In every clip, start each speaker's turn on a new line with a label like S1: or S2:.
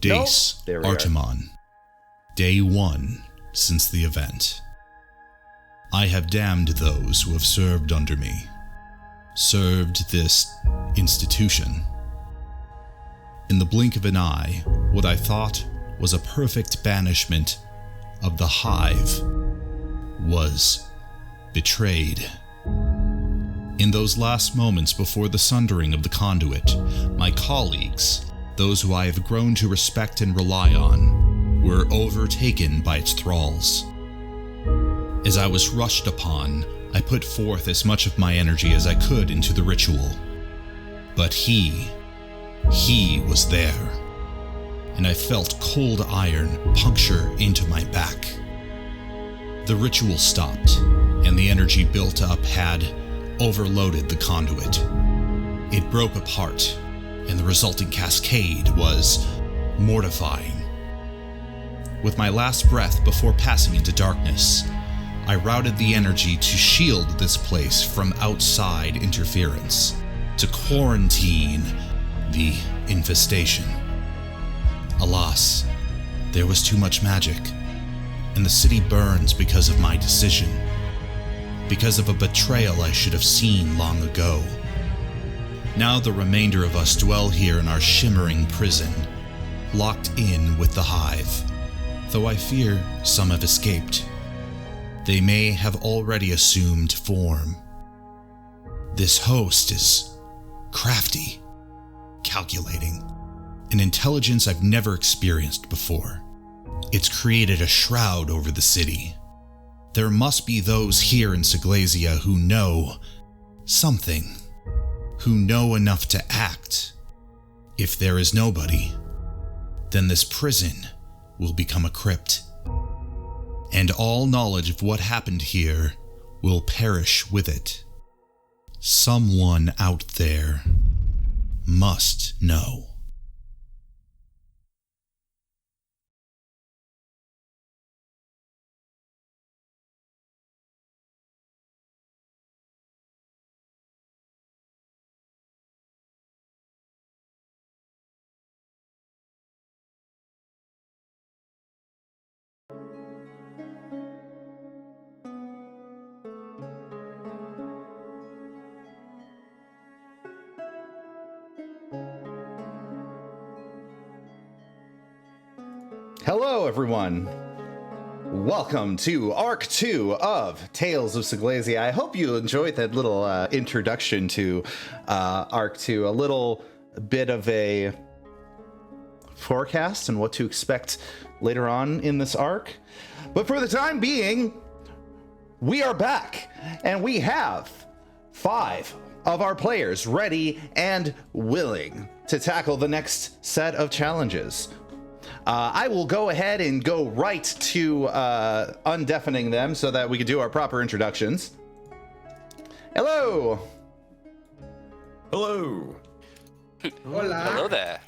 S1: Dace Artemon. Day 1 since the event. I have damned those who have served under me. Served this institution. In the blink of an eye, what I thought was a perfect banishment of the hive was betrayed. In those last moments before the sundering of the conduit, my colleagues, those who I have grown to respect and rely on, were overtaken by its thralls. As I was rushed upon, I put forth as much of my energy as I could into the ritual. But he was there, and I felt cold iron puncture into my back. The ritual stopped, and the energy built up had overloaded the conduit. It broke apart, and the resulting cascade was mortifying. With my last breath before passing into darkness, I routed the energy to shield this place from outside interference, to quarantine the infestation. Alas, there was too much magic, and the city burns because of my decision, because of a betrayal I should have seen long ago. Now the remainder of us dwell here in our shimmering prison, locked in with the hive, though I fear some have escaped. They may have already assumed form. This host is crafty, calculating, an intelligence I've never experienced before. It's created a shroud over the city. There must be those here in Seglesia who know something, who know enough to act. If there is nobody, then this prison will become a crypt, and all knowledge of what happened here will perish with it. Someone out there must know.
S2: Hello, everyone. Welcome to Arc 2 of Tales of Seglesia. I hope you enjoyed that little introduction to Arc 2, a little bit of a forecast and what to expect later on in this arc. But for the time being, we are back, and we have 5 of our players ready and willing to tackle the next set of challenges. I will go ahead and go right to undeafening them so that we can do our proper introductions. Hello.
S3: Hello.
S4: Hola.
S5: Hello there.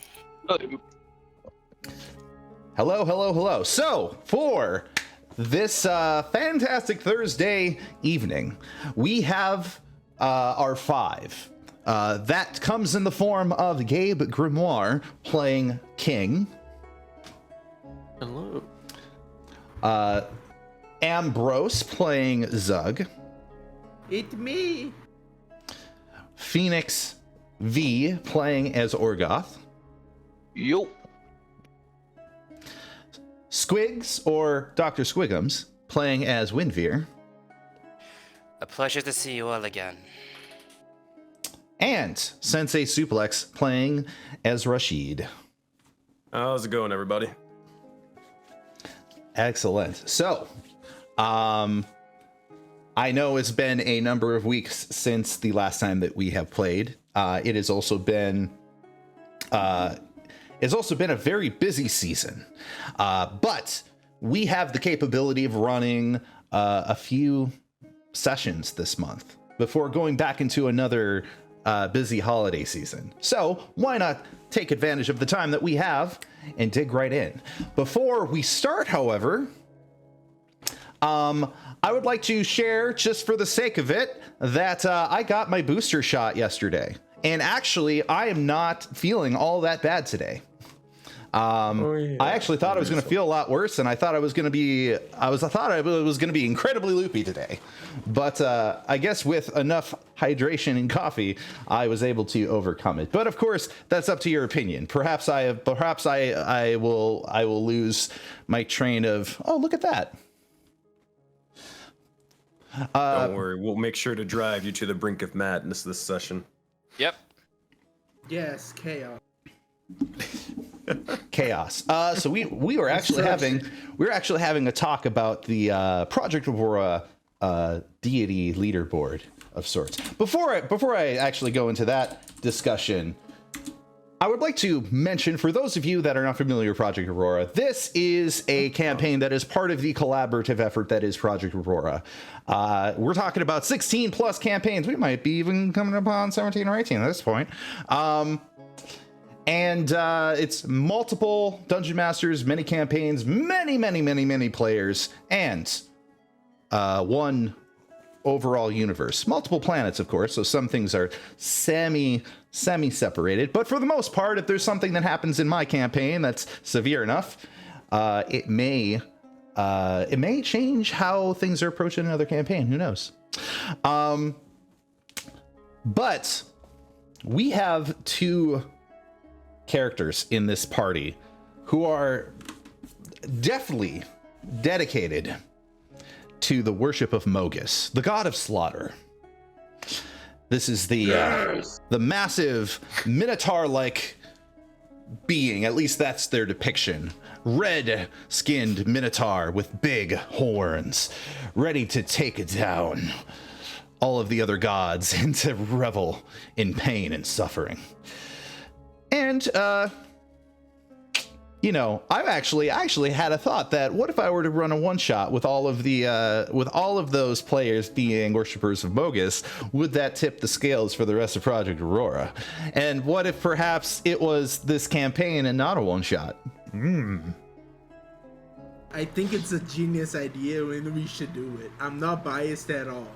S2: Hello. So, for this fantastic Thursday evening, we have our 5. That comes in the form of Gabe Grimoire playing King.
S5: Hello.
S2: Ambrose playing Zug.
S4: It's me.
S2: Phoenix V playing as Orgoth.
S5: Yo.
S2: Squigs, or Dr. Squiggums, playing as Windveer.
S5: A pleasure to see you all again.
S2: And Sensei Suplex playing as Rashid.
S3: How's it going, everybody?
S2: Excellent. So, I know it's been a number of weeks since the last time that we have played. It has also been a very busy season. But we have the capability of running a few sessions this month before going back into another busy holiday season. So why not take advantage of the time that we have and dig right in? Before we start, however, I would like to share, just for the sake of it, that I got my booster shot yesterday. And actually, I am not feeling all that bad today. I actually thought I was going to feel a lot worse, and I thought I was going to be incredibly loopy today. But I guess with enough hydration and coffee, I was able to overcome it. But of course, that's up to your opinion. Perhaps I will lose my train of, oh, look at that.
S3: Don't worry, we'll make sure to drive you to the brink of madness this session.
S5: Yep.
S4: Yes, chaos.
S2: Chaos. So we were actually having a talk about the Project Aurora deity leaderboard of sorts. Before I actually go into that discussion, I would like to mention, for those of you that are not familiar with Project Aurora, this is a campaign that is part of the collaborative effort that is Project Aurora. We're talking about 16 plus campaigns. We might be even coming upon 17 or 18 at this point. And it's multiple dungeon masters, many campaigns, many players, and one overall universe. Multiple planets, of course, so some things are semi-separated. But for the most part, if there's something that happens in my campaign that's severe enough, it may change how things are approached in another campaign. Who knows? But we have two characters in this party who are definitely dedicated to the worship of Mogus, the god of slaughter. This is the massive minotaur-like being, at least that's their depiction. Red-skinned minotaur with big horns, ready to take down all of the other gods and to revel in pain and suffering. And, I actually had a thought that what if I were to run a one-shot with all of those players being worshippers of Mogus? Would that tip the scales for the rest of Project Aurora? And what if perhaps it was this campaign and not a one-shot?
S4: I think it's a genius idea and we should do it. I'm not biased at all.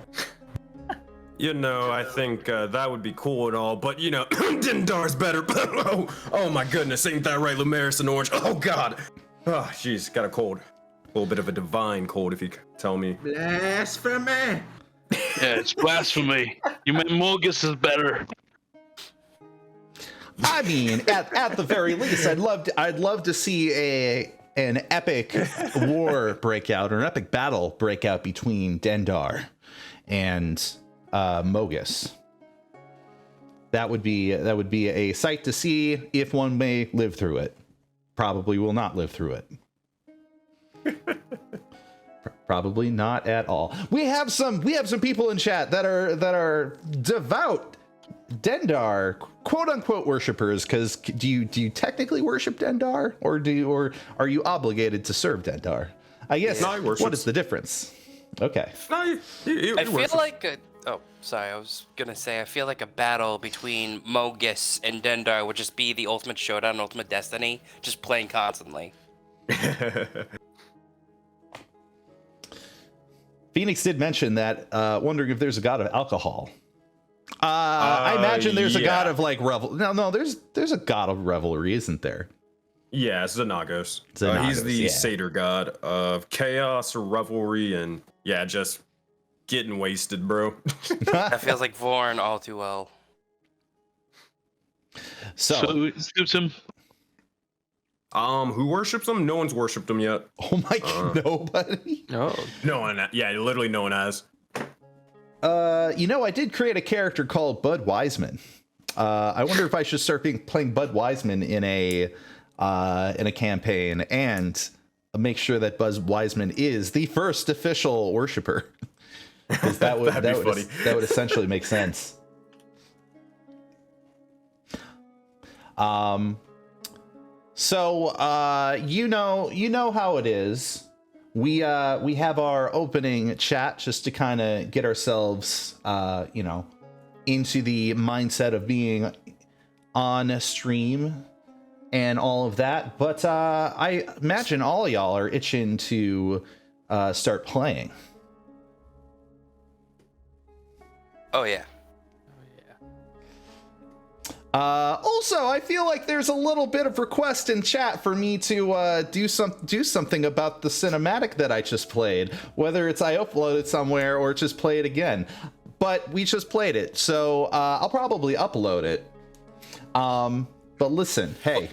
S3: I think that would be cool and all, but Dendar's better. oh my goodness, ain't that right, Lumaris and Orange? Oh god. Oh, jeez, got a cold. A little bit of a divine cold, if you tell me.
S4: Blasphemy!
S6: Yeah, it's blasphemy. You mean Mogus is better?
S2: I mean, at the very least, I'd love to see an epic war breakout or an epic battle breakout between Dendar and Mogus. That would be a sight to see if one may live through it. Probably will not live through it. Probably not at all. We have some people in chat that are devout Dendar quote unquote worshippers, because do you technically worship Dendar or are you obligated to serve Dendar? I guess what is the difference? Okay.
S5: I feel like I feel like a battle between Mogus and Dendar would just be the ultimate showdown, ultimate destiny, just playing constantly.
S2: Phoenix did mention that, wondering if there's a god of alcohol. I imagine there's a god of like revel. No, there's a god of revelry, isn't there?
S3: Yeah, it's Xenagos.
S2: Xenagos,
S3: He's the satyr god of chaos, revelry, and just getting wasted, bro.
S5: That feels like Vorn all too well.
S6: So it suits him.
S3: Who worships him? No one's worshipped him yet.
S2: Oh my god, nobody?
S3: No one. Yeah, literally no one has.
S2: I did create a character called Bud Wiseman. I wonder if I should start playing Bud Wiseman in a campaign and make sure that Bud Wiseman is the first official worshiper. Because that would essentially make sense. So you know how it is. We have our opening chat just to kind of get ourselves into the mindset of being on stream and all of that. But I imagine all of y'all are itching to start playing.
S5: Oh yeah.
S2: Also, I feel like there's a little bit of request in chat for me to do something about the cinematic that I just played, whether it's I upload it somewhere or just play it again. But we just played it, so I'll probably upload it. But listen, hey,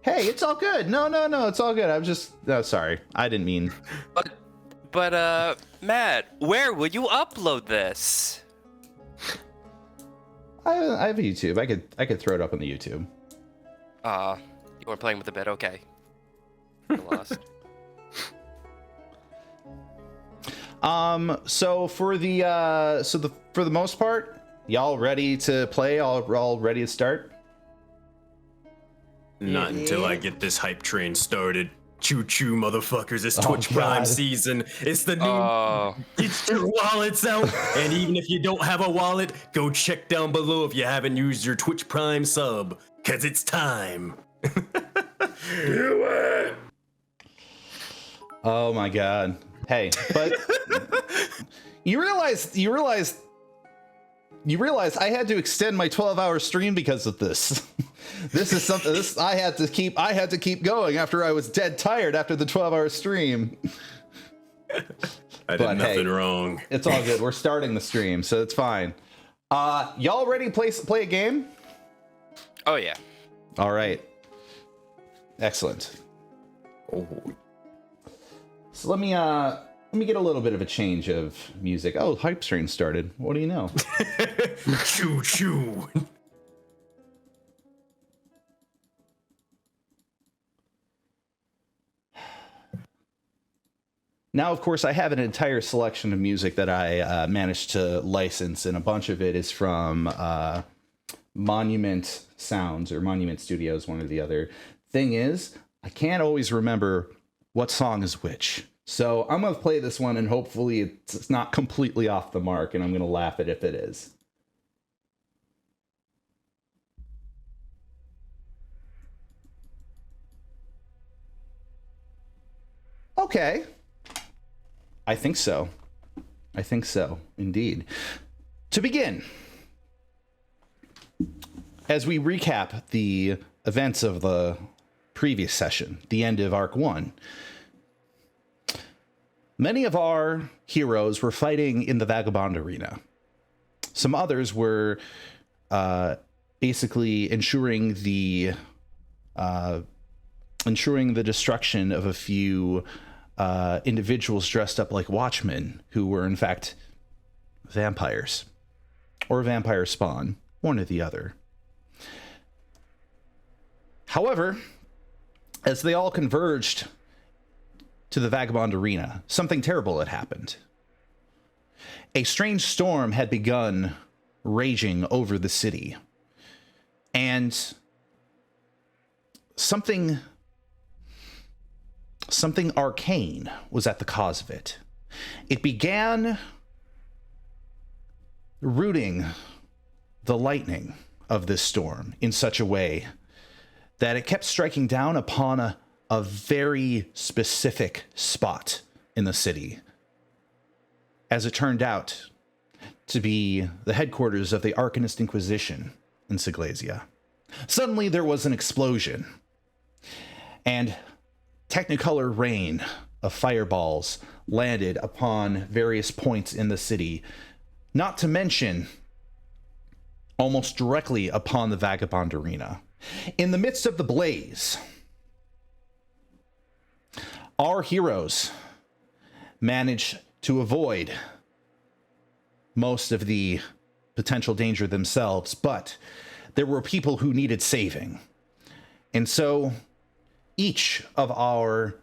S2: it's all good. No, it's all good. I'm just sorry, I didn't mean.
S5: But Matt, where will you upload this?
S2: I have YouTube. I could throw it up on the YouTube.
S5: You weren't playing with the bit, okay. You're lost.
S2: So for the most part, y'all ready to play? All ready to start?
S3: Not until I get this hype train started. Choo choo, motherfuckers! It's Twitch Prime season. It's the new. Get your wallets out, and even if you don't have a wallet, go check down below if you haven't used your Twitch Prime sub, cause it's time. Do it.
S2: Oh my god! Hey, but you realize I had to extend my 12-hour stream because of this. This is something. I had to keep going after I was dead tired after the 12-hour stream.
S3: I did nothing wrong.
S2: It's all good. We're starting the stream, so it's fine. Y'all ready to play a game?
S5: Oh yeah.
S2: All right. Excellent.
S3: Oh.
S2: So let me get a little bit of a change of music. Oh, hype train started. What do you know?
S3: Choo choo.
S2: Now, of course, I have an entire selection of music that I managed to license, and a bunch of it is from Monument Sounds or Monument Studios, one or the other. Thing is, I can't always remember what song is which. So I'm going to play this one, and hopefully it's not completely off the mark, and I'm going to laugh at it if it is. Okay. I think so. Indeed. To begin, as we recap the events of the previous session, the end of Arc 1, many of our heroes were fighting in the Vagabond Arena. Some others were basically ensuring the destruction of a few individuals dressed up like watchmen who were in fact vampires or vampire spawn, one or the other. However, as they all converged to the Vagabond Arena, something terrible had happened. A strange storm had begun raging over the city, and something arcane was at the cause of it. It began rooting the lightning of this storm in such a way that it kept striking down upon a very specific spot in the city. As it turned out to be the headquarters of the Arcanist Inquisition in Seglesia. Suddenly there was an explosion, and Technicolor rain of fireballs landed upon various points in the city, not to mention almost directly upon the Vagabond Arena. In the midst of the blaze, our heroes managed to avoid most of the potential danger themselves, but there were people who needed saving. And so each of our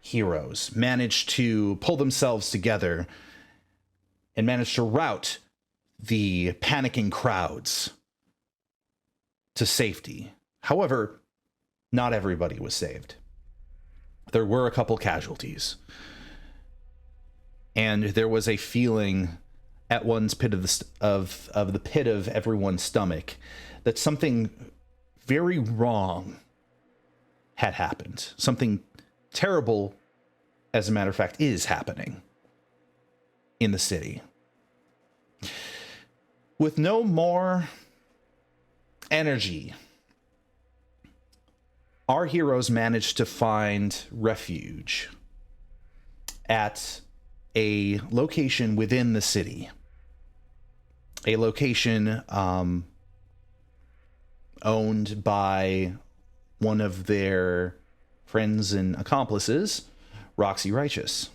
S2: heroes managed to pull themselves together and managed to rout the panicking crowds to safety. However, not everybody was saved. There were a couple casualties. And there was a feeling at one's pit of the pit of everyone's stomach that something very wrong had happened. Something terrible, as a matter of fact, is happening in the city. With no more energy, our heroes managed to find refuge at a location within the city. A location owned by one of their friends and accomplices, Roxy Righteous.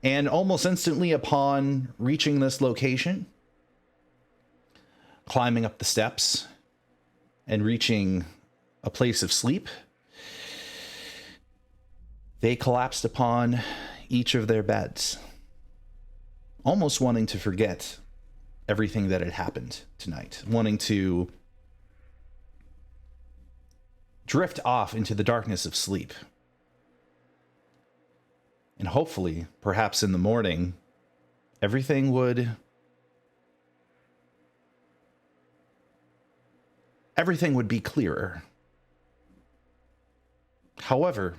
S2: And almost instantly upon reaching this location, climbing up the steps and reaching a place of sleep, they collapsed upon each of their beds, almost wanting to forget everything that had happened tonight, wanting to drift off into the darkness of sleep. And hopefully, perhaps in the morning, everything would be clearer. However,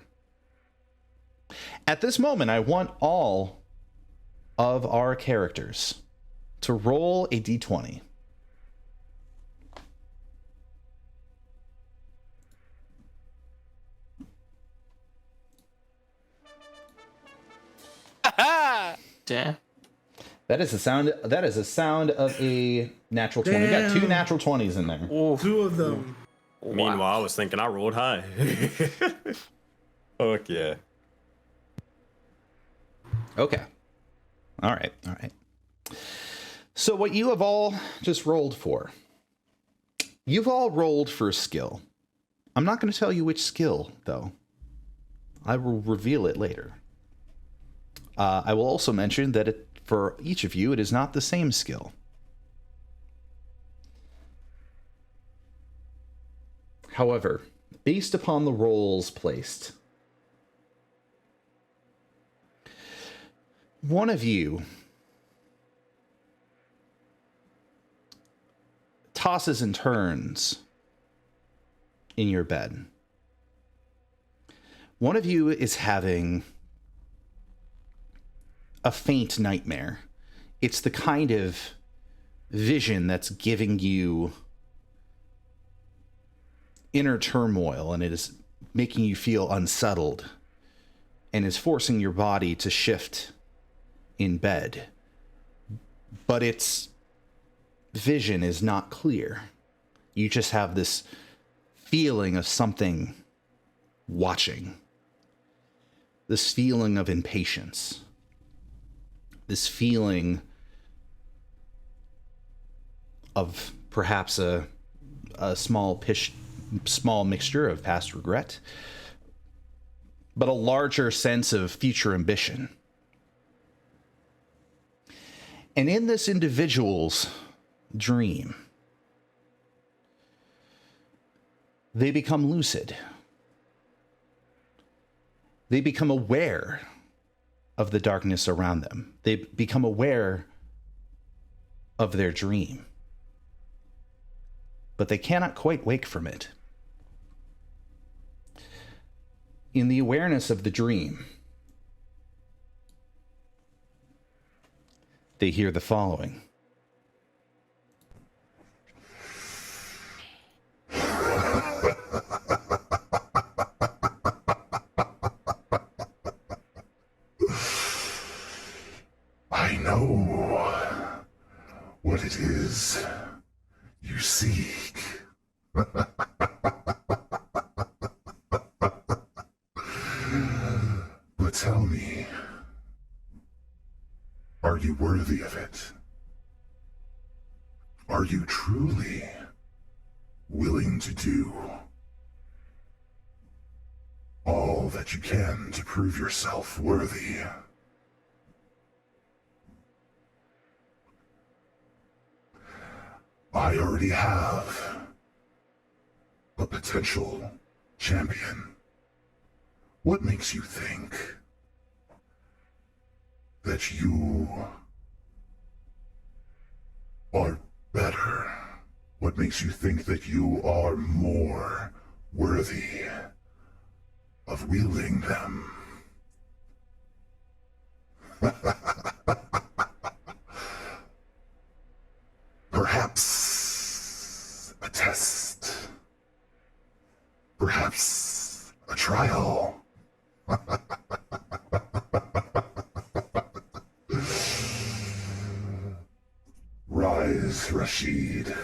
S2: at this moment, I want all of our characters to roll a d20.
S7: Damn.
S2: That is a sound of a natural 20. We got 2 natural 20s in there.
S3: Ooh.
S4: 2 of them.
S3: Meanwhile, I was thinking I rolled high. Fuck yeah.
S2: Okay. All right. So what you have all just rolled for, you've all rolled for a skill. I'm not going to tell you which skill, though. I will reveal it later. I will also mention that for each of you, it is not the same skill. However, based upon the rolls placed, one of you tosses and turns in your bed. One of you is having a faint nightmare. It's the kind of vision that's giving you inner turmoil, and it is making you feel unsettled and is forcing your body to shift in bed. But its vision is not clear. You just have this feeling of something watching. This feeling of impatience. This feeling of perhaps a small mixture of past regret, but a larger sense of future ambition. And in this individual's dream, they become lucid. They become aware of the darkness around them. They become aware of their dream. But they cannot quite wake from it. In the awareness of the dream, they hear the following.
S8: I know what it is you seek. But tell me, are you worthy of it? Are you truly willing to do all that you can to prove yourself worthy? I already have a potential champion. What makes you think that you are better? What makes you think that you are more worthy of wielding them? A test. Perhaps a trial. Rise, Rashid.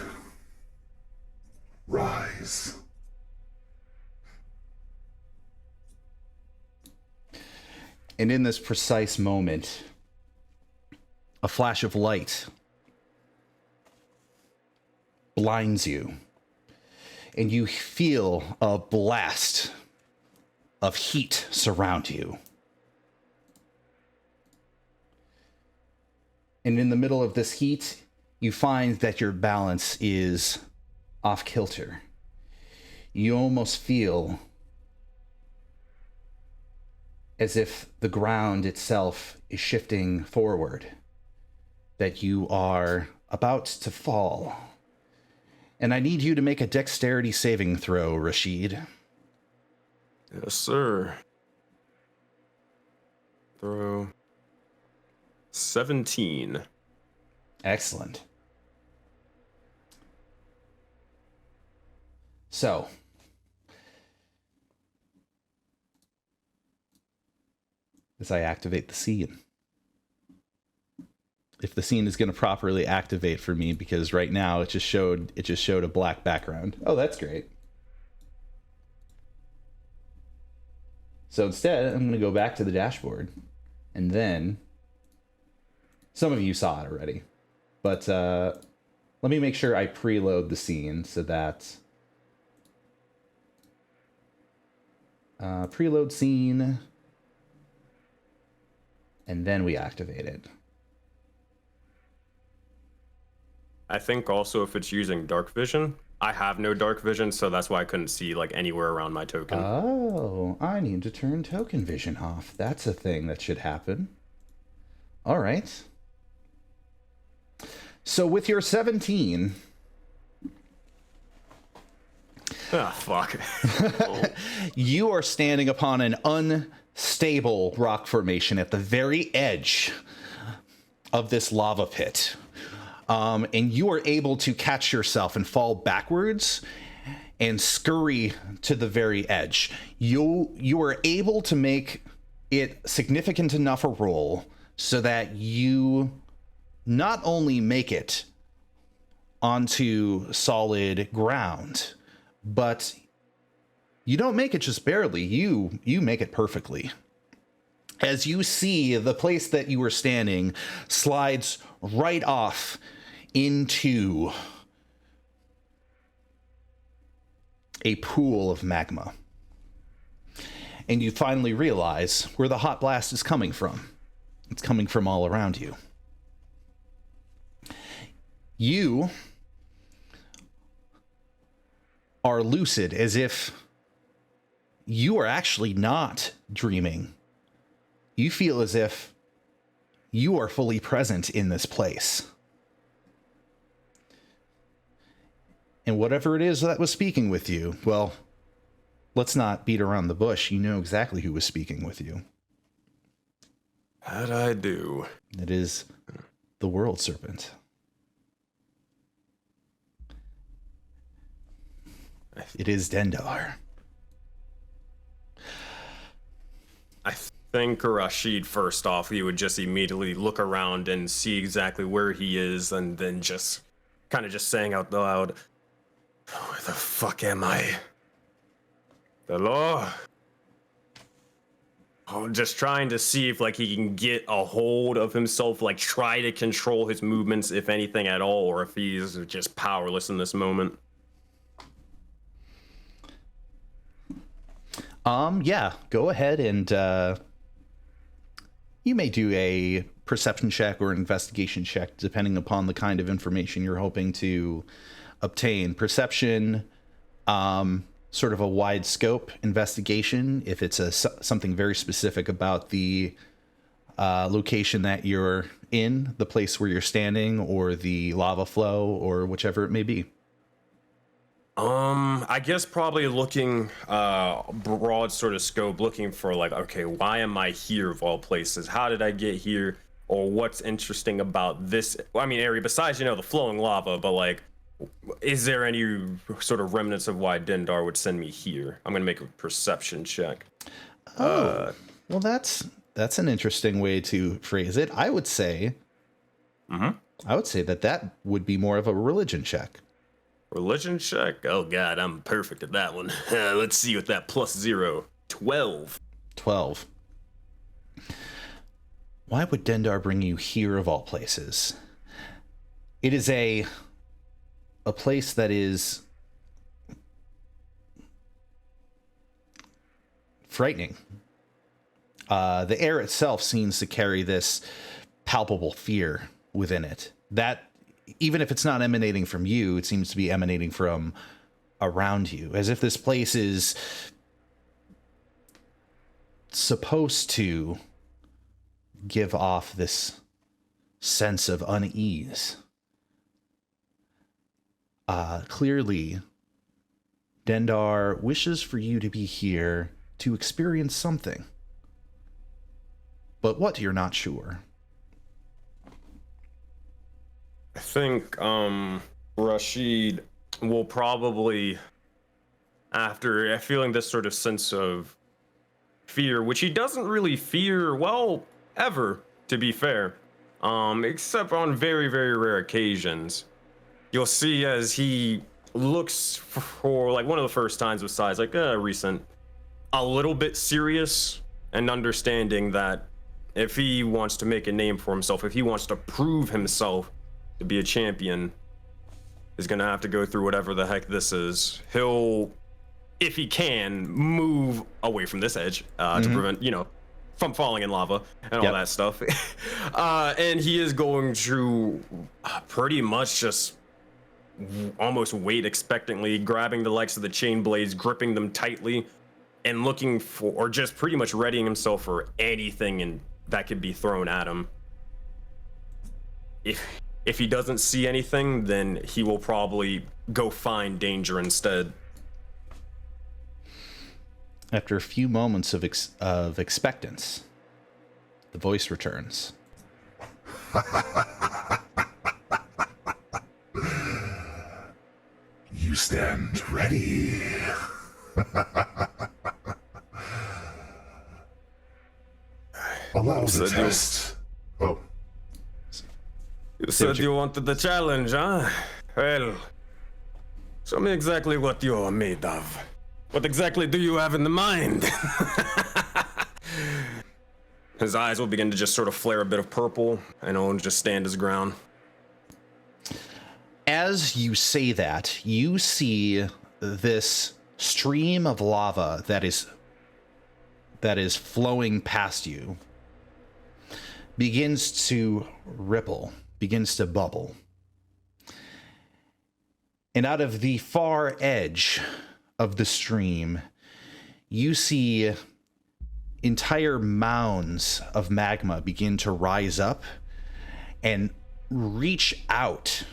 S8: Rise.
S2: And in this precise moment, a flash of light blinds you, and you feel a blast of heat surround you. And in the middle of this heat, you find that your balance is off kilter. You almost feel as if the ground itself is shifting forward, that you are about to fall. And I need you to make a dexterity saving throw, Rashid.
S3: Yes, sir. Throw 17.
S2: Excellent. So, as I activate the scene. If the scene is going to properly activate for me, because right now it just showed a black background. Oh, that's great. So instead, I'm going to go back to the dashboard, and then some of you saw it already, but let me make sure I preload the scene so that preload scene, and then we activate it.
S3: I think also if it's using dark vision, I have no dark vision, so that's why I couldn't see like anywhere around my token.
S2: Oh, I need to turn token vision off. That's a thing that should happen. All right. So with your 17...
S3: Ah, fuck.
S2: You are standing upon an unstable rock formation at the very edge of this lava pit. And you are able to catch yourself and fall backwards and scurry to the very edge. You are able to make it significant enough a roll so that you not only make it onto solid ground, but you don't make it just barely. You make it perfectly. As you see, the place that you were standing slides right off into a pool of magma. And you finally realize where the hot blast is coming from. It's coming from all around you. You are lucid, as if you are actually not dreaming. You feel as if you are fully present in this place. And whatever it is that was speaking with you, well, let's not beat around the bush. You know exactly who was speaking with you.
S3: That I do.
S2: It is the World Serpent. It is Dendar.
S3: I think Rashid, first off, he would just immediately look around and see exactly where he is, and then just kind of just saying out loud, "Where the fuck am I? The law?" Oh, just trying to see if like he can get a hold of himself, like try to control his movements, if anything at all, or if he's just powerless in this moment.
S2: Yeah, go ahead and you may do a perception check or investigation check, depending upon the kind of information you're hoping to obtain. Perception, sort of a wide scope investigation, if it's something very specific about the location that you're in, the place where you're standing, or the lava flow, or whichever it may be.
S3: I guess probably looking broad sort of scope, looking for like, okay, why am I here of all places? How did I get here? Or what's interesting about this, I mean, area besides, you know, the flowing lava, but like, Is there any sort of remnants of why Dendar would send me here? I'm gonna make a perception check.
S2: Well, that's an interesting way to phrase it. I would say that would be more of a religion check.
S3: Religion check? Oh god, I'm perfect at that one. Let's see with that +0. 12.
S2: 12. Why would Dendar bring you here of all places? It is a place that is frightening. The air itself seems to carry this palpable fear within it. That, even if it's not emanating from you, it seems to be emanating from around you, as if this place is supposed to give off this sense of unease. Clearly, Dendar wishes for you to be here to experience something. But what, you're not sure.
S3: I think Rashid will probably, after feeling this sort of sense of fear, which he doesn't really fear, well, ever, to be fair, except on very, very rare occasions. You'll see as he looks for, like, one of the first times besides, like, recent, a little bit serious and understanding that if he wants to make a name for himself, if he wants to prove himself to be a champion, he's gonna have to go through whatever the heck this is. He'll, if he can, move away from this edge to prevent, from falling in lava and all that stuff. And he is going to pretty much just almost wait expectantly, grabbing the likes of the chain blades, gripping them tightly, and looking for, or just pretty much readying himself for anything that could be thrown at him. If he doesn't see anything, then he will probably go find danger instead.
S2: After a few moments of expectance, the voice returns.
S8: You stand ready. Allow the test. Oh.
S3: You said you wanted the challenge, huh? Well, show me exactly what you are made of. What exactly do you have in the mind? His eyes will begin to just sort of flare a bit of purple, and Owen just stand his ground.
S2: As you say that, you see this stream of lava that is flowing past you begins to ripple, begins to bubble. And out of the far edge of the stream, you see entire mounds of magma begin to rise up and reach out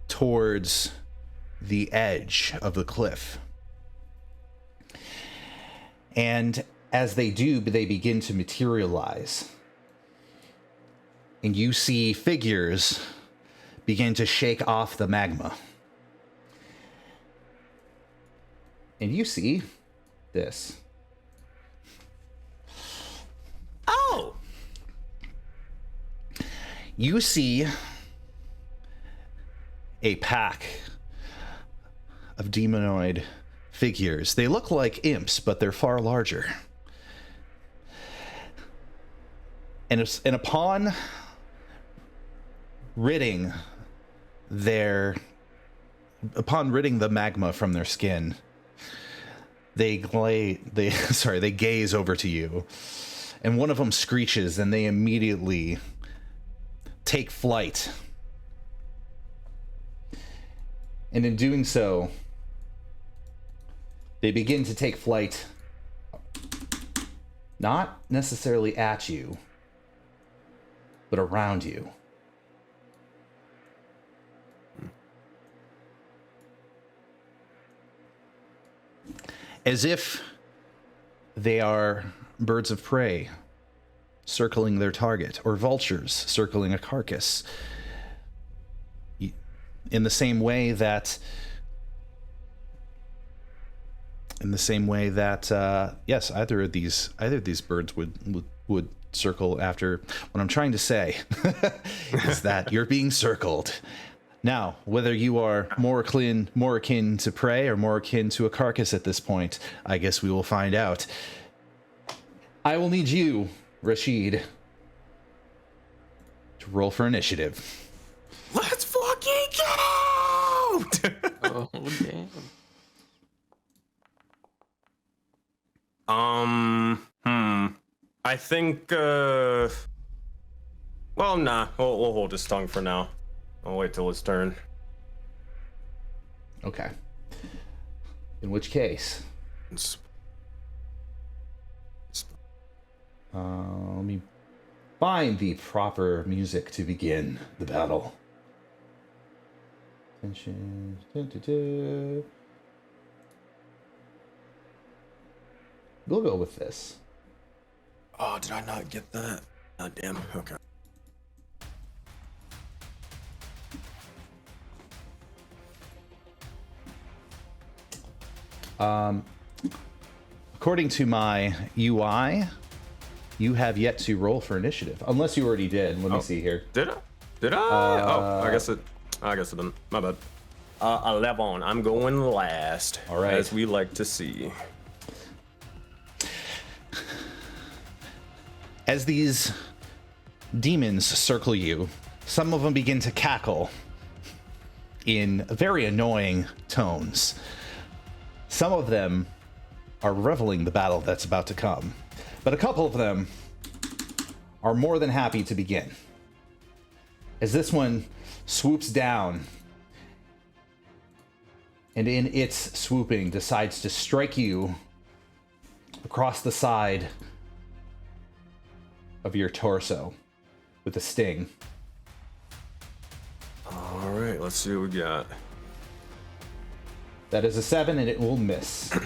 S2: towards the edge of the cliff. And as they do, they begin to materialize. And you see figures begin to shake off the magma. And you see this.
S3: Oh!
S2: You see a pack of demonoid figures. They look like imps, but they're far larger. And upon ridding the magma from their skin, they gaze over to you, and one of them screeches, and they immediately take flight. And in doing so, they begin to take flight, not necessarily at you, but around you. As if they are birds of prey circling their target, or vultures circling a carcass. in the same way that yes, either of these birds would circle after. What I'm trying to say is that you're being circled. Now, whether you are more akin to prey or more akin to a carcass at this point, I guess we will find out. I will need you, Rashid, to roll for initiative.
S3: Let's fucking go!
S7: Oh, damn.
S3: I think, well, nah, we'll hold his tongue for now. I'll wait till his turn.
S2: Okay. In which case, let me find the proper music to begin the battle. Tension. We'll go with this.
S3: Oh, did I not get that? Oh, damn. Okay.
S2: According to my UI, you have yet to roll for initiative, unless you already did. Let me see here.
S3: Did I? I guess it didn't. My bad. 11. I'm going last.
S2: All right.
S3: As we like to see.
S2: As these demons circle you, some of them begin to cackle in very annoying tones. Some of them are reveling the battle that's about to come, but a couple of them are more than happy to begin. As this one swoops down, and in its swooping decides to strike you across the side of your torso with a sting.
S3: All right, let's see what we got.
S2: That is a 7, and it will miss.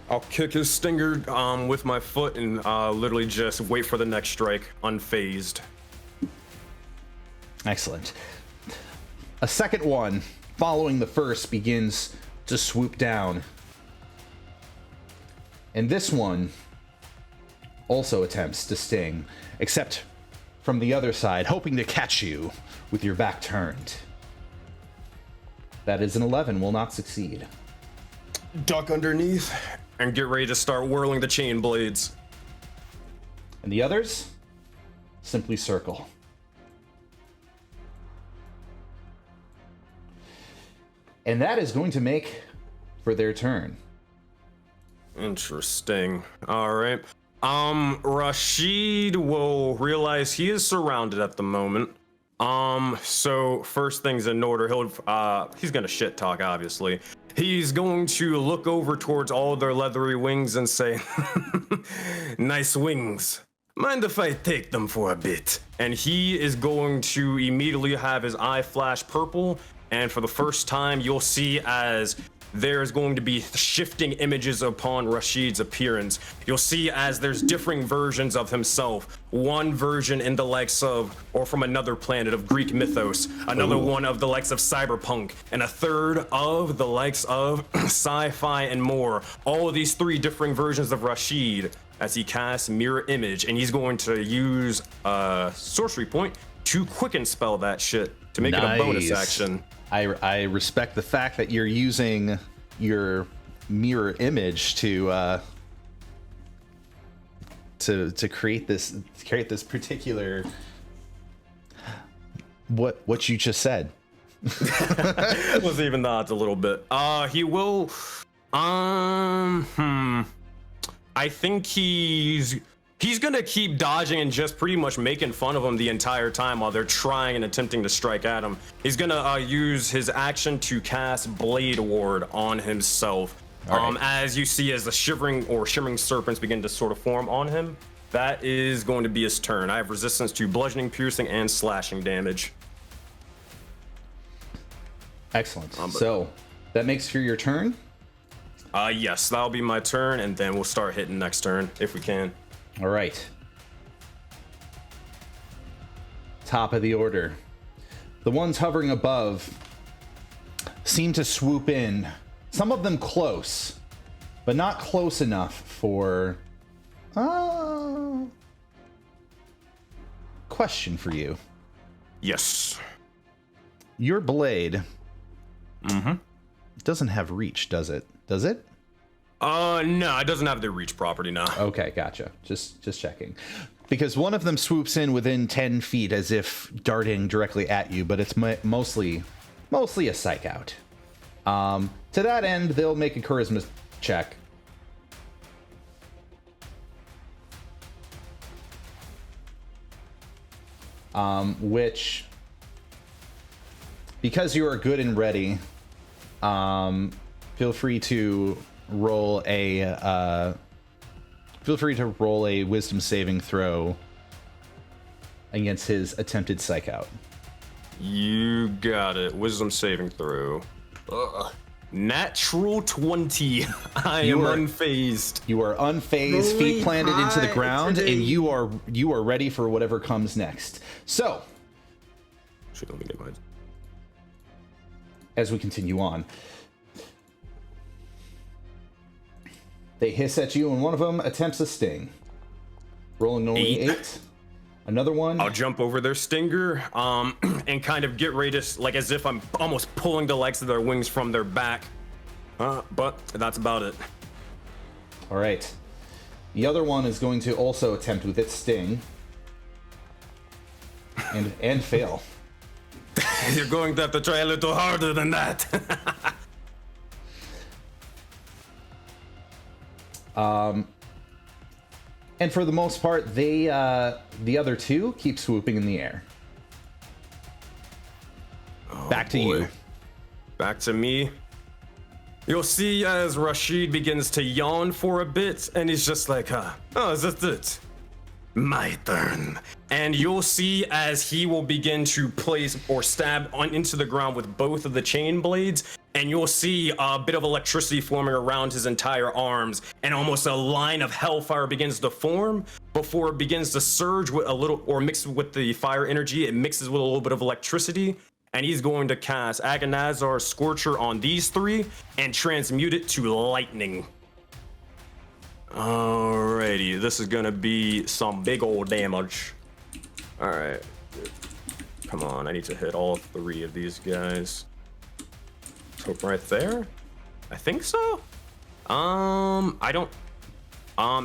S3: I'll kick his stinger with my foot and literally just wait for the next strike, unfazed.
S2: Excellent. A second one, following the first, begins to swoop down. And this one also attempts to sting, except from the other side, hoping to catch you with your back turned. That is an 11, will not succeed.
S3: Duck underneath and get ready to start whirling the chain blades.
S2: And the others simply circle. And that is going to make for their turn.
S3: Interesting. All right. Rashid will realize he is surrounded at the moment. So first things in order, he's gonna shit talk, obviously. He's going to look over towards all their leathery wings and say, "Nice wings. Mind if I take them for a bit?" And he is going to immediately have his eye flash purple, and for the first time, you'll see as there's going to be shifting images upon Rashid's appearance. You'll see as there's differing versions of himself. One version in the likes of, or from another planet of Greek mythos, another one of the likes of cyberpunk, and a third of the likes of sci-fi and more. All of these three differing versions of Rashid as he casts Mirror Image, and he's going to use a sorcery point to quicken spell that shit to make it a bonus action.
S2: I respect the fact that you're using your mirror image to create this particular what you just said.
S3: Let's even the odds a little bit. He will. I think he's gonna keep dodging and just pretty much making fun of him the entire time while they're trying and attempting to strike at him. He's gonna use his action to cast Blade Ward on himself. Right. As you see, as the shimmering serpents begin to sort of form on him, that is going to be his turn. I have resistance to bludgeoning, piercing, and slashing damage.
S2: Excellent. So that makes for your turn?
S3: Yes, that'll be my turn, and then we'll start hitting next turn if we can.
S2: All right. Top of the order. The ones hovering above seem to swoop in. Some of them close, but not close enough for... Question for you.
S3: Yes.
S2: Your blade doesn't have reach, does it? Does it?
S3: No, it doesn't have the reach property now.
S2: Okay, gotcha. Just checking. Because one of them swoops in within 10 feet as if darting directly at you, but it's mostly a psych out. To that end, they'll make a charisma check. Which, because you are good and ready, feel free to roll a wisdom saving throw against his attempted psych out.
S3: You got it. Wisdom saving throw. Natural 20. I am unfazed.
S2: You are unfazed, feet planted into the ground, and you are ready for whatever comes next. So,
S3: let me get mine.
S2: As we continue on, they hiss at you, and one of them attempts a sting. Rolling only 8. Another one.
S3: I'll jump over their stinger, and kind of get ready to, like, as if I'm almost pulling the legs of their wings from their back. But that's about it.
S2: All right. The other one is going to also attempt with its sting, and fail.
S3: You're going to have to try a little harder than that.
S2: And for the most part, the other two keep swooping in the air. Back to you.
S3: Back to me. You'll see as Rashid begins to yawn for a bit, and he's just like, oh, is that it? My turn. And you'll see as he will begin to place or stab into the ground with both of the chain blades, and you'll see a bit of electricity forming around his entire arms, and almost a line of hellfire begins to form before it begins to surge with a little, or mix with the fire energy. It mixes with a little bit of electricity, and he's going to cast Agonazar Scorcher on these three and transmute it to lightning. Alrighty, this is gonna be some big old damage. Alright. Come on, I need to hit all 3 of these guys. Hope right there? I think so? I don't...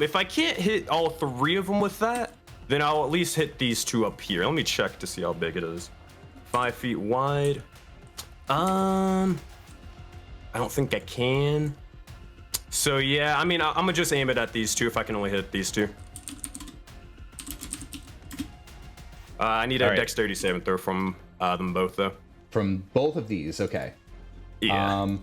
S3: if I can't hit all 3 of them with that, then I'll at least hit these 2 up here. Let me check to see how big it is. 5 feet wide. I don't think I can. So yeah, I mean, I'm gonna just aim it at these 2 if I can only hit these 2. I need a dexterity saving throw from them both, though.
S2: From both of these, okay.
S3: Yeah.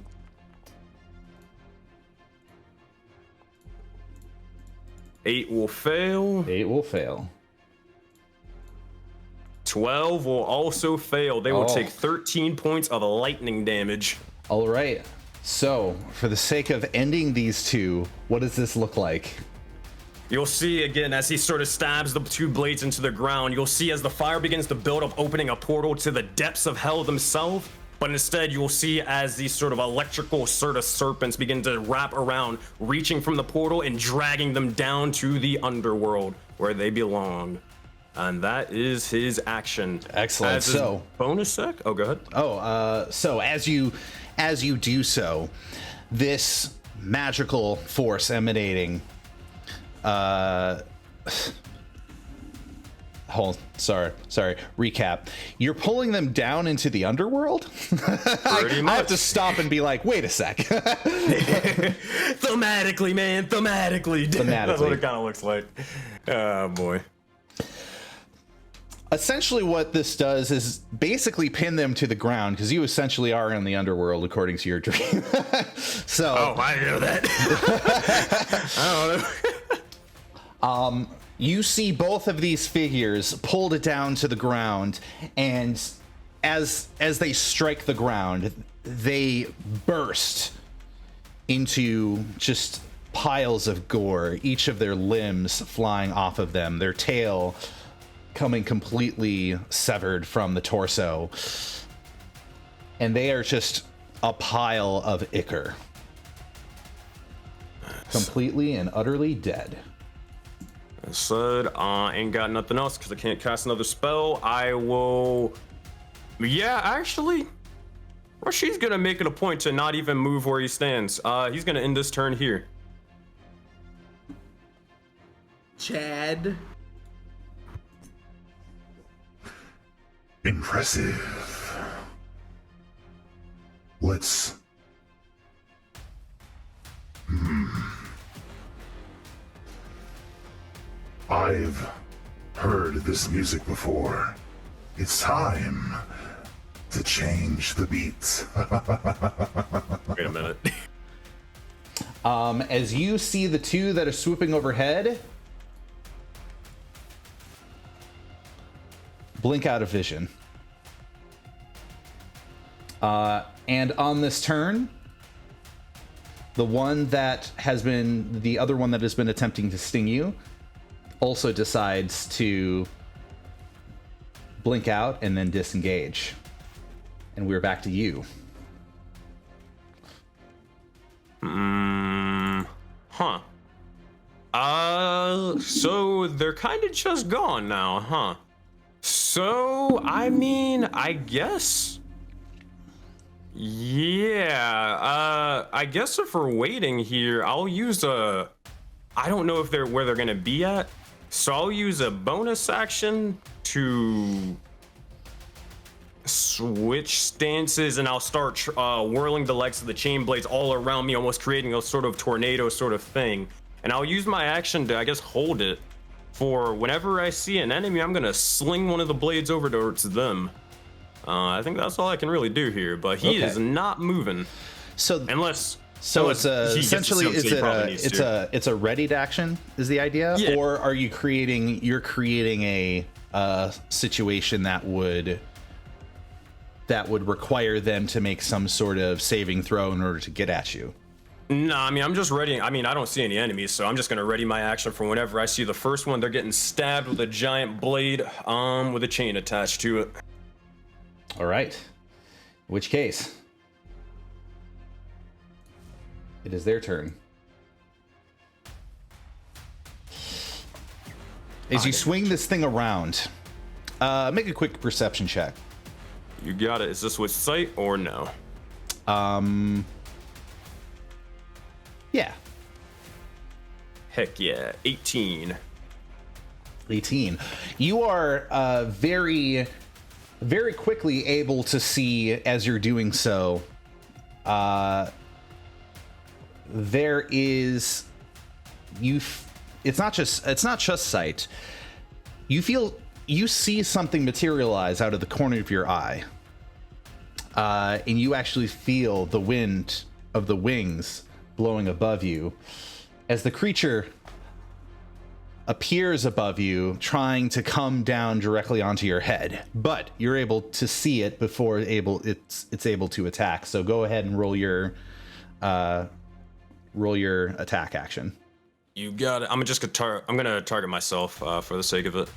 S3: 8 will fail.
S2: 8 will fail.
S3: 12 will also fail. They will take 13 points of lightning damage.
S2: All right. So, for the sake of ending these 2, what does this look like?
S3: You'll see again as he sort of stabs the 2 blades into the ground. You'll see as the fire begins to build up, opening a portal to the depths of hell themselves. But instead, you'll see as these sort of electrical sort of serpents begin to wrap around, reaching from the portal and dragging them down to the underworld where they belong. And that is his action.
S2: Excellent. So,
S3: bonus sec? Oh, go ahead.
S2: So as you do so, this magical force emanating. Sorry. Recap. You're pulling them down into the underworld? I have to stop and be like, wait a sec.
S3: Thematically, man. Thematically. That's what it kind of looks like. Oh, boy.
S2: Essentially what this does is basically pin them to the ground, because you essentially are in the underworld according to your dream. So.
S3: Oh, I know that. I don't know.
S2: You see both of these figures pulled it down to the ground, and as they strike the ground, they burst into just piles of gore, each of their limbs flying off of them, their tail coming completely severed from the torso. And they are just a pile of ichor. Completely and utterly dead.
S3: I said, ain't got nothing else because I can't cast another spell. I will... Yeah, actually, Rashid's gonna make it a point to not even move where he stands. He's gonna end this turn here.
S4: Chad.
S8: Impressive. Let's... I've heard this music before. It's time to change the beats.
S3: Wait a minute.
S2: As you see the two that are swooping overhead blink out of vision. And on this turn, the other one that has been attempting to sting you also decides to blink out and then disengage. And we're back to you.
S3: Huh. So they're kind of just gone now, huh? So, I mean, I guess... Yeah, I guess if we're waiting here, I'll use a... I don't know if where they're gonna be at, so I'll use a bonus action to switch stances, and I'll start whirling the legs of the chain blades all around me, almost creating a sort of tornado sort of thing. And I'll use my action to, I guess, hold it for whenever I see an enemy, I'm gonna sling one of the blades over towards them. I think that's all I can really do here, but he is not moving.
S2: So
S3: unless
S2: it's essentially it's a readied action is the idea, or are you creating a situation that would require them to make some sort of saving throw in order to get at you?
S3: No, I mean, I'm just ready. I mean, I don't see any enemies, so I'm just gonna ready my action for whenever I see the first one. They're getting stabbed with a giant blade, with a chain attached to it.
S2: All right. In which case, it is their turn. As you swing this thing around, make a quick perception check.
S3: You got it. Is this with sight or no?
S2: Yeah.
S3: Heck yeah. 18.
S2: 18. You are very, very quickly able to see as you're doing so. There is it's not just sight. You see something materialize out of the corner of your eye. And you actually feel the wind of the wings blowing above you as the creature appears above you, trying to come down directly onto your head, but you're able to see it before it's able to attack. So go ahead and roll your attack action.
S3: You got it. I'm gonna target myself for the sake of it.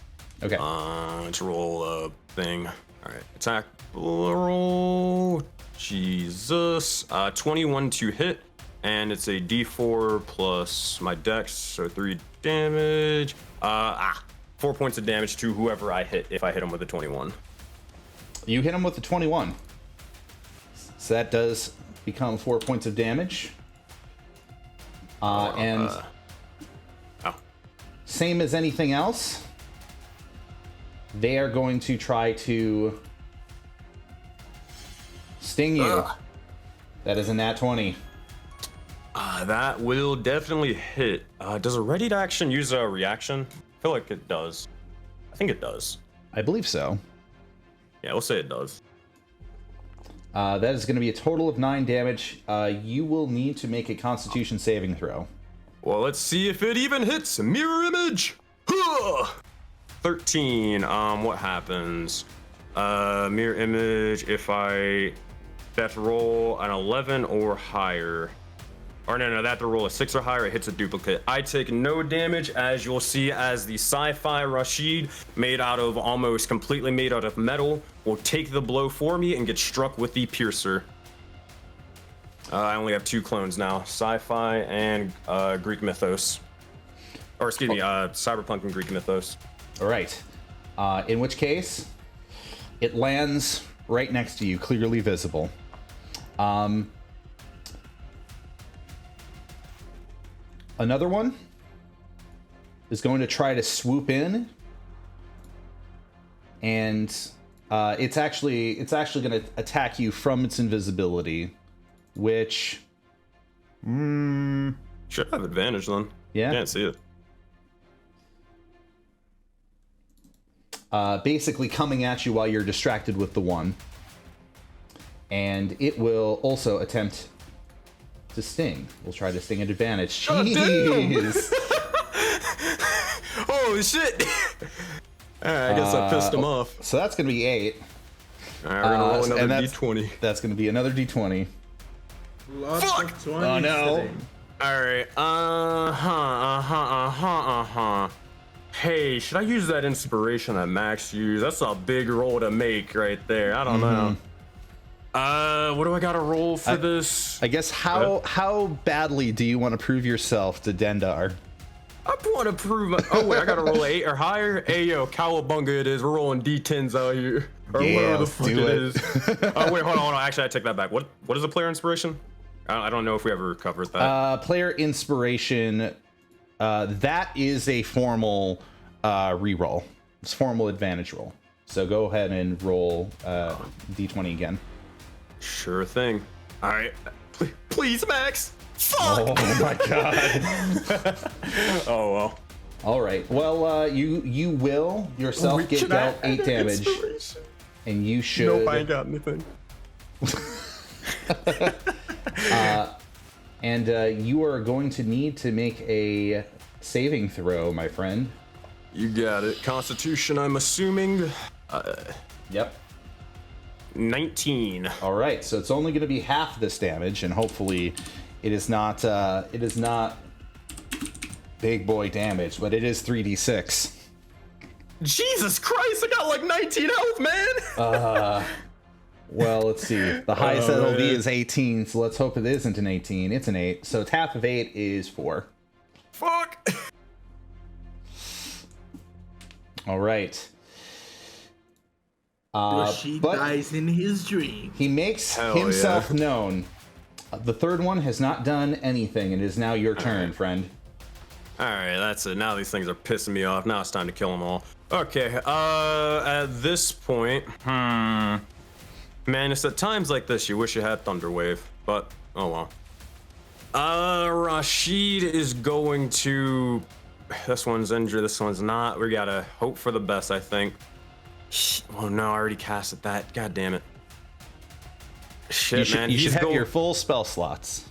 S2: Okay.
S3: Let's roll a thing. All right, attack roll. Jesus. 21 to hit, and it's a D4 plus my dex, so 3 damage. 4 points of damage to whoever I hit if I hit him with a 21.
S2: You hit him with the 21. So that does become 4 points of damage. Same as anything else, they are going to try to sting you. That is a nat 20.
S3: That will definitely hit. Does a readied action use a reaction? I feel like it does. I think it does.
S2: I believe so.
S3: Yeah, we'll say it does.
S2: That is going to be a total of 9 damage. You will need to make a Constitution saving throw.
S3: Well, let's see if it even hits. Mirror image. 13. What happens? Mirror image. If I have to roll an 11 or higher. Or no, that to roll a 6 or higher, it hits a duplicate. I take no damage, as you'll see, as the sci-fi Rashid, almost completely made out of metal, will take the blow for me and get struck with the piercer. I only have 2 clones now, sci-fi and Greek mythos. Or excuse me, cyberpunk and Greek mythos.
S2: All right. In which case, it lands right next to you, clearly visible. Another one is going to try to swoop in, and it's actually going to attack you from its invisibility, which
S3: should have advantage then.
S2: Yeah.
S3: Can't see it.
S2: Basically coming at you while you're distracted with the one, and it will also attempt to sting. We'll try to sting at advantage. Jeez.
S3: Holy shit! Alright, I guess I pissed him off.
S2: So that's going to be 8.
S3: Alright, we're gonna roll another d20.
S2: That's going to be another d20.
S4: Lots
S3: Fuck!
S4: of 20s
S2: Oh no.
S4: today.
S3: Alright, Hey, should I use that inspiration that Max used? That's a big roll to make right there. I don't know. What do I gotta roll for this?
S2: I guess how badly do you want to prove yourself to Dendar?
S3: I want to prove my... Oh, wait, I gotta roll 8 or higher? Hey, yo, cowabunga it is. We're rolling D10s out here. Or
S2: Yeah,
S3: whatever the
S2: let's
S3: fuck
S2: do
S3: it
S2: it.
S3: is. Oh, wait, hold on. Actually, I take that back. What is a player inspiration? I don't know if we ever covered that.
S2: Player inspiration, that is a formal reroll. It's formal advantage roll. So go ahead and roll d20 again.
S3: Sure thing. All right. Please, Max. Fuck!
S2: Oh my god.
S3: Oh, well.
S2: All right. Well, you will yourself get dealt 8 damage, and you should.
S3: Nope, I ain't got anything.
S2: And you are going to need to make a saving throw, my friend.
S3: You got it. Constitution, I'm assuming.
S2: Yep.
S3: 19.
S2: All right. So it's only going to be half this damage, and hopefully, it is not big boy damage, but it is 3d6.
S3: Jesus Christ! I got like 19 health, man.
S2: Well, let's see. The highest that'll be is 18, so let's hope it isn't an 18. It's an 8. So half of 8 is 4.
S3: Fuck.
S2: All right.
S4: Rashid
S2: but
S4: dies in his dream.
S2: he makes
S3: Hell
S2: himself
S3: yeah.
S2: known. The third one has not done anything. It is now your turn, friend.
S3: All right, that's it. Now these things are pissing me off. Now it's time to kill them all. Okay. At this point, man, it's at times like this you wish you had Thunderwave, but oh well. Rashid is going to. This one's injured. This one's not. We gotta hope for the best, I think. Oh no, I already casted that. God damn it. Shit, man.
S2: You should
S3: He's
S2: have your full spell slots.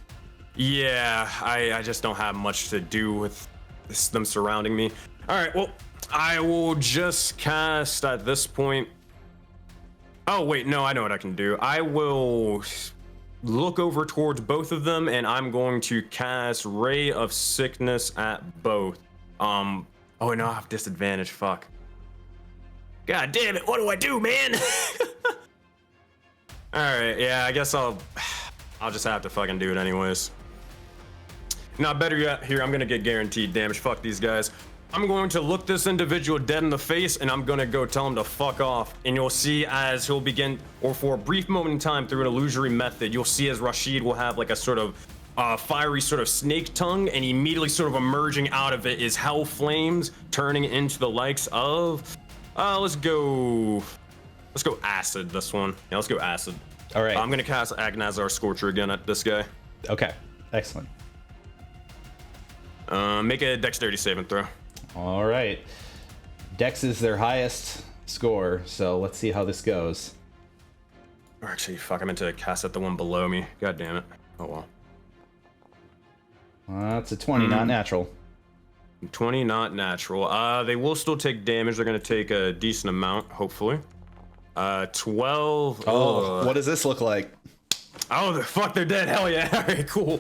S3: Yeah, I just don't have much to do with them surrounding me. All right, well, I will just cast at this point. Oh, wait, no, I know what I can do. I will look over towards both of them, and I'm going to cast Ray of Sickness at both. Oh, no, I have disadvantage, fuck. God damn it, what do I do, man? All right, yeah, I guess I'll just have to fucking do it anyways. Now, better yet, here, I'm gonna get guaranteed damage. Fuck these guys. I'm going to look this individual dead in the face, and I'm gonna go tell him to fuck off. And you'll see as he'll begin, or for a brief moment in time through an illusory method, you'll see as Rashid will have like a sort of fiery sort of snake tongue, and immediately sort of emerging out of it is hell flames, turning into the likes of, let's go acid, this one. Yeah, let's go acid.
S2: All right.
S3: I'm gonna cast Agnazar Scorcher again at this guy.
S2: Okay. Excellent.
S3: Make a dexterity saving throw.
S2: All right. Dex is their highest score, so let's see how this goes.
S3: Or actually, fuck, I meant to cast at the one below me. God damn it. Oh well.
S2: That's a 20, not natural.
S3: 20, not natural. They will still take damage. They're gonna take a decent amount, hopefully. 12.
S2: Oh, what does this look like?
S3: Oh, fuck, they're dead. Hell yeah. All right, cool.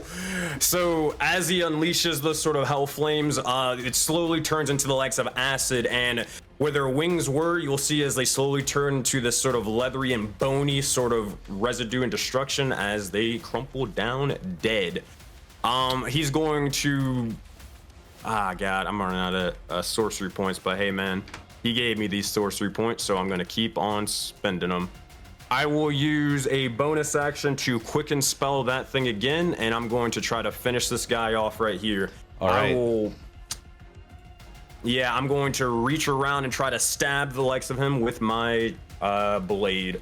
S3: So as he unleashes the sort of hell flames, it slowly turns into the likes of acid, and where their wings were, you'll see as they slowly turn into this sort of leathery and bony sort of residue and destruction as they crumple down dead. He's going to... God, I'm running out of sorcery points, but hey, man, he gave me these sorcery points, so I'm going to keep on spending them. I will use a bonus action to quicken spell that thing again, and I'm going to try to finish this guy off right here.
S2: All right.
S3: I'm going to reach around and try to stab the likes of him with my blade.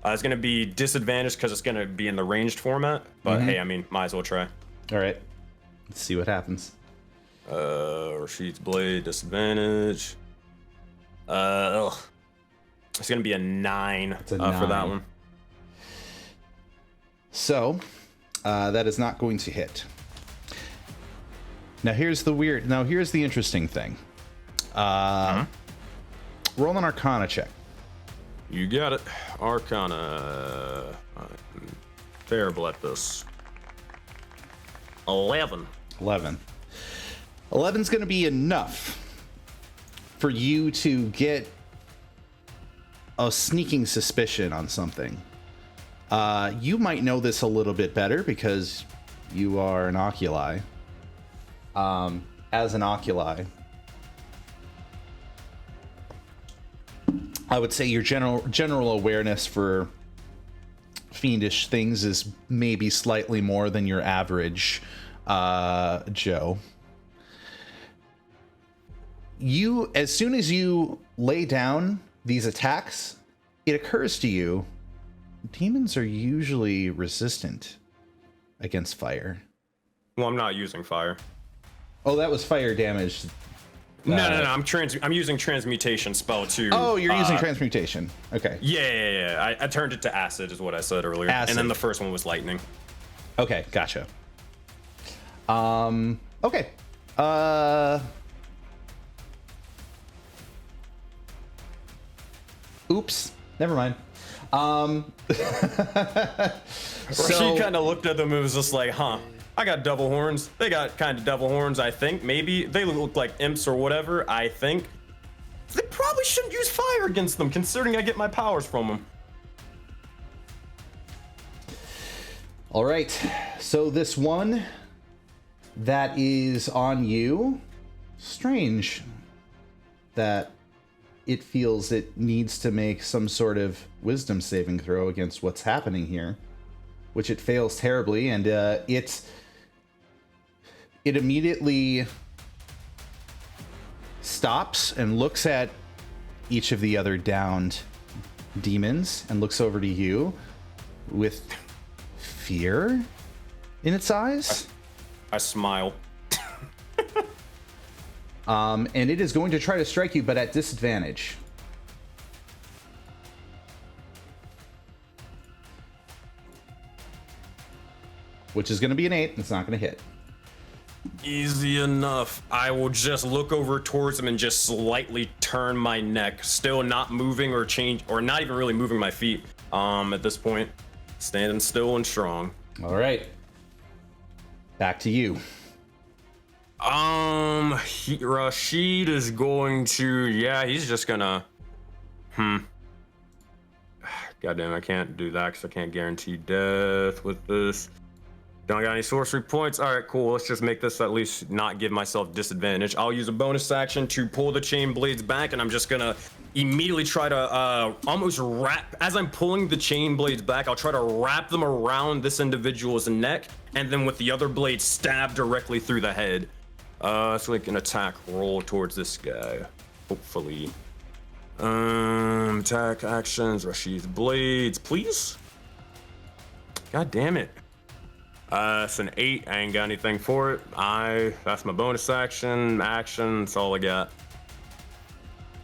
S3: It's going to be disadvantaged because it's going to be in the ranged format, but hey, I mean, might as well try.
S2: All right. Let's see what happens.
S3: Rashid's blade, disadvantage. It's going to be a 9
S2: It's a 9
S3: for that one.
S2: So, that is not going to hit. Now here's the interesting thing. Roll an Arcana check.
S3: You got it. Arcana. I'm terrible at this. 11.
S2: 11's going to be enough for you to get a sneaking suspicion on something. You might know this a little bit better because you are an oculi. As an oculi, I would say your general awareness for fiendish things is maybe slightly more than your average Joe. As soon as you lay down these attacks, it occurs to you demons are usually resistant against fire.
S3: Well, I'm not using fire.
S2: Oh, that was fire damage.
S3: No. I'm using transmutation spell too.
S2: Oh, you're using transmutation. Okay.
S3: Yeah. I turned it to acid, is what I said earlier.
S2: Acid.
S3: And then the first one was lightning.
S2: Okay, gotcha. Okay. Oops. Never mind.
S3: She kind of looked at them and was just like, I got double horns. They got kind of double horns, I think. Maybe they look like imps or whatever, I think. They probably shouldn't use fire against them, considering I get my powers from them.
S2: All right. So this one that is on you, strange that it feels it needs to make some sort of wisdom saving throw against what's happening here, which it fails terribly, and it immediately stops and looks at each of the other downed demons and looks over to you with fear in its eyes.
S3: I smile.
S2: And it is going to try to strike you, but at disadvantage. Which is going to be an 8. It's not going to hit.
S3: Easy enough. I will just look over towards him and just slightly turn my neck, still not moving or change, or not even really moving my feet. At this point, standing still and strong.
S2: All right. Back to you.
S3: Rashid is going to, he's just gonna, goddamn, I can't do that because I can't guarantee death with this. Don't got any sorcery points. All right, cool. Let's just make this at least not give myself disadvantage. I'll use a bonus action to pull the chain blades back, and I'm just gonna immediately try to almost wrap, as I'm pulling the chain blades back, I'll try to wrap them around this individual's neck, and then with the other blade stab directly through the head. So like an attack roll towards this guy, hopefully. Attack actions, Rashid's blades, please. God damn it. It's an 8. I ain't got anything for it. That's my bonus action. That's all I got.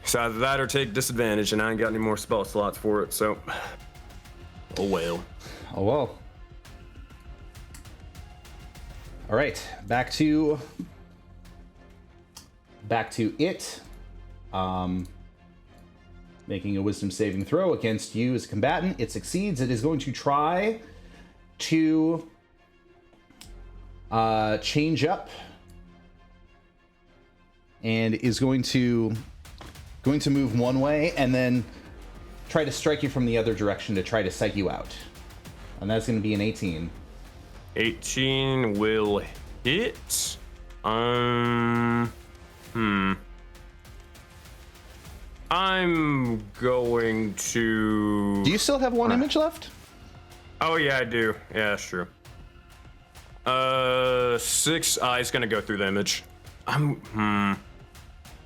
S3: So either that or take disadvantage, and I ain't got any more spell slots for it, so. Oh well.
S2: Oh well. All right, back to it. Making a wisdom saving throw against you as a combatant. It succeeds. It is going to try to change up and is going to going to move one way and then try to strike you from the other direction to try to psych you out. And that's going to be an 18.
S3: 18 will hit. I'm going to...
S2: Do you still have one image left?
S3: Oh, yeah, I do. Yeah, that's true. 6. It's gonna go through the image. Oh,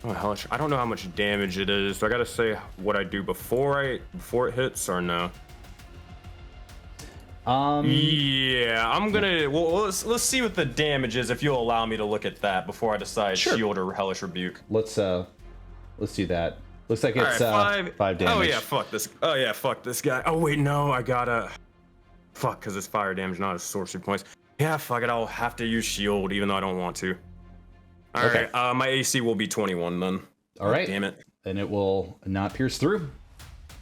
S3: hell, I don't know how much damage it is. So I gotta say what I do before it hits or no? Yeah, I'm gonna. Well, let's see what the damage is. If you'll allow me to look at that before I decide shield or hellish rebuke.
S2: Let's do that. Looks like it's
S3: right,
S2: 5 damage.
S3: Oh yeah, fuck this. Oh yeah, fuck this guy. Oh wait, no, I gotta. Fuck, because it's fire damage, not as sorcery points. Yeah, fuck it. I'll have to use shield, even though I don't want to. All right. My AC will be 21 then.
S2: All right.
S3: Damn it.
S2: And it will not pierce through.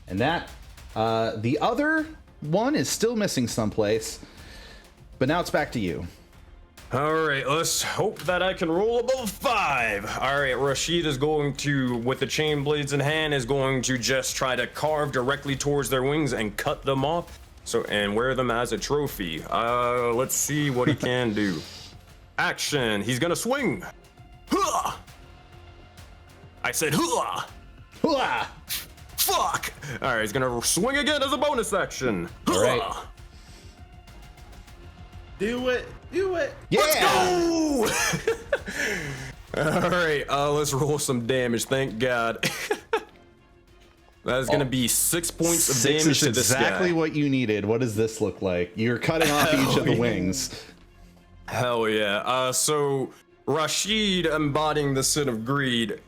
S2: And that, the other one is still missing someplace, but now it's back to you.
S3: All right, let's hope that I can roll above 5. All right, Rashid is going to, with the chain blades in hand, is going to just try to carve directly towards their wings and cut them off. So, and wear them as a trophy. Let's see what he can do. Action. He's gonna swing. Hua! I said hua!
S2: Hua!
S3: Fuck! Alright, he's gonna swing again as a bonus action.
S2: All right.
S4: Do it.
S2: Yeah!
S3: Let's go! Alright, let's roll some damage, thank God. That's gonna be 6 points of damage to this guy.
S2: Exactly what you needed. What does this look like? You're cutting off each of the wings.
S3: Hell yeah. So Rashid, embodying the sin of greed,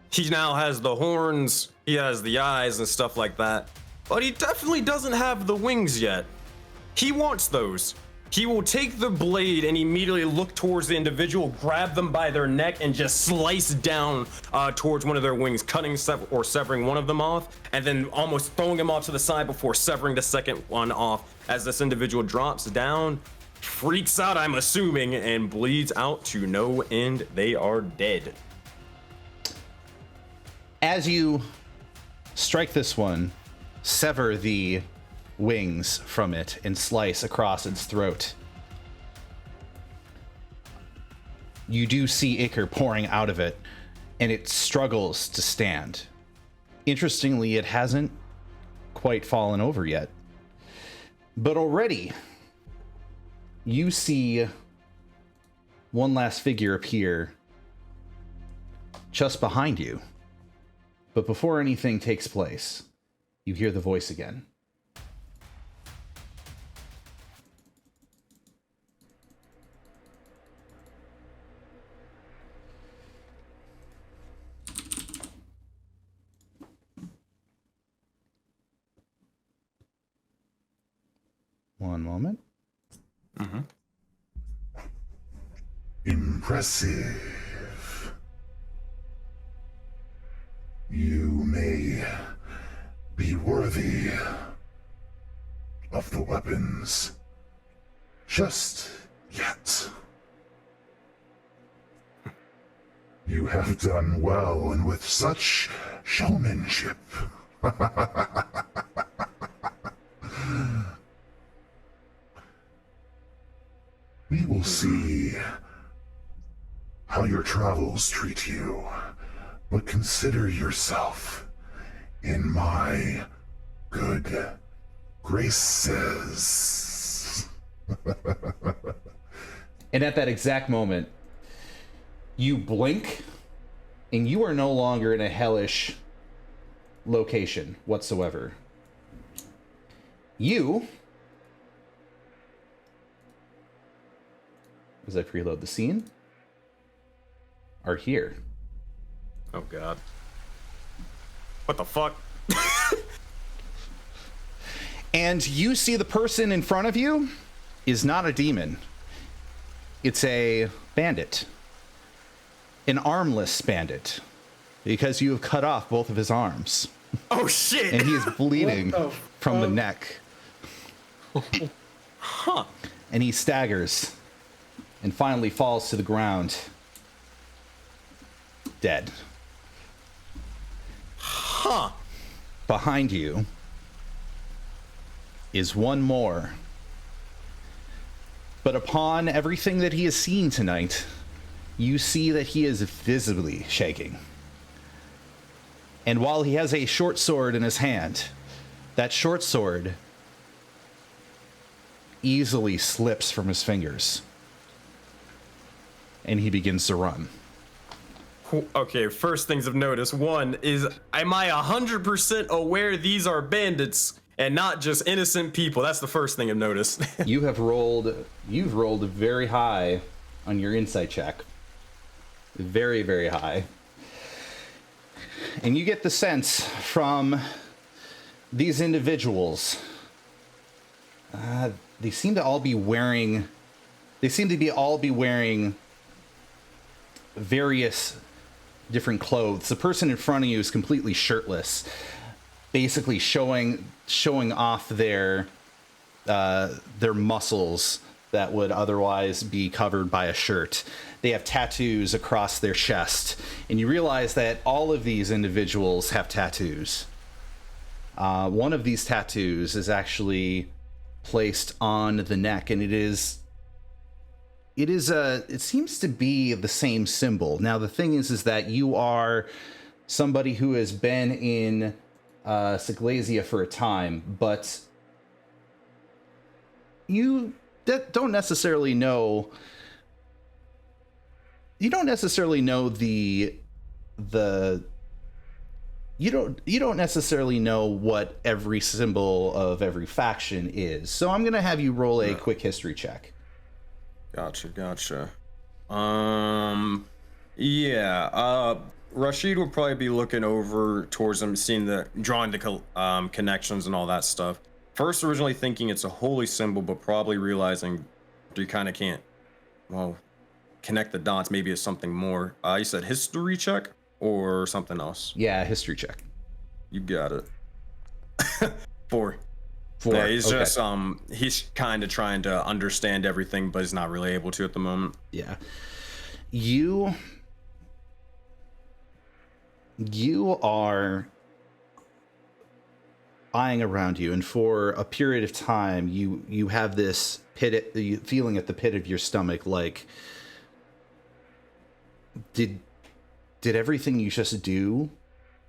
S3: he now has the horns, he has the eyes and stuff like that, but he definitely doesn't have the wings yet. He wants those. He will take the blade and immediately look towards the individual, grab them by their neck, and just slice down towards one of their wings, cutting or severing one of them off, and then almost throwing him off to the side before severing the second one off. As this individual drops down, freaks out, I'm assuming, and bleeds out to no end. They are dead.
S2: As you strike this one, sever the wings from it and slice across its throat, you do see ichor pouring out of it, and it struggles to stand. Interestingly, it hasn't quite fallen over yet, but already you see one last figure appear just behind you. But before anything takes place, you hear the voice again. One moment.
S8: Impressive. You may be worthy of the weapons just yet. You have done well and with such showmanship. We will see how your travels treat you, but consider yourself in my good graces.
S2: And at that exact moment, you blink, and you are no longer in a hellish location whatsoever. You, as I preload the scene, are here.
S3: Oh god. What the fuck?
S2: And you see the person in front of you is not a demon. It's a bandit. An armless bandit. Because you have cut off both of his arms.
S3: Oh shit!
S2: And he is bleeding from the neck.
S3: Huh.
S2: And he staggers and finally falls to the ground. Dead.
S3: Huh.
S2: Behind you is one more. But upon everything that he has seen tonight, you see that he is visibly shaking. And while he has a short sword in his hand, that short sword easily slips from his fingers. And he begins to run.
S3: Okay, first things I've noticed. One is, am I 100% aware these are bandits and not just innocent people? That's the first thing I've noticed.
S2: You've rolled very high on your insight check. Very, very high. And you get the sense from these individuals, they seem to all be wearing various different clothes. The person in front of you is completely shirtless, basically showing off their muscles that would otherwise be covered by a shirt. They have tattoos across their chest, and you realize that all of these individuals have tattoos. One of these tattoos is actually placed on the neck, and it seems to be the same symbol. Now, the thing is that you are somebody who has been in Seglesia for a time, but you don't necessarily know. You don't necessarily know you don't necessarily know what every symbol of every faction is. So I'm gonna have you roll a quick history check.
S3: Gotcha. Rashid will probably be looking over towards them, drawing the connections and all that stuff. First, originally thinking it's a holy symbol, but probably realizing you kind of can't, connect the dots. Maybe it's something more. You said history check or something else?
S2: Yeah, history check.
S3: You got it. 4.
S2: Yeah,
S3: he's just he's kind of trying to understand everything, but he's not really able to at the moment.
S2: Yeah. You are eyeing around you, and for a period of time you have this feeling at the pit of your stomach, like, did everything you just do,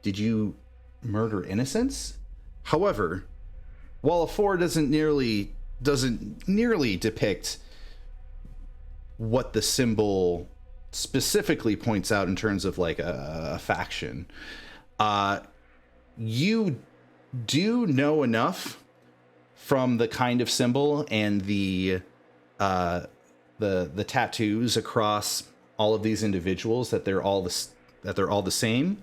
S2: did you murder innocents? However, while a 4 doesn't nearly depict what the symbol specifically points out in terms of like a faction, you do know enough from the kind of symbol and the tattoos across all of these individuals that they're all the same.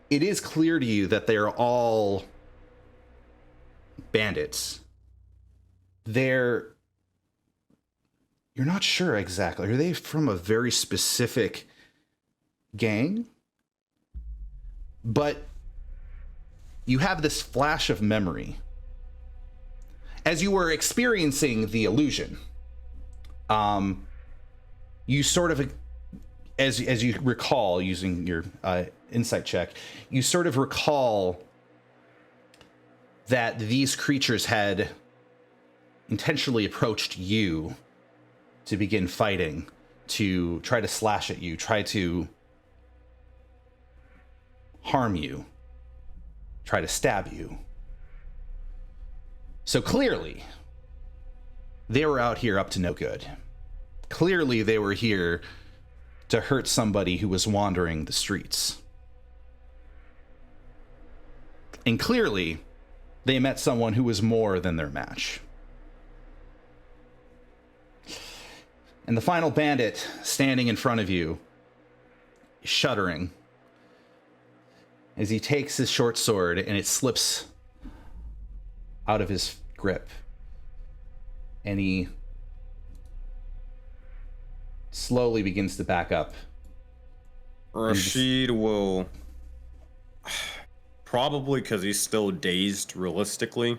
S2: It is clear to you that they're all bandits. You're not sure exactly. Are they from a very specific gang? But you have this flash of memory as you were experiencing the illusion. You sort of, as you recall, using your insight check, you sort of recall that these creatures had intentionally approached you to begin fighting, to try to slash at you, try to harm you, try to stab you. So clearly, they were out here up to no good. Clearly, they were here to hurt somebody who was wandering the streets. And clearly, they met someone who was more than their match. And the final bandit standing in front of you, shuddering, as he takes his short sword and it slips out of his grip. And he slowly begins to back up.
S3: Rashid will, probably because he's still dazed realistically,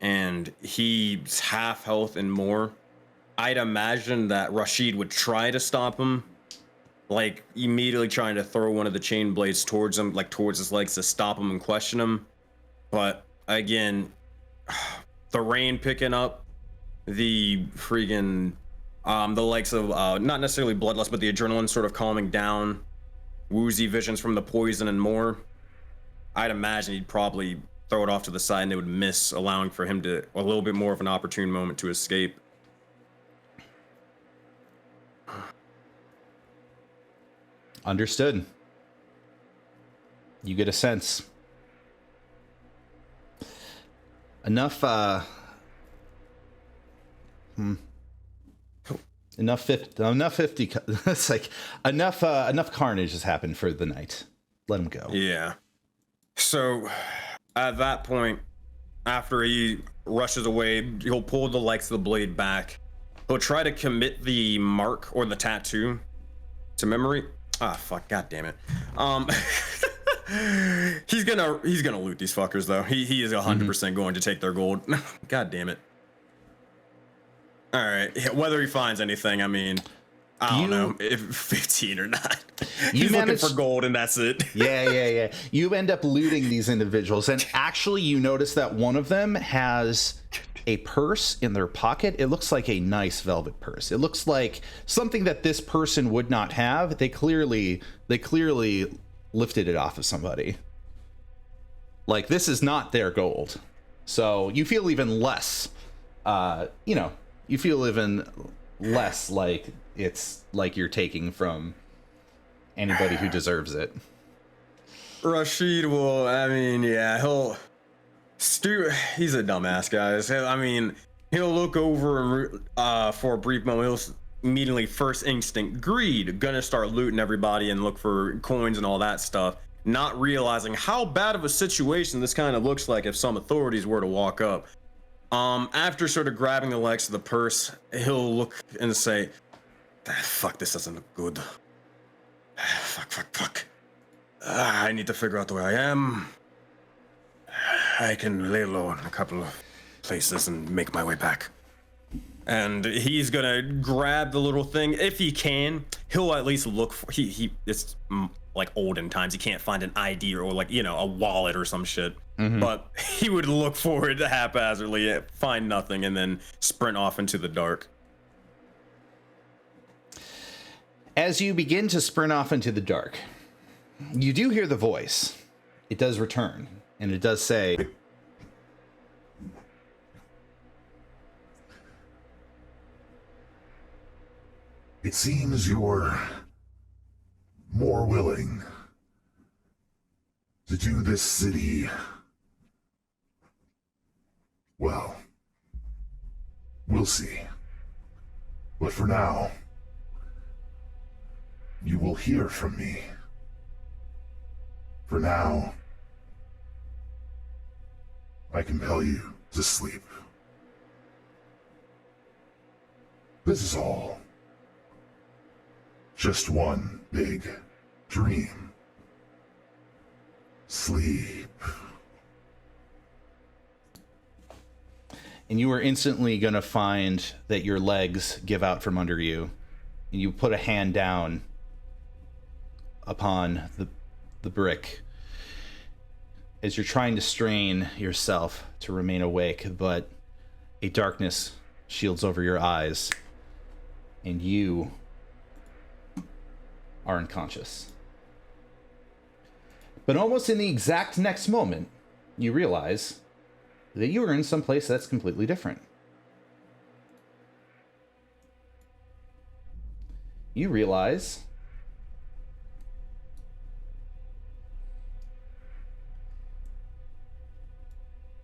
S3: and he's half health and more, I'd imagine that Rashid would try to stop him, like immediately trying to throw one of the chain blades towards him, like towards his legs to stop him and question him. But again, the rain picking up, the freaking, the likes of, not necessarily bloodlust, but the adrenaline sort of calming down, woozy visions from the poison and more. I'd imagine he'd probably throw it off to the side and it would miss, allowing for him to a little bit more of an opportune moment to escape.
S2: Understood. You get a sense. Enough, enough 50, it's like, enough carnage has happened for the night. Let him go.
S3: Yeah. So, at that point, after he rushes away, he'll pull the likes of the blade back. He'll try to commit the mark or the tattoo to memory. Ah, fuck, god damn it. He's gonna loot these fuckers though. He is 100% going to take their gold. God damn it. All right, whether he finds anything, I mean, I don't know if 15 or not. He's looking for gold and that's it.
S2: Yeah. You end up looting these individuals, and actually you notice that one of them has a purse in their pocket. It looks like a nice velvet purse. It looks like something that this person would not have. They clearly lifted it off of somebody. Like, this is not their gold. So you feel even less, you feel even less like it's like you're taking from anybody who deserves it.
S3: Rashid will, I mean, yeah, he's a dumbass, guys. I mean, he'll look over and for a brief moment, he'll immediately, first instinct, greed, gonna start looting everybody and look for coins and all that stuff, not realizing how bad of a situation this kind of looks like if some authorities were to walk up. After sort of grabbing the legs of the purse, he'll look and say, fuck, this doesn't look good. Fuck. I need to figure out where I am. I can lay low in a couple of places and make my way back. And he's gonna grab the little thing. If he can, he'll at least look for, it's like olden times, he can't find an ID or like, a wallet or some shit. But he would look for it haphazardly, find nothing, and then sprint off into the dark.
S2: As you begin to sprint off into the dark, you do hear the voice. It does return, and it does say,
S8: "It seems you're more willing to do this city well. We'll see. But for now, you will hear from me. For now, I compel you to sleep. This is all just one big dream. Sleep."
S2: and you are instantly going to find that your legs give out from under you, and you put a hand down upon the brick as you're trying to strain yourself to remain awake, but a darkness shields over your eyes, and you are unconscious. But almost in the exact next moment, you realize that you are in some place that's completely different. You realize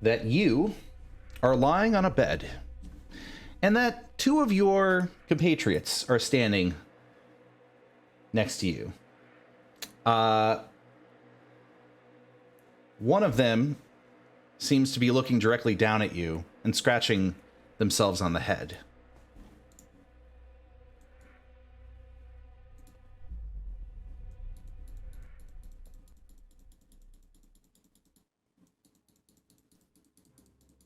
S2: that you are lying on a bed, and that two of your compatriots are standing next to you. One of them seems to be looking directly down at you and scratching themselves on the head.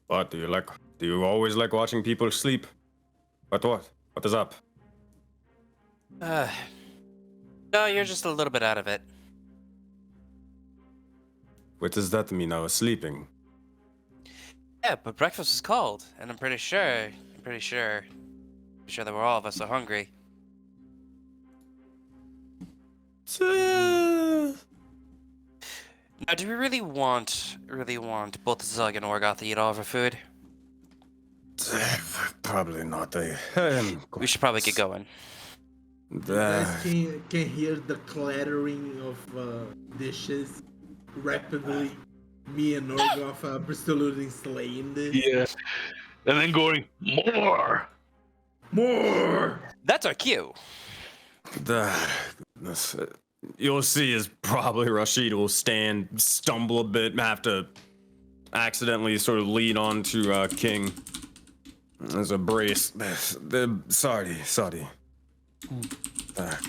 S3: What do you like? Do you always like watching people sleep? What is up?
S5: No, No, you're just a little bit out of it.
S3: What does that mean? I was sleeping.
S5: Yeah, but breakfast was cold, and I'm pretty sure that we're all of us are hungry. Now, do we really want both Zug and Orgoth to eat all of our food?
S3: Probably not.
S5: We should probably get going.
S4: You guys can hear the clattering of dishes rapidly. Me and Norgoff are still slaying this.
S6: Yeah. And then going, more.
S5: That's our cue.
S3: You'll see is probably Rashid will stumble a bit, have to accidentally sort of lead on to King. There's a brace. Sorry.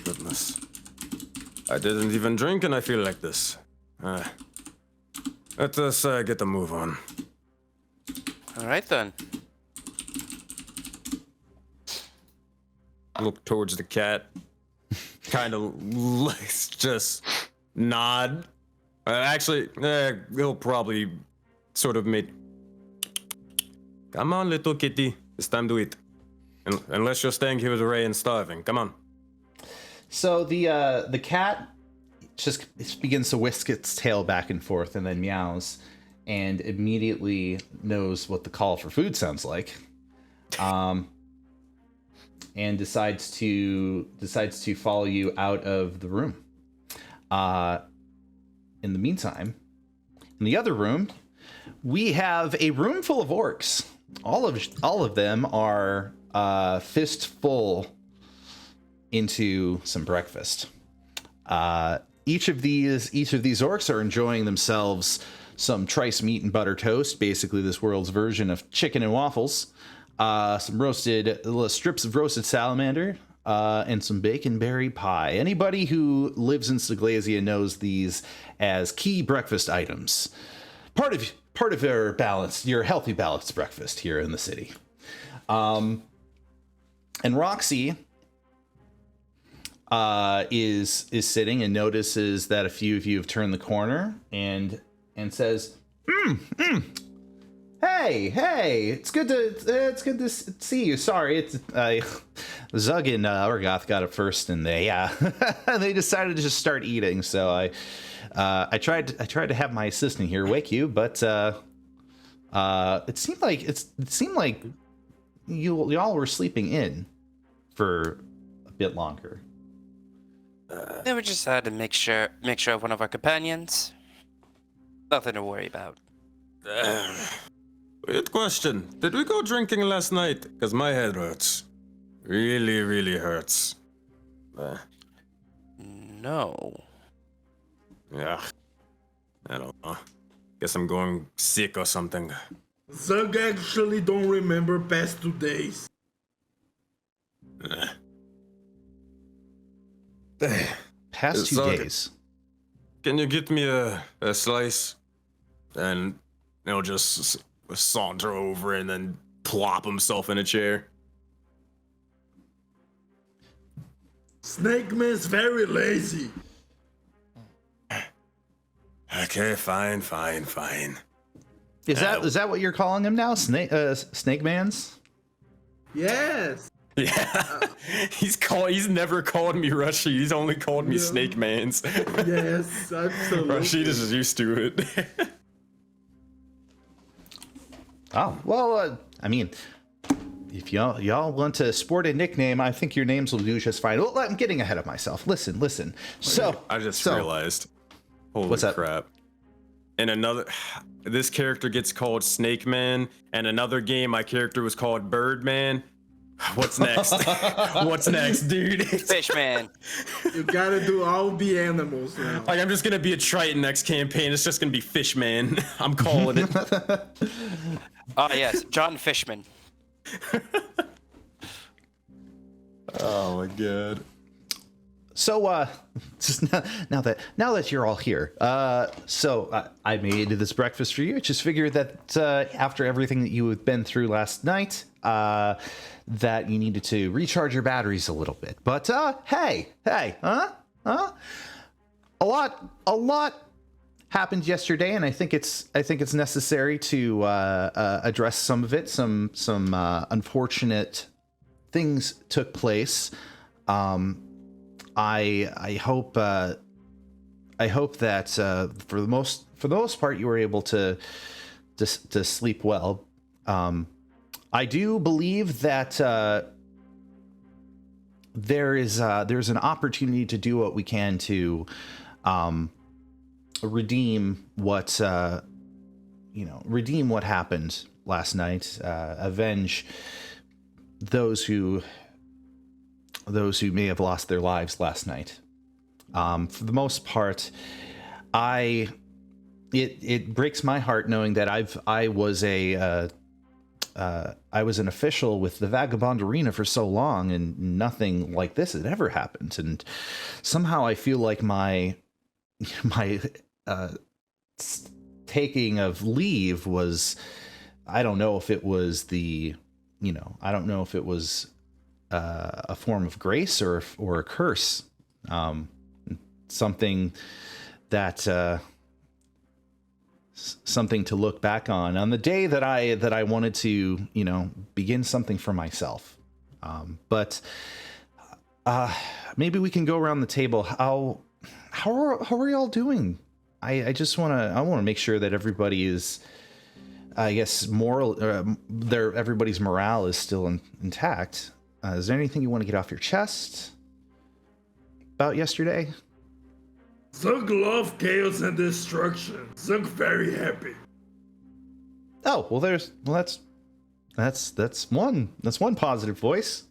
S3: Goodness. I didn't even drink and I feel like this. Let us get the move on.
S5: All right, then.
S3: Look towards the cat. Kind of just nod. Actually, he'll probably sort of make. Come on, little kitty. It's time to eat. Unless you're staying here with Ray and starving. Come on.
S2: So the cat just begins to whisk its tail back and forth and then meows and immediately knows what the call for food sounds like. And decides to follow you out of the room. In the meantime, in the other room, we have a room full of orcs. All of them are fistful into some breakfast. Each of these orcs are enjoying themselves some trice meat and butter toast, basically this world's version of chicken and waffles. Some roasted strips of roasted salamander, and some bacon berry pie. Anybody who lives in Seglesia knows these as key breakfast items. Part of your healthy balanced breakfast here in the city. And Roxy is sitting and notices that a few of you have turned the corner and says, Hey, it's good to see you. Sorry, Zug and Orgoth got it first, and they decided to just start eating. So I tried to have my assistant here wake you, but it seemed like y'all were sleeping in for a bit longer.
S5: Then we just had to make sure of one of our companions. Nothing to worry about.
S3: Good question. Did we go drinking last night? Because my head hurts. Really, really hurts.
S5: No.
S3: Yeah. I don't know. Guess I'm going sick or something.
S4: Zug actually don't remember past 2 days.
S2: Past 2 days.
S3: Can you get me a slice? And he'll just saunter over and then plop himself in a chair.
S4: Snake Man's very lazy.
S3: Okay, fine.
S2: Is that what you're calling him now? Snake Man's?
S4: Yes.
S3: Yeah. He's never called me Rashid. He's only called me Snake Man's.
S4: Yes, absolutely.
S3: Rashid is just used to it.
S2: Oh, well, I mean, if y'all want to sport a nickname, I think your names will do just fine. Well, I'm getting ahead of myself. Listen. So
S3: I just realized. Holy
S2: what's that?
S3: crap. This character gets called Snake Man, and another game my character was called Bird Man. What's next? What's next, dude?
S5: Fishman.
S4: You gotta do all the animals now.
S3: Like, I'm just gonna be a Triton next campaign. It's just gonna be Fishman. I'm calling it.
S5: Ah, yes, John Fishman.
S3: Oh my god.
S2: So, just now that you're all here, I made this breakfast for you. I just figured that after everything that you have been through last night, that you needed to recharge your batteries a little bit. But hey, huh? A lot happened yesterday, and I think it's necessary to address some of it. Some unfortunate things took place. I hope that for the most part you were able to sleep well. I do believe that there's an opportunity to do what we can to redeem what happened last night, avenge those who may have lost their lives last night. For the most part, it breaks my heart knowing that I was an official with the Vagabond Arena for so long, and nothing like this had ever happened. And somehow I feel like my taking of leave was, I don't know if it was a form of grace or a curse. Something to look back on the day that I wanted to, begin something for myself. But maybe we can go around the table. How are y'all doing? I want to make sure that everybody is, I guess, everybody's morale is still intact. Is there anything you want to get off your chest about yesterday?
S4: Zug love chaos and destruction. Zug very happy.
S2: Oh, well that's one positive voice.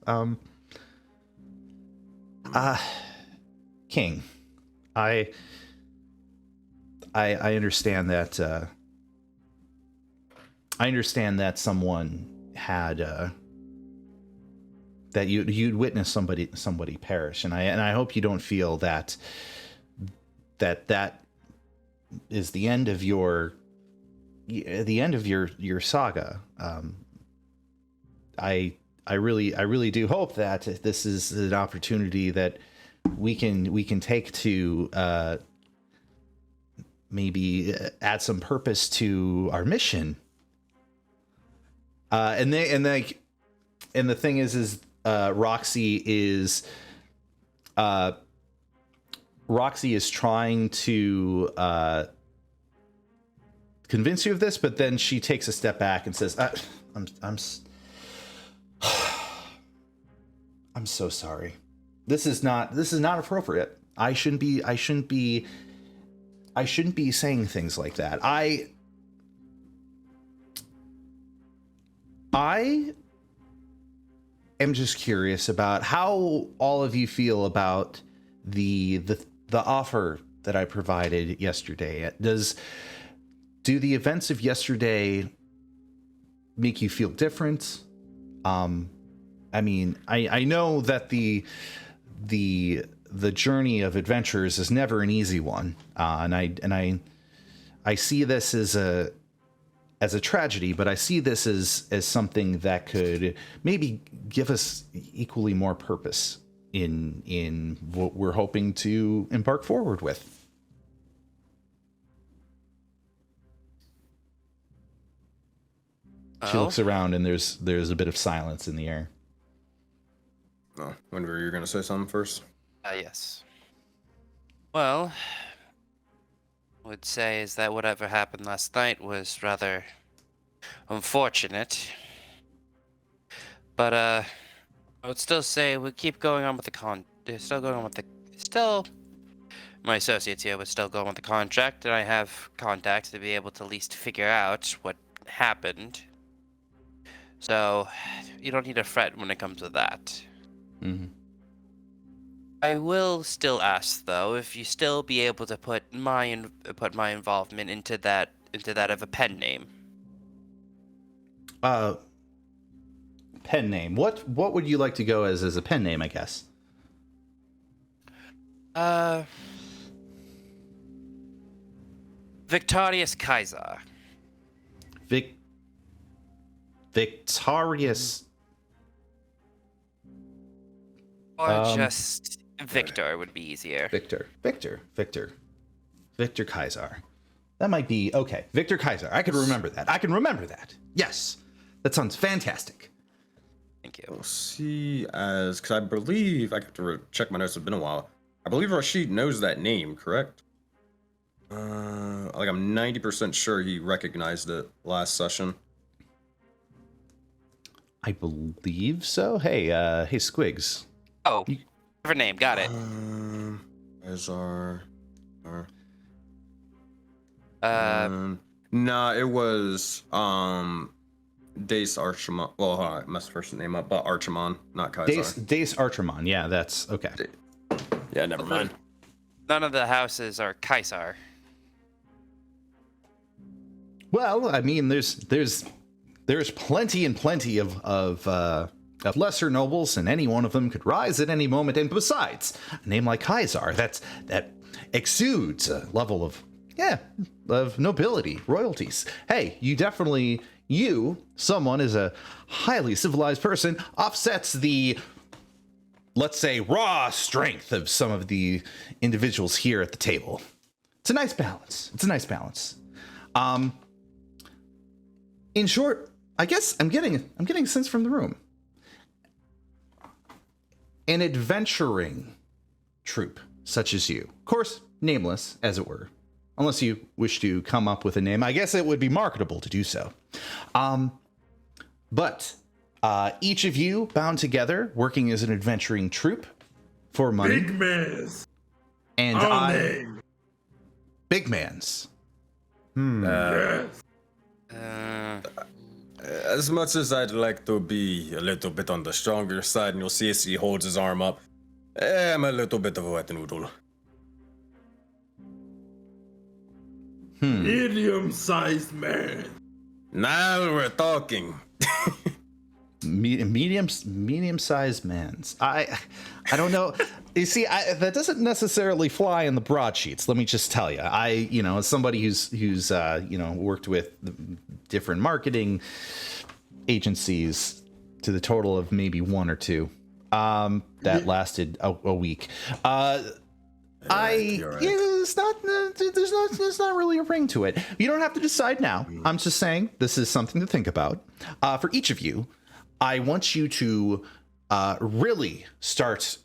S2: King, I understand that someone had that you'd witnessed somebody perish, and I hope you don't feel that is the end of your saga. I really do hope that this is an opportunity that we can take to maybe add some purpose to our mission. And the thing is Roxy is trying to convince you of this, but then she takes a step back and says, I'm so sorry. This is not appropriate. I shouldn't be saying things like that. I am just curious about how all of you feel about the offer that I provided yesterday. Do the events of yesterday make you feel different? I mean, I know that the journey of adventures is never an easy one, and I see this as a tragedy, but I see this as something that could maybe give us equally more purpose in what we're hoping to embark forward with. She looks around and there's a bit of silence in the air.
S3: Oh, wonder you're gonna say something first.
S5: Yes. Well, I would say is that whatever happened last night was rather unfortunate. But I would still say we keep going on with my associates here would still go on with the contract, and I have contacts to be able to at least figure out what happened. So you don't need to fret when it comes to that.
S2: Mm-hmm.
S5: I will still ask though if you still be able to put my involvement into that of a pen name.
S2: Pen name. What would you like to go as a pen name, I guess?
S5: Victorious Kaiser.
S2: Victorious.
S5: Or just Victor would be easier.
S2: Victor Kaiser. That might be okay. Victor Kaiser. I can remember that. Yes, that sounds fantastic.
S5: Thank you.
S3: We'll see because I believe, I have to check my notes, it's been a while. I believe Rashid knows that name, correct? Like I'm 90% sure he recognized it last session.
S2: I believe so. Hey, Squigs.
S5: Oh, different name. Got it.
S3: Azar. Nah, it was Dace Archimon. Well, hold on, I messed the first name up, but Archimon, not Kaiser.
S2: Dace Archimon. Yeah, that's okay.
S3: Yeah, never mind.
S5: None of the houses are Kaiser.
S2: Well, I mean, there's plenty of lesser nobles, and any one of them could rise at any moment. And besides, a name like Kaiser, that exudes a level of nobility, royalties. Hey, someone as a highly civilized person, offsets the, let's say, raw strength of some of the individuals here at the table. It's a nice balance. In short, I guess I'm getting a sense from the room. An adventuring troop such as you, of course, nameless, as it were, unless you wish to come up with a name. I guess it would be marketable to do so. But each of you bound together, working as an adventuring troop for money.
S4: Big Mans.
S2: And Big Mans.
S4: Yes.
S3: As much as I'd like to be a little bit on the stronger side, and you'll see as he holds his arm up, I'm a little bit of a wet noodle.
S4: Medium-sized man.
S3: Now we're talking.
S2: Medium-sized mans. I don't know. You see, that doesn't necessarily fly in the broadsheets. Let me just tell you. As somebody who's worked with different marketing agencies to the total of maybe one or two, that lasted a week. There's not really a ring to it. You don't have to decide now. I'm just saying this is something to think about. For each of you, I want you to really start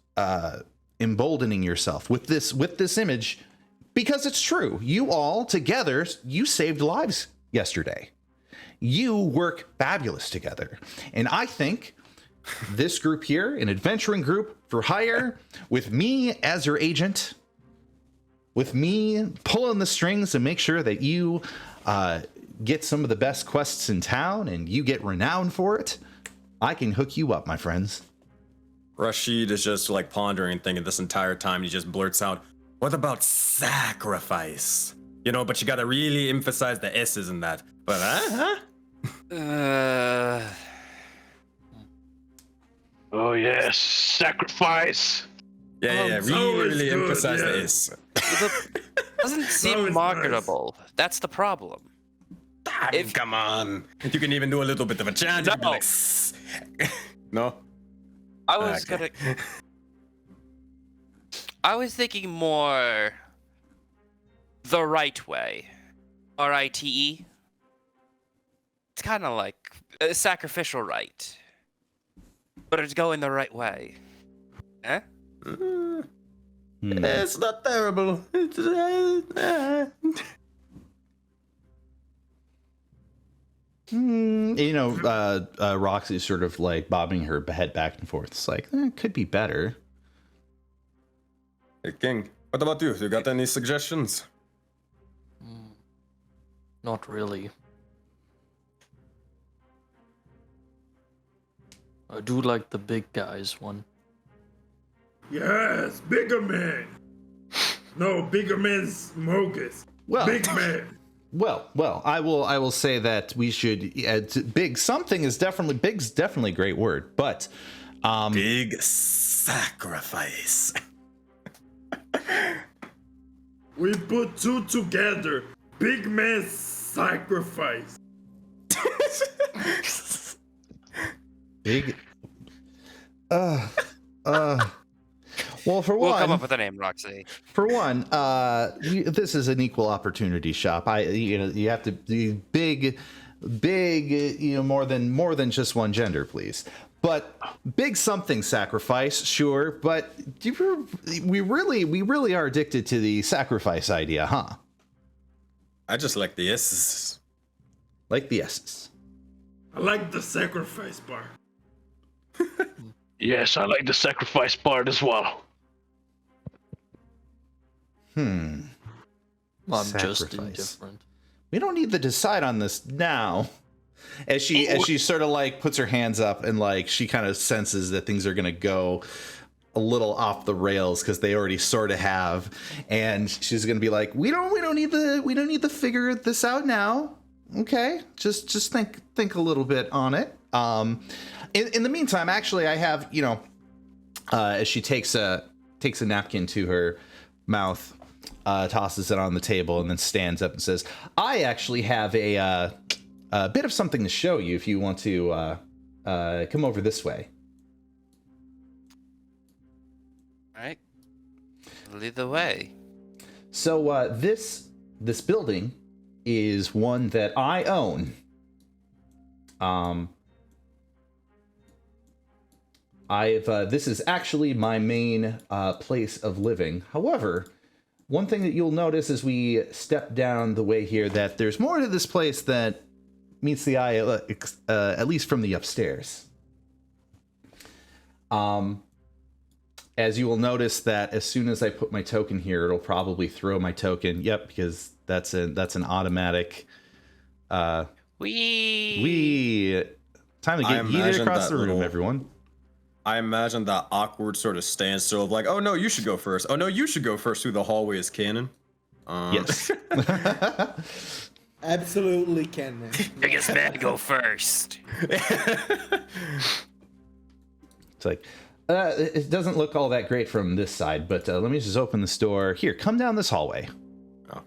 S2: emboldening yourself with this image, because it's true. You all together, you saved lives yesterday. You work fabulous together. And I think this group here, an adventuring group for hire, with me as your agent, with me pulling the strings to make sure that you get some of the best quests in town and you get renowned for it, I can hook you up, my friends.
S3: Rashid is just like pondering, thinking this entire time. He just blurts out, "What about sacrifice?" But you gotta really emphasize the S's in that. But
S6: Oh yes, sacrifice.
S3: Yeah, really emphasize the S.
S5: Doesn't seem marketable. Nice. That's the problem.
S3: Come on. You can even do a little bit of a chant. No. Like, no?
S5: I was thinking more the right way. RITE. It's kind of like a sacrificial rite. But it's going the right way. Eh?
S3: It's not terrible.
S2: Roxy's sort of like bobbing her head back and forth. It's like, it could be better.
S3: Hey, King, what about you? You got any suggestions?
S7: Not really. I do like the big guys one.
S4: Yes, bigger man. No, bigger man's Mogus.
S2: Well,
S4: big man.
S2: Well, I will say that we should big something is definitely big's definitely a great word, but
S3: big sacrifice.
S4: We put two together. Big man sacrifice.
S2: Big Well, for
S5: We'll
S2: one,
S5: come up with a name, Roxy.
S2: For one, this is an equal opportunity shop. You have to be big, more than just one gender, please. But big something sacrifice, sure. But we really are addicted to the sacrifice idea, huh?
S3: I just like the S's.
S2: Like the S's.
S4: I like the sacrifice part.
S6: Yes, I like the sacrifice part as well.
S7: I'm just
S2: Sacrifice.
S7: indifferent.
S2: We don't need to decide on this now. As she sort of like puts her hands up and like she kind of senses that things are gonna go a little off the rails because they already sort of have, and she's gonna be like, we don't need to figure this out now. Okay, just think a little bit on it. In the meantime, actually, I have as she takes a napkin to her mouth, tosses it on the table, and then stands up and says, I actually have a bit of something to show you if you want to come over this way.
S5: All right. Lead the way.
S2: So this building is one that I own. This is actually my main place of living. However, one thing that you'll notice as we step down the way here, that there's more to this place that meets the eye, at least from the upstairs. As you will notice that as soon as I put my token here, it'll probably throw my token. Yep, because that's an automatic. Time to get yeeted across the room, everyone.
S3: I imagine that awkward sort of standstill of like, oh no, you should go first. Oh no, you should go first through the hallway as canon.
S2: Yes.
S4: Absolutely can, man.
S5: Biggest man, go first.
S2: It's like, it doesn't look all that great from this side, but let me just open this door. Here, come down this hallway.
S3: Oh.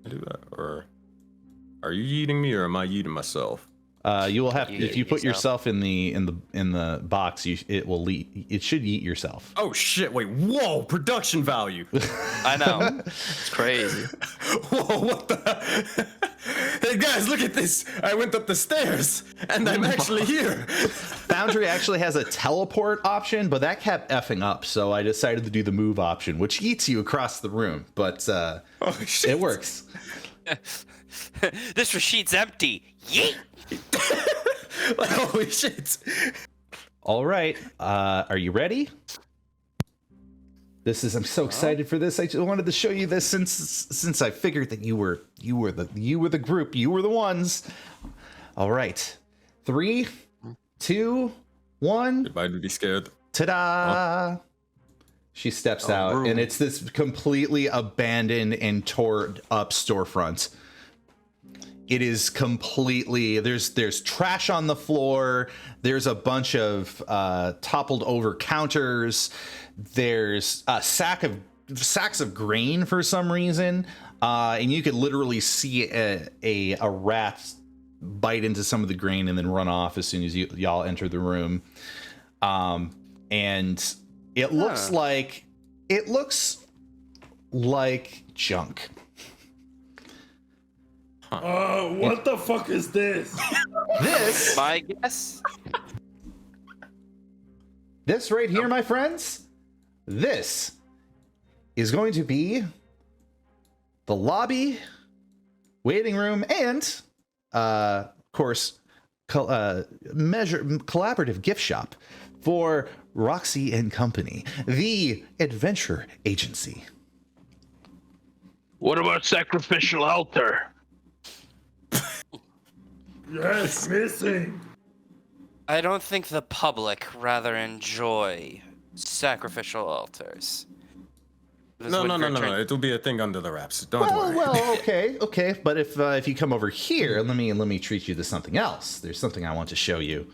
S3: I do that, or are you yeeting me, or am I yeeting myself?
S2: You will have, if you put yourself in the box, it should eat yourself.
S3: Oh shit! Wait, whoa! Production value.
S7: I know. It's crazy.
S3: Whoa! What the? Hey guys, look at this! I went up the stairs, and I'm actually here.
S2: Foundry actually has a teleport option, but that kept effing up, so I decided to do the move option, which eats you across the room. But
S3: oh, shit.
S2: It works.
S5: This sheet's empty. Yeet.
S3: Like, holy shit!
S2: All right, are you ready? I'm so excited for this. I just wanted to show you this since I figured that you were the group, you were the ones. All right, 3, 2, 1.
S3: Goodbye to be scared.
S2: Ta-da! Oh. She steps out,
S7: room.
S2: and it's this completely abandoned and torn up storefront. It is completely, there's trash on the floor. There's a bunch of toppled over counters. There's sacks of grain for some reason. And you could literally see a rat bite into some of the grain and then run off as soon as y'all enter the room. And it looks like junk.
S4: What the fuck is this?
S2: This,
S5: My guess.
S2: this right here, my friends, this is going to be the lobby, waiting room, and, of course, collaborative gift shop for Roxy and Company, the adventure agency.
S6: What about sacrificial altar?
S4: Yes, missing.
S5: I don't think the public rather enjoy sacrificial altars.
S3: No. It'll be a thing under the wraps. Don't worry.
S2: Well, okay. But if you come over here, let me treat you to something else. There's something I want to show you.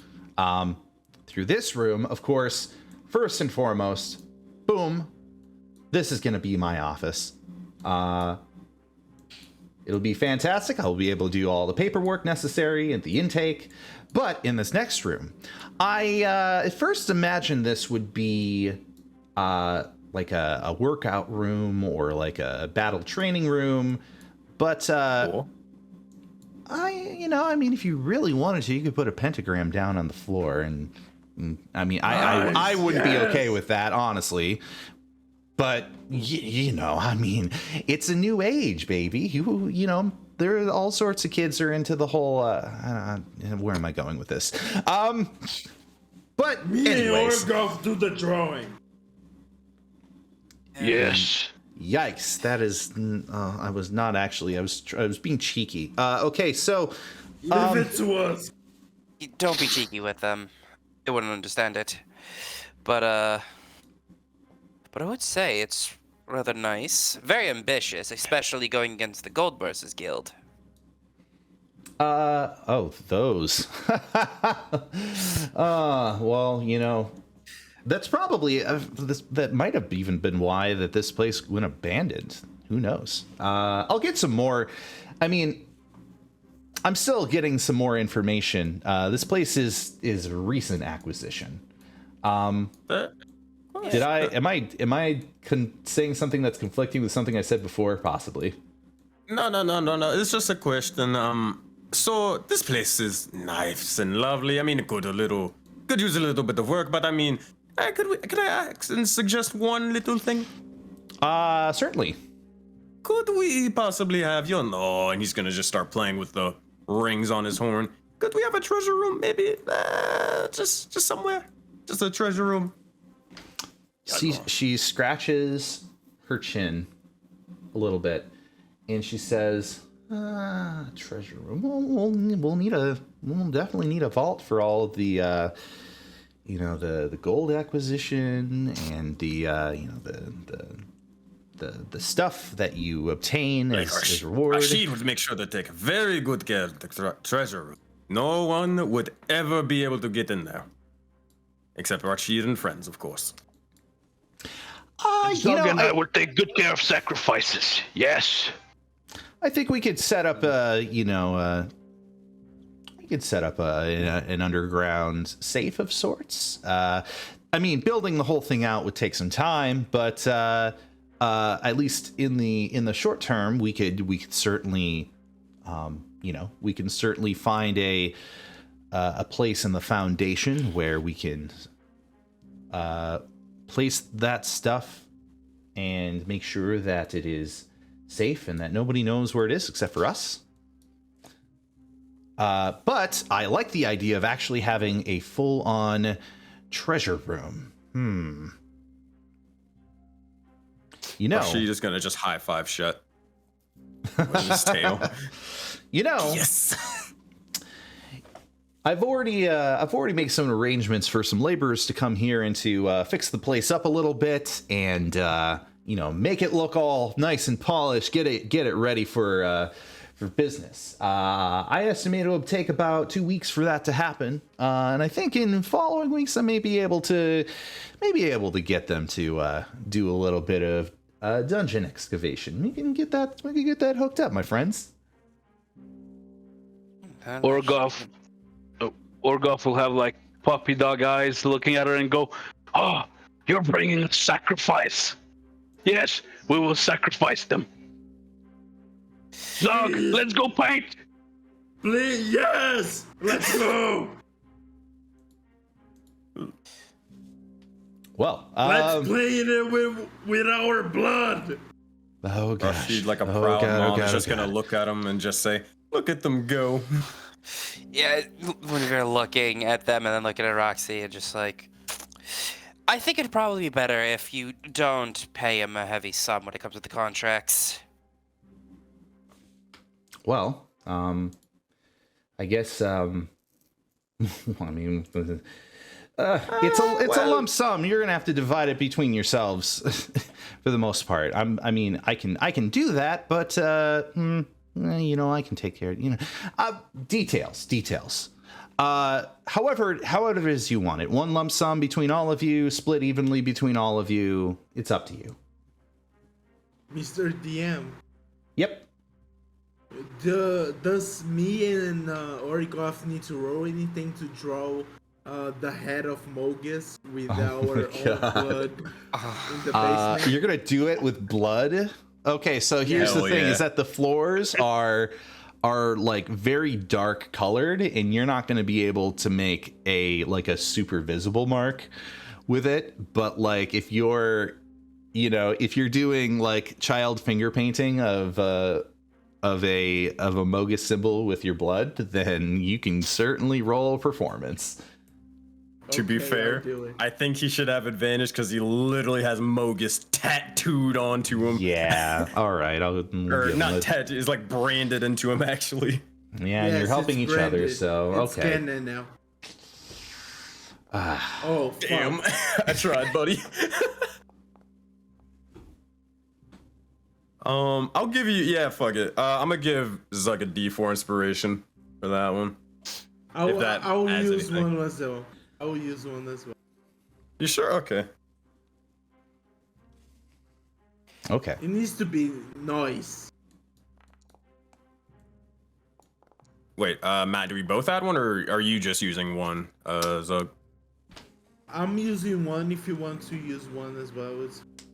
S2: Through this room, of course, first and foremost, boom, this is going to be my office. It'll be fantastic. I'll be able to do all the paperwork necessary and the intake. But in this next room, I first imagined this would be like a workout room or like a battle training room. But
S3: Cool.
S2: I mean, if you really wanted to, you could put a pentagram down on the floor, and I mean, I wouldn't be okay with that, honestly. But I mean, it's a new age, baby. You know, there are all sorts of kids are into the whole. Where am I going with this? But anyways,
S4: go do the drawing.
S6: Yes.
S2: Yikes! That is. I was not actually. I was being cheeky. Okay, so.
S4: Leave it to us.
S5: Don't be cheeky with them. They wouldn't understand it. But I would say it's rather nice. Very ambitious, especially going against the Goldbursters Guild.
S2: Those. Well, you know, that's probably that might have even been why that this place went abandoned. Who knows? I'll get some more. I mean, I'm still getting some more information. This place is a recent acquisition. Am I saying something that's conflicting with something I said before? Possibly.
S3: No. It's just a question. So this place is nice and lovely. I mean, it could use a little bit of work, but I mean, could I ask and suggest one little thing?
S2: Certainly.
S3: Could we possibly have and he's gonna just start playing with the rings on his horn. Could we have a treasure room, maybe? Just somewhere, just a treasure room.
S2: She scratches her chin a little bit, and she says, "Treasure room. We'll definitely need a vault for all of the, the gold acquisition and the stuff that you obtain as reward."
S3: Rashid would make sure to take very good care of the treasure room. No one would ever be able to get in there, except Rashid and friends, of course.
S6: Zog and I will take good care of sacrifices. Yes.
S2: I think we could set up an underground safe of sorts. I mean, building the whole thing out would take some time, but at least in the short term, we could certainly, we can certainly find a place in the foundation where we can place that stuff and make sure that it is safe and that nobody knows where it is except for us. But I like the idea of actually having a full-on treasure room.
S3: She's just gonna just high five shut with his tail.
S2: Yes. I've already made some arrangements for some laborers to come here and to fix the place up a little bit and make it look all nice and polished, get it ready for business. I estimate it will take about 2 weeks for that to happen, and I think in following weeks I may be able to get them to do a little bit of dungeon excavation. We can get that hooked up, my friends.
S6: Orgoff will have like puppy dog eyes looking at her and go, "Oh, you're bringing a sacrifice. Yes, we will sacrifice them. Zog, let's go paint."
S4: Please, yes, let's go.
S2: Well,
S4: let's clean it with our blood.
S2: Oh gosh.
S3: She's like a proud mom is just gonna look at him and just say, "Look at them go."
S5: Yeah, when you're looking at them and then looking at Roxy and just like, I think it'd probably be better if you don't pay him a heavy sum when it comes to the contracts.
S2: Well, I guess, I mean, it's a lump sum. You're gonna have to divide it between yourselves for the most part. I mean, I can do that, but I can take care of details. However it is you want it. One lump sum between all of you, split evenly between all of you. It's up to you.
S4: Mr. DM.
S2: Yep.
S4: Does me and Orgoff need to roll anything to draw the head of Mogus with our own blood in the basement.
S2: You're gonna do it with blood? Okay, so here's the
S3: Hell
S2: thing:
S3: yeah.
S2: is that the floors are like very dark colored, and you're not gonna be able to make a super visible mark with it. But like if you're doing like child finger painting of a Mogus symbol with your blood, then you can certainly roll performance.
S3: To be
S4: Okay,
S3: fair,
S4: I'll do it.
S3: I think he should have advantage because he literally has Mogus tattooed onto him.
S2: Yeah. All right. I'll
S3: Or
S2: give him
S3: not
S2: a-
S3: tattooed, it's like branded into him actually.
S2: Yeah, and
S4: Yes,
S2: you're helping
S4: it's
S2: each other,
S4: branded.
S2: so
S4: It's
S2: okay.
S4: canon now. Oh, fuck.
S3: Damn. I tried, buddy. I'll give you, fuck it. I'm gonna give Zug a D4 inspiration for that one. If that
S4: I'll
S3: adds
S4: use
S3: anything.
S4: one as well. I will use one as well.
S3: You sure? Okay.
S2: Okay.
S4: It needs to be nice.
S3: Wait, Matt, do we both add one, or are you just using one, Zug?
S4: I'm using one if you want to use one as well.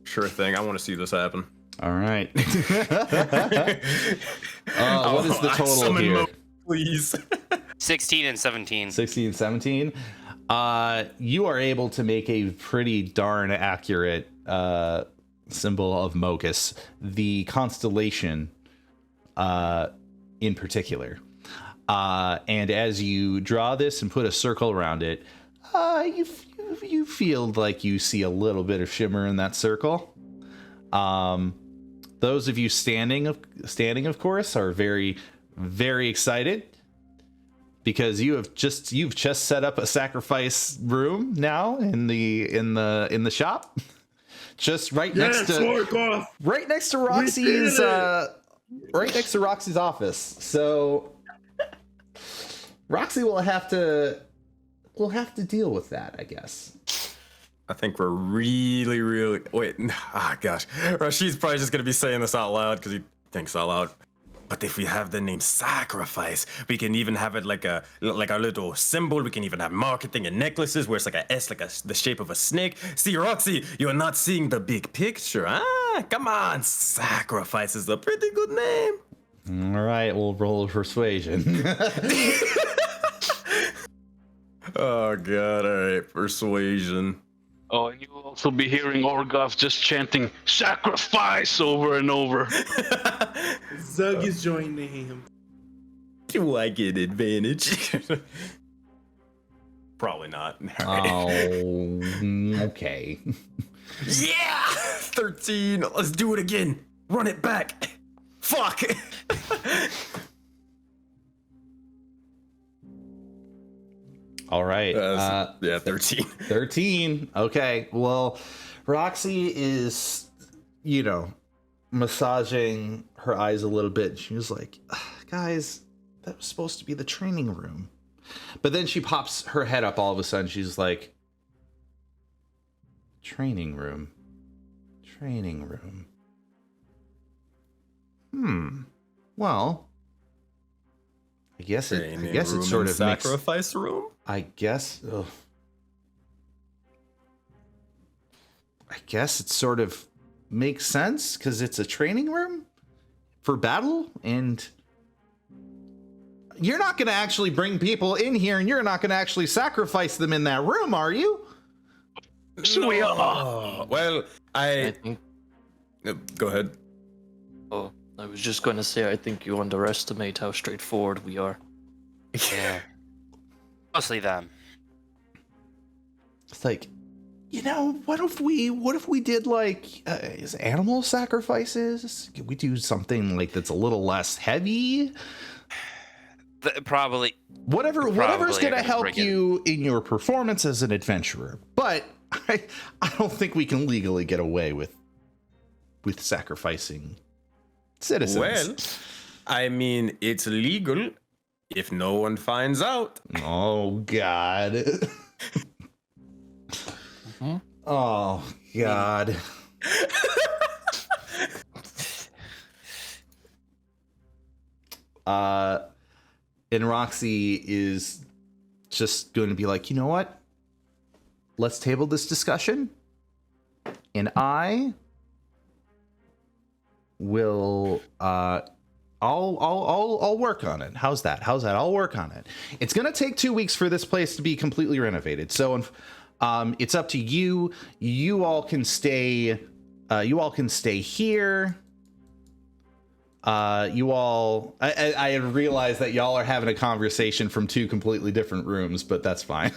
S3: Sure thing. I want to see this happen.
S2: All right. What is the
S3: I
S2: total
S3: summon
S2: here?
S3: please.
S5: 16 and 17.
S2: 16, 17. You are able to make a pretty darn accurate symbol of Mogus, the constellation in particular. And as you draw this and put a circle around it, you feel like you see a little bit of shimmer in that circle. Those of you standing, of course, are very, very excited because you've just set up a sacrifice room now in the shop, just right next to Roxy's right next to Roxy's office. So Roxy will have to deal with that, I guess.
S3: I think we're really wait. Ah, gosh, Rashid's probably just gonna be saying this out loud because he thinks out loud. But if we have the name Sacrifice, we can even have it like our little symbol. We can even have marketing and necklaces where it's like a S, the shape of a snake. See, Roxy, you're not seeing the big picture. Come on, Sacrifice is a pretty good name.
S2: All right, we'll roll persuasion.
S3: Oh god, all right, persuasion.
S6: Oh, and you'll also be hearing Orgoth just chanting "Sacrifice" over and over.
S4: Zug is joining him.
S3: Do I get advantage? Probably not.
S2: Oh, okay.
S3: Yeah! 13. Let's do it again. Run it back. Fuck.
S2: All right.
S3: Yeah, 13.
S2: 13. Okay. Well, Roxy is, massaging her eyes a little bit. She was like, guys, that was supposed to be the training room. But then she pops her head up all of a sudden. She's like, training room. Well, I guess it sort of makes
S3: sacrifice room.
S2: I guess it sort of makes sense because it's a training room for battle, and you're not going to actually bring people in here, and you're not going to actually sacrifice them in that room, are you?
S6: We are.
S3: Oh, well,
S7: I think.
S3: Go ahead.
S7: Oh, I was just going to say, I think you underestimate how straightforward we are.
S5: Yeah. Mostly them.
S2: It's like, what if we did like animal sacrifices? Could we do something like that's a little less heavy?
S5: Probably.
S2: Whatever's
S5: Probably
S2: going to
S5: gonna
S2: help
S5: bring it.
S2: you in your performance as an adventurer. But I don't think we can legally get away with sacrificing citizens.
S3: Well, I mean, it's legal if no one finds out.
S2: Oh God. Oh God. And Roxy is just going to be like, you know what? Let's table this discussion, and I will. I'll work on it. How's that? I'll work on it. It's gonna take 2 weeks for this place to be completely renovated. So, it's up to you. You all can stay. You all can stay here. I realize that y'all are having a conversation from 2 completely different rooms, but that's fine.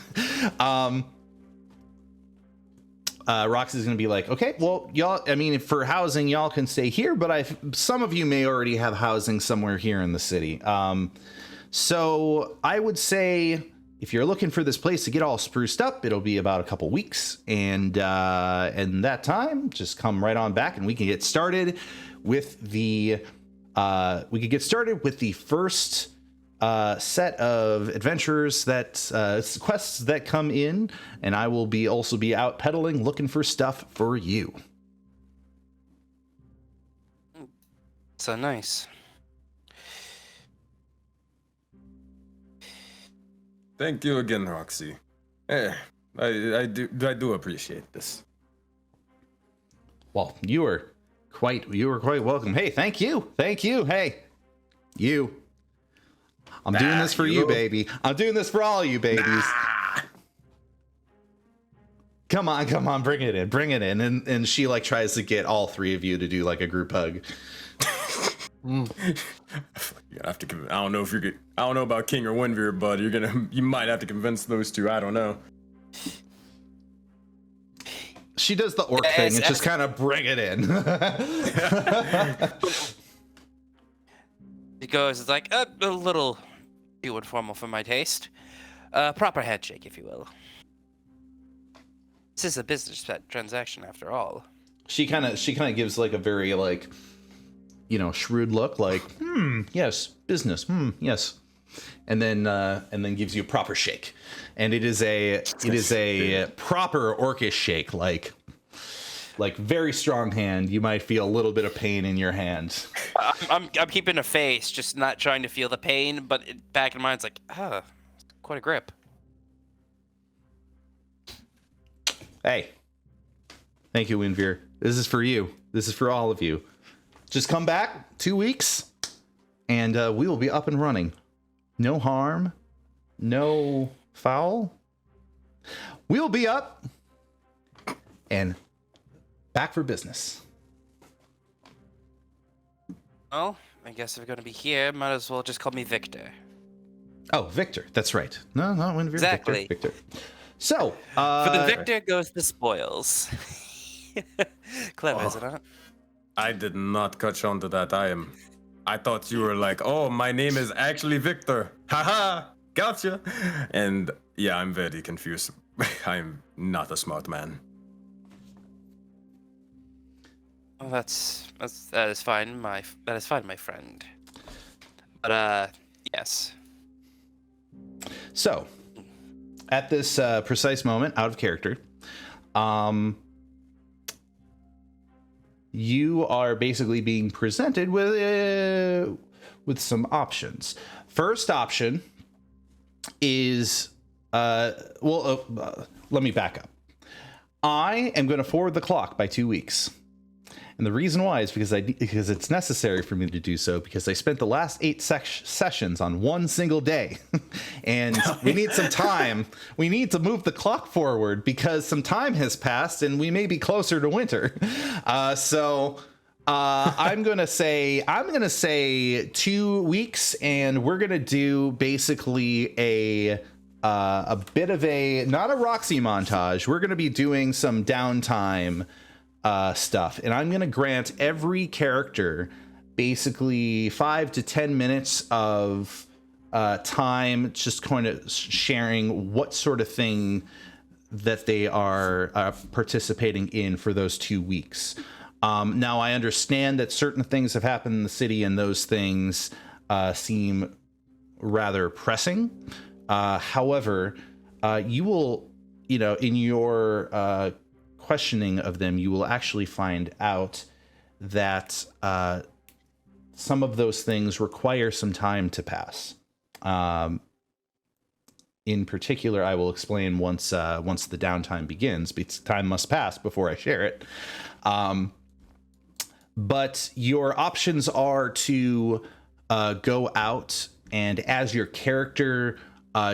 S2: Roxy's gonna be like, okay, well, y'all, I mean, for housing, y'all can stay here, but some of you may already have housing somewhere here in the city. So I would say if you're looking for this place to get all spruced up, it'll be about a couple weeks, and that time, just come right on back, and we can get started with the first set of adventures quests that come in, and I will also be out peddling, looking for stuff for you.
S5: So nice.
S3: Thank you again, Roxy. I do appreciate this.
S2: Well, you were quite welcome. Hey, thank you. Hey, you. I'm doing this for you, baby. I'm doing this for all you babies. Come on, bring it in. And she like tries to get all 3 of you to do like a group hug.
S3: You have to. I don't know about King or Winveer, but you might have to convince those 2. I don't know.
S2: She does the orc thing and just kind of bring it in.
S5: It goes, it's like a little too informal for my taste. Proper handshake, if you will. This is a business transaction, after all.
S2: She kind of gives like a very like, shrewd look, like, yes, business, yes, and then gives you a proper shake, and it is a proper orcish shake, like very strong hand. You might feel a little bit of pain in your hand.
S5: I'm keeping a face, just not trying to feel the pain, but back in mind, it's like, quite a grip.
S2: Hey, thank you, Winveer. This is for you. This is for all of you. Just come back 2 weeks, and we will be up and running. No harm, no foul. We'll be up and back for business.
S5: Well, I guess if we're going to be here, might as well just call me Victor.
S2: Oh, Victor. That's right. No, not Winveer.
S5: Exactly.
S2: Victor. So,
S5: for the victor goes the spoils. Clever, is it not?
S3: I did not catch on to that. I thought you were like, oh, my name is actually Victor. Haha, gotcha. And yeah, I'm very confused. I'm not a smart man.
S5: Well, that is fine. That is fine, my friend. But yes.
S2: So, at this precise moment, out of character, you are basically being presented with some options. First option is let me back up. I am going to forward the clock by 2 weeks. And the reason why is because it's necessary for me to do so, because I spent the last 8 sessions on one single day. And we need some time. We need to move the clock forward because some time has passed and we may be closer to winter. So I'm going to say 2 weeks, and we're going to do basically a bit of not a Roxy montage. We're going to be doing some downtime stuff, and I'm going to grant every character basically 5 to 10 minutes of time, just kind of sharing what sort of thing that they are participating in for those 2 weeks. Now, I understand that certain things have happened in the city, and those things seem rather pressing. However, you will, in your questioning of them, you will actually find out that some of those things require some time to pass. in particular, I will explain once the downtime begins, because time must pass before I share it. But your options are to go out and, as your character,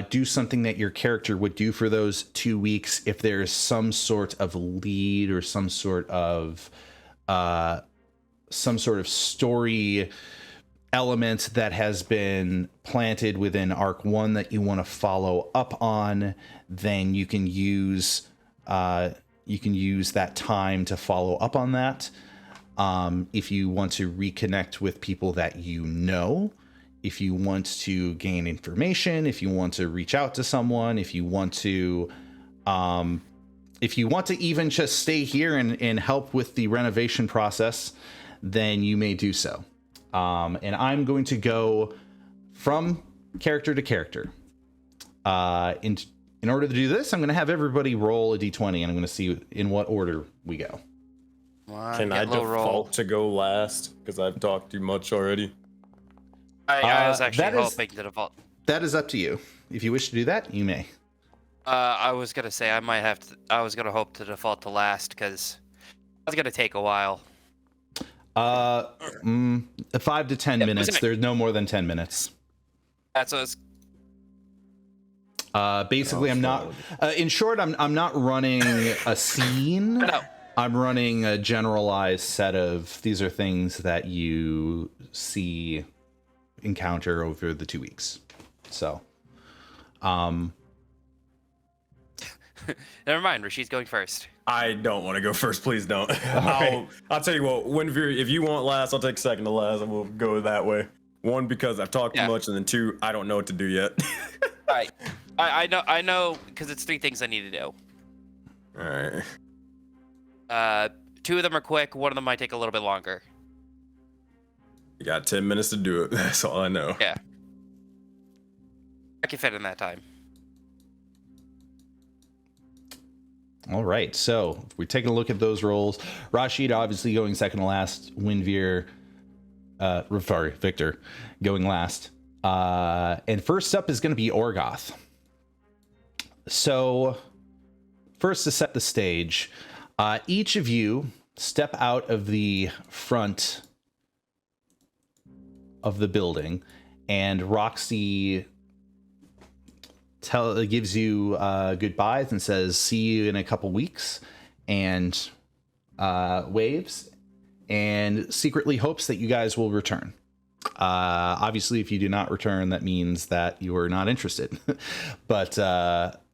S2: do something that your character would do for those 2 weeks if there's some sort of lead or some sort of story element that has been planted within Arc 1 that you want to follow up on. Then you can use that time to follow up on that. If you want to reconnect with people that you know, if you want to gain information, if you want to reach out to someone, if you want to even just stay here and help with the renovation process, then you may do so. And I'm going to go from character to character. In order to do this, I'm going to have everybody roll a d20, and I'm going to see in what order we go.
S3: Can I default to go last? Because I've talked too much already.
S5: I was actually hoping to default.
S2: That is up to you. If you wish to do that, you may.
S5: I was gonna say I might have to. I was gonna hope to default to last because that's gonna take a while.
S2: 5 to 10 minutes. There's no more than 10 minutes.
S5: That's what.
S2: Basically, I'm not. In short, I'm not running a scene.
S5: No.
S2: I'm running a generalized set of, these are things that you encounter over the 2 weeks. So,
S5: Never mind, Rasheed's going first.
S3: I don't want to go first. Please don't. I'll tell you what. If you want last, I'll take second to last, and we'll go that way. One, because I've talked too much, and then two, I don't know what to do yet.
S5: Right. I know, because it's 3 things I need to do.
S3: All right.
S5: 2 of them are quick. 1 of them might take a little bit longer.
S3: You got 10 minutes to do it. That's all I know.
S5: Yeah. I can fit in that time.
S2: all right. So if we're taking a look at those rolls, Rashid obviously going second to last. Winveer, Victor going last. And first up is going to be Orgoth. So first, to set the stage, each of you step out of the front of the building, and Roxy gives you goodbyes and says, see you in a couple weeks, and waves, and secretly hopes that you guys will return. Obviously, if you do not return, that means that you are not interested. But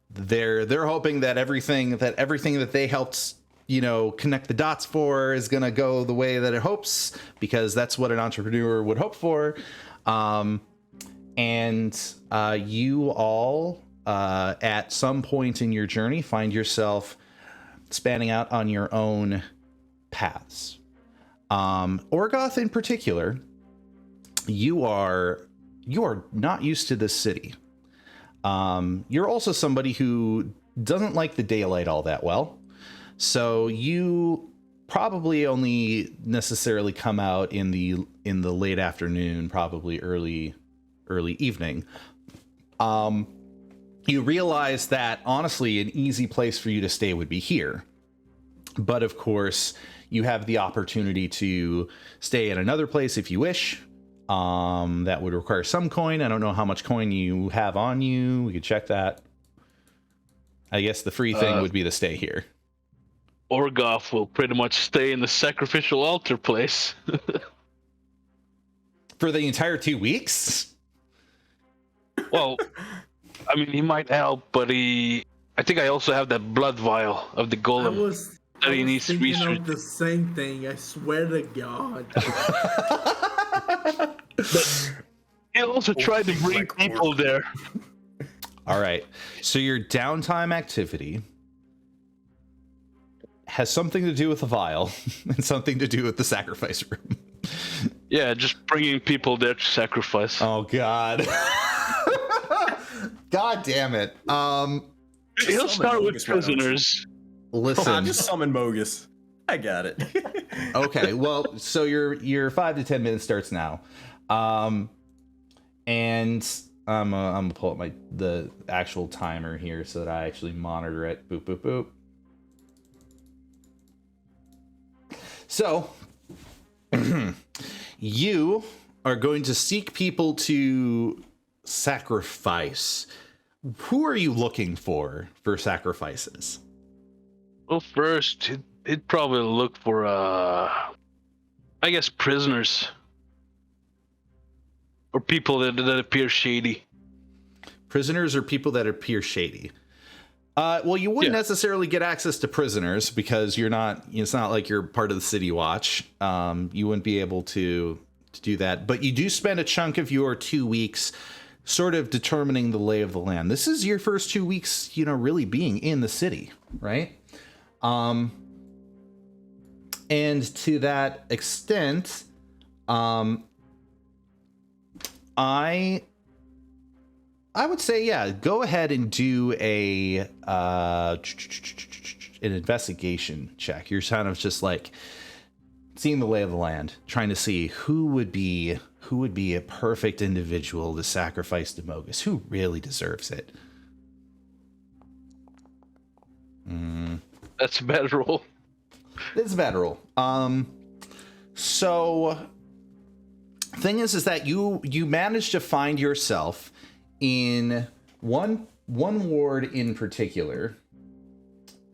S2: they're hoping that everything that they helped, connect the dots for is going to go the way that it hopes, because that's what an entrepreneur would hope for. And you all, at some point in your journey, find yourself spanning out on your own paths. Orgoth in particular, you are not used to this city. You're also somebody who doesn't like the daylight all that well. So you probably only necessarily come out in the late afternoon, probably early evening. You realize that honestly an easy place for you to stay would be here. But of course, you have the opportunity to stay at another place if you wish. That would require some coin. I don't know how much coin you have on you. We could check that. I guess the free thing would be to stay here.
S6: Orgoth will pretty much stay in the sacrificial altar place.
S2: For the entire 2 weeks?
S6: Well, I mean, he might help, but I think I also have that blood vial of the golem.
S4: I was thinking
S6: research.
S4: of the same thing. I swear to God.
S6: He also tried to bring people there.
S2: All right. So your downtime activity has something to do with the vial and something to do with the sacrifice room.
S6: Yeah, just bringing people there to sacrifice.
S2: Oh, God. God damn it.
S6: He'll start with prisoners.
S2: Listen.
S3: Just summon Mogus. I got it.
S2: Okay, well, so your 5 to 10 minutes starts now. And I'm gonna pull up the actual timer here so that I actually monitor it. Boop, boop, boop. So, you are going to seek people to sacrifice. Who are you looking for sacrifices?
S6: Well, first, he'd probably look for, I guess, prisoners. Or people that appear shady.
S2: Prisoners or people that appear shady? Well, you wouldn't necessarily get access to prisoners because you're not. It's not like you're part of the City Watch. You wouldn't be able to do that. But you do spend a chunk of your 2 weeks sort of determining the lay of the land. This is your first 2 weeks, really being in the city, right? And to that extent, I would say, yeah, go ahead and do an investigation check. You're kind of just like seeing the lay of the land, trying to see who would be a perfect individual to sacrifice to Mogus, who really deserves it.
S6: That's a bad roll.
S2: It's a bad roll. So thing is that you managed to find yourself in one ward in particular.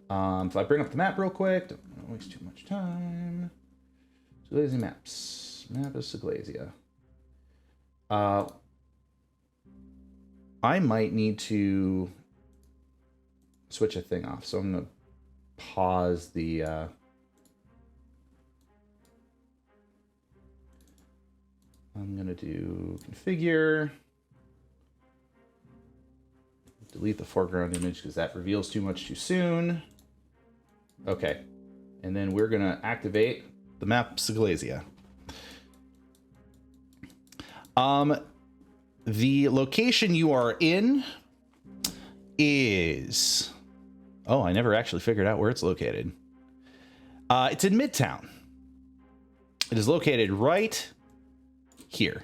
S2: If I bring up the map real quick, don't waste too much time. Seglesia maps. Map of Seglesia. I might need to switch a thing off, so I'm gonna pause the I'm gonna do configure, delete the foreground image because that reveals too much too soon. Okay, and then we're gonna activate the map Seglesia. The location you are in is... Oh, I never actually figured out where it's located. It's in Midtown. It is located right here.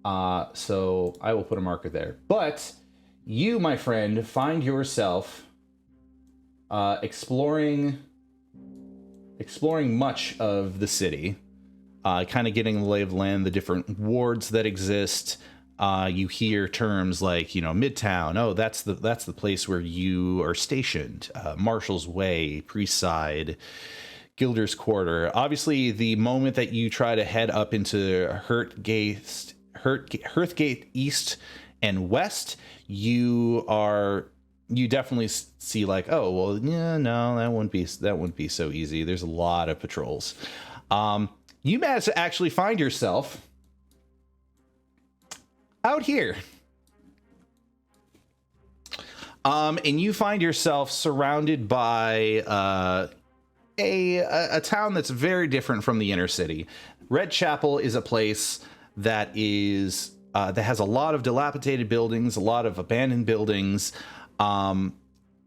S2: So I will put a marker there. But you, my friend, find yourself exploring much of the city. Kind of getting the lay of the land, the different wards that exist. You hear terms like, Midtown. Oh, that's the place where you are stationed. Marshall's Way, Priestside, Gilder's Quarter. Obviously, the moment that you try to head up into Hearthgate East and West, you definitely see like, oh, well, yeah, no, that wouldn't be so easy. There's a lot of patrols. You managed to actually find yourself out here. And you find yourself surrounded by a town that's very different from the inner city. Red Chapel is a place that has a lot of dilapidated buildings, a lot of abandoned buildings, and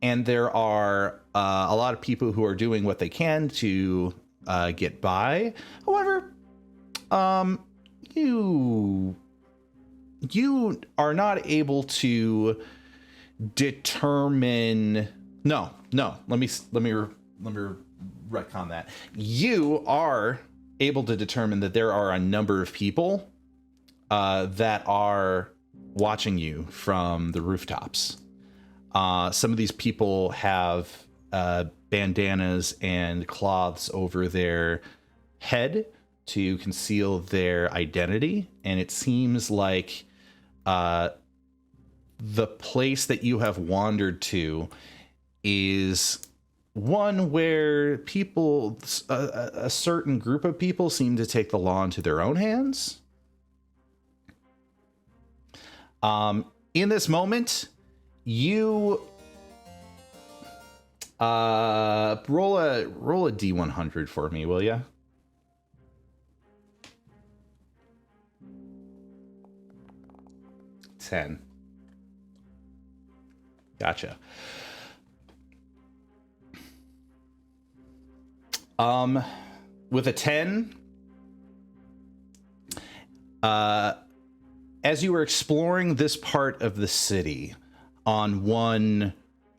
S2: there are a lot of people who are doing what they can to get by. However, you are not able to determine. No. Let me retcon that. You are able to determine that there are a number of people that are watching you from the rooftops. Some of these people have bandanas and cloths over their head to conceal their identity, and it seems like the place that you have wandered to is one where people, a certain group of people, seem to take the law into their own hands. In this moment, you roll a D100 for me, will ya? $10. Gotcha. With a 10, as you were exploring this part of the city on one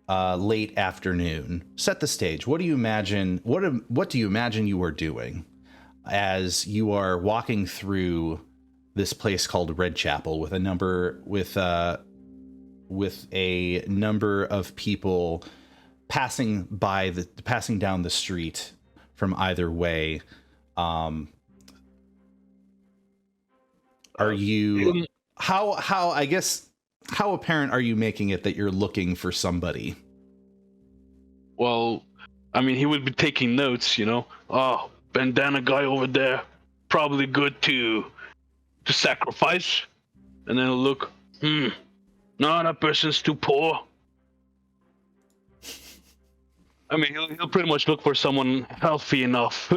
S2: late afternoon, set the stage. What do you imagine? What do you imagine you are doing as you are walking through this place called Red Chapel with a number of people passing down the street from either way? Are you how apparent are you making it that you're looking for somebody?
S6: Well, I mean, he would be taking notes, you know. Oh, bandana guy over there, probably good to sacrifice. And then he'll look, no, that person's too poor. I mean, he'll pretty much look for someone healthy enough.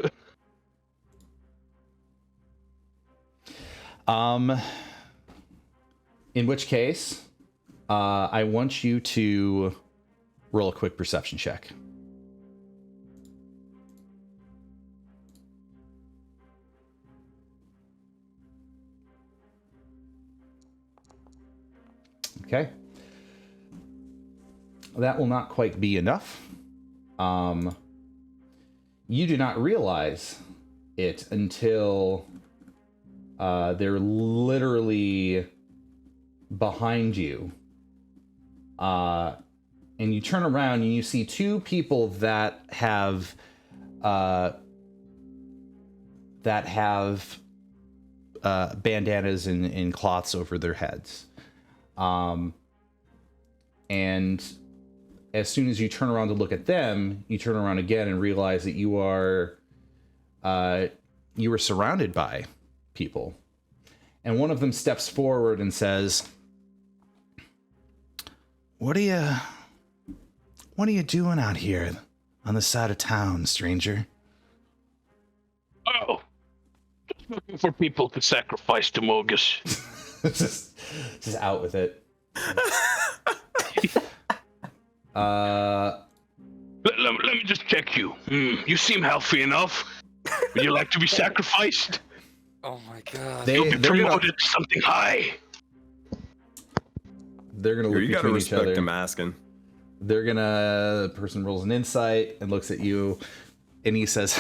S2: In which case, I want you to roll a quick perception check. Okay. That will not quite be enough. You do not realize it until they're literally behind you. And you turn around and you see two people that have bandanas and cloths over their heads. And as soon as you turn around to look at them, you turn around again and realize that you were surrounded by people. And one of them steps forward and says, What are you doing out here on the side of town, stranger?
S6: Oh, just looking for people to sacrifice to Mogus.
S2: just out with it.
S6: Let me just check you. You seem healthy enough. Would you like to be sacrificed?
S5: Oh my god.
S6: You'll be promoted to something high.
S2: They're gonna look
S3: You gotta
S2: between each
S3: respect
S2: other.
S3: him asking.
S2: The person rolls an insight and looks at you, and he says,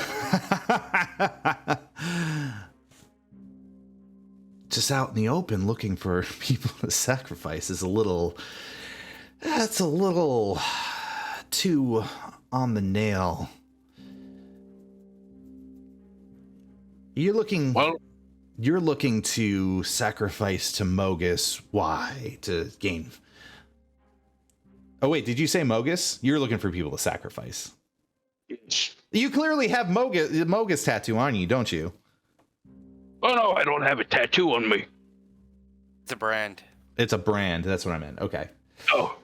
S2: just out in the open looking for people to sacrifice is a little too on the nail. You're looking to sacrifice to Mogus. Why? To gain. Oh, wait, did you say Mogus? You're looking for people to sacrifice. You clearly have Mogus tattoo on you, don't you?
S6: Oh, no, I don't have a tattoo on me.
S5: It's a brand.
S2: It's a brand. That's what I meant. Okay.
S6: Oh.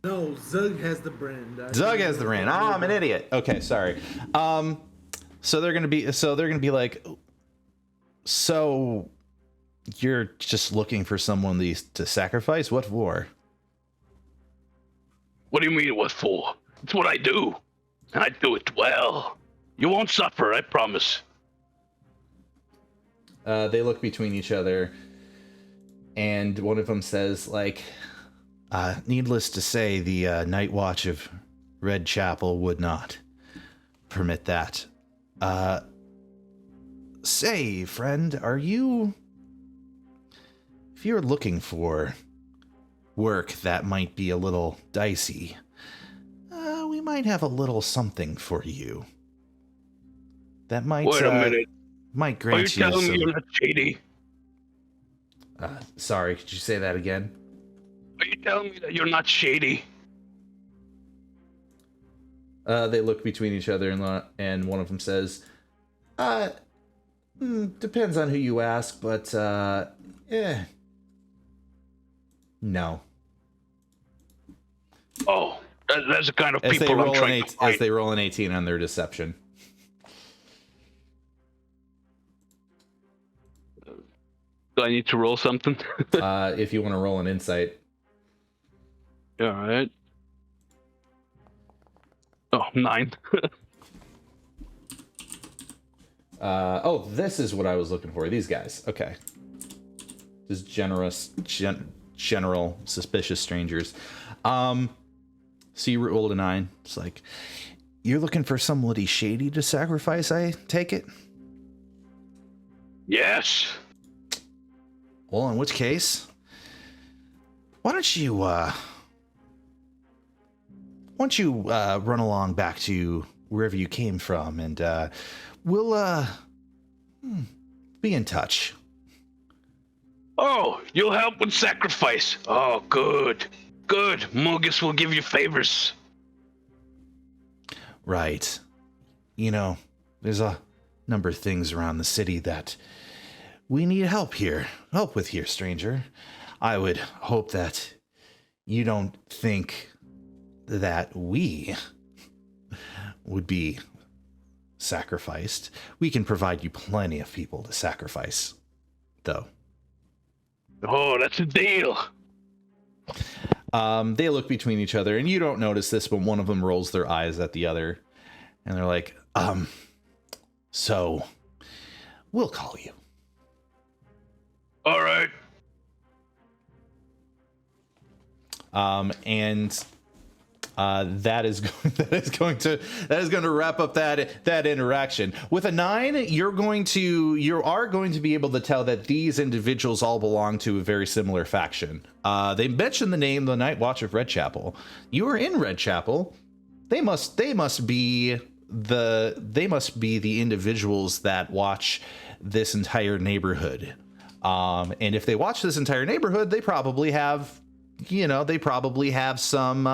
S4: No, Zug has the brand.
S2: Zug has the brand. Oh, I'm an idiot. Okay, sorry. So they're gonna be like, so you're just looking for someone to sacrifice? What for?
S6: What do you mean what for? It's what I do. And I do it well. You won't suffer, I promise.
S2: They look between each other, and one of them says, like, needless to say, the Night Watch of Red Chapel would not permit that. Say, friend, if you're looking for work that might be a little dicey, we might have a little something for you. That might
S6: Wait a minute.
S2: might grant you
S6: Are you telling
S2: some...
S6: me you're not shady?
S2: Sorry, could you say that again?
S6: Are you telling me that you're not shady?
S2: They look between each other, and one of them says, depends on who you ask, but, no.
S6: Oh, that's the kind of people I'm trying to fight.
S2: As they roll an 18 on their deception.
S6: Do I need to roll something?
S2: If you want to roll an insight.
S6: All right. Oh, 9.
S2: This is what I was looking for. These guys. Okay. just general suspicious strangers. So you rolled a 9. It's like, you're looking for somebody shady to sacrifice, I take it?
S6: Yes.
S2: Well, in which case, why don't you run along back to wherever you came from, and we'll be in touch.
S6: Oh, you'll help with sacrifice. Oh, good. Good. Mogus will give you favors.
S2: Right. You know, there's a number of things around the city that we need help with here, stranger. I would hope that you don't think that we would be sacrificed. We can provide you plenty of people to sacrifice, though.
S6: Oh, that's a deal.
S2: They look between each other, and you don't notice this, but one of them rolls their eyes at the other, and they're like, so we'll call you.
S6: All right.
S2: That is going to wrap up that interaction. With a 9, you are going to be able to tell that these individuals all belong to a very similar faction. They mentioned the name, the Night Watch of Redchapel. You are in Redchapel. They must be the individuals that watch this entire neighborhood. And if they watch this entire neighborhood, they probably have some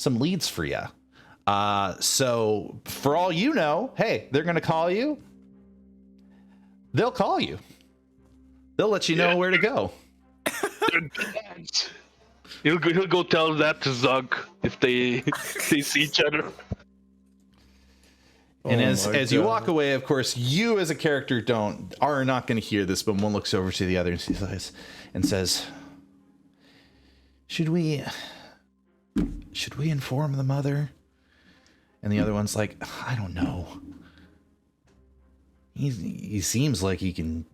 S2: leads for you. So for all you know, hey, they're going to call you. They'll call you. They'll let you know where to go.
S6: He'll go tell that to Zug if they see each other.
S2: And as you walk away, of course, you as a character are not going to hear this, but one looks over to the other and says, Should we inform the mother? And the other one's like, I don't know. He seems like he can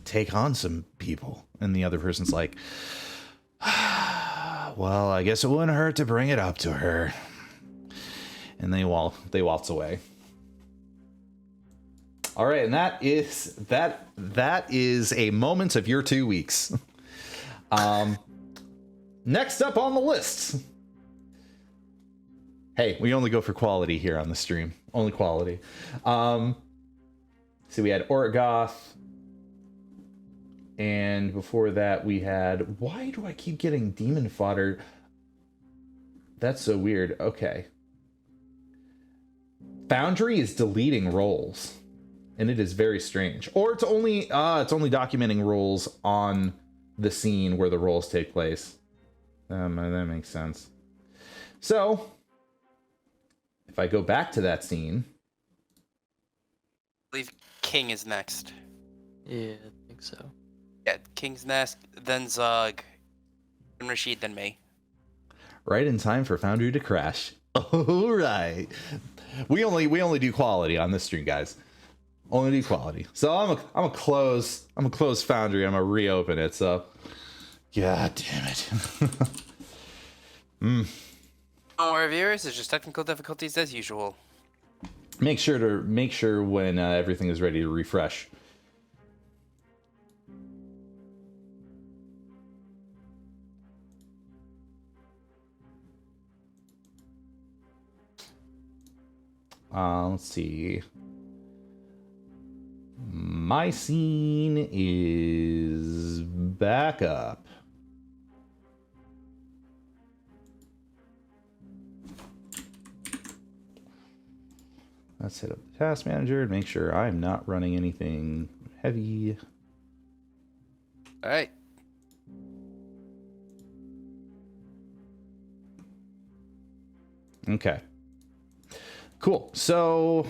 S2: take on some people. And the other person's like, well, I guess it wouldn't hurt to bring it up to her. And they waltz away. All right, and that is a moment of your 2 weeks. Next up on the list. Hey, we only go for quality here on the stream. Only quality. So we had Orgoth. And before that we had... Why do I keep getting demon fodder? That's so weird. Okay. Foundry is deleting rolls. And it is very strange. Or it's only documenting rolls on the scene where the rolls take place. That makes sense. So, if I go back to that scene...
S5: I believe King is next.
S7: Yeah, I think so.
S5: Yeah, King's next, then Zug, then Rashid, then me.
S2: Right in time for Foundry to crash. All right. We only do quality on this stream, guys. Only do quality. So I'm gonna close Foundry. I'm gonna reopen it. So, God damn it.
S5: Don't worry, viewers. It's just technical difficulties as usual.
S2: Make sure when everything is ready to refresh. Let's see. My scene is back up. Let's hit up the task manager and make sure I'm not running anything heavy.
S5: All right.
S2: Okay. Cool. So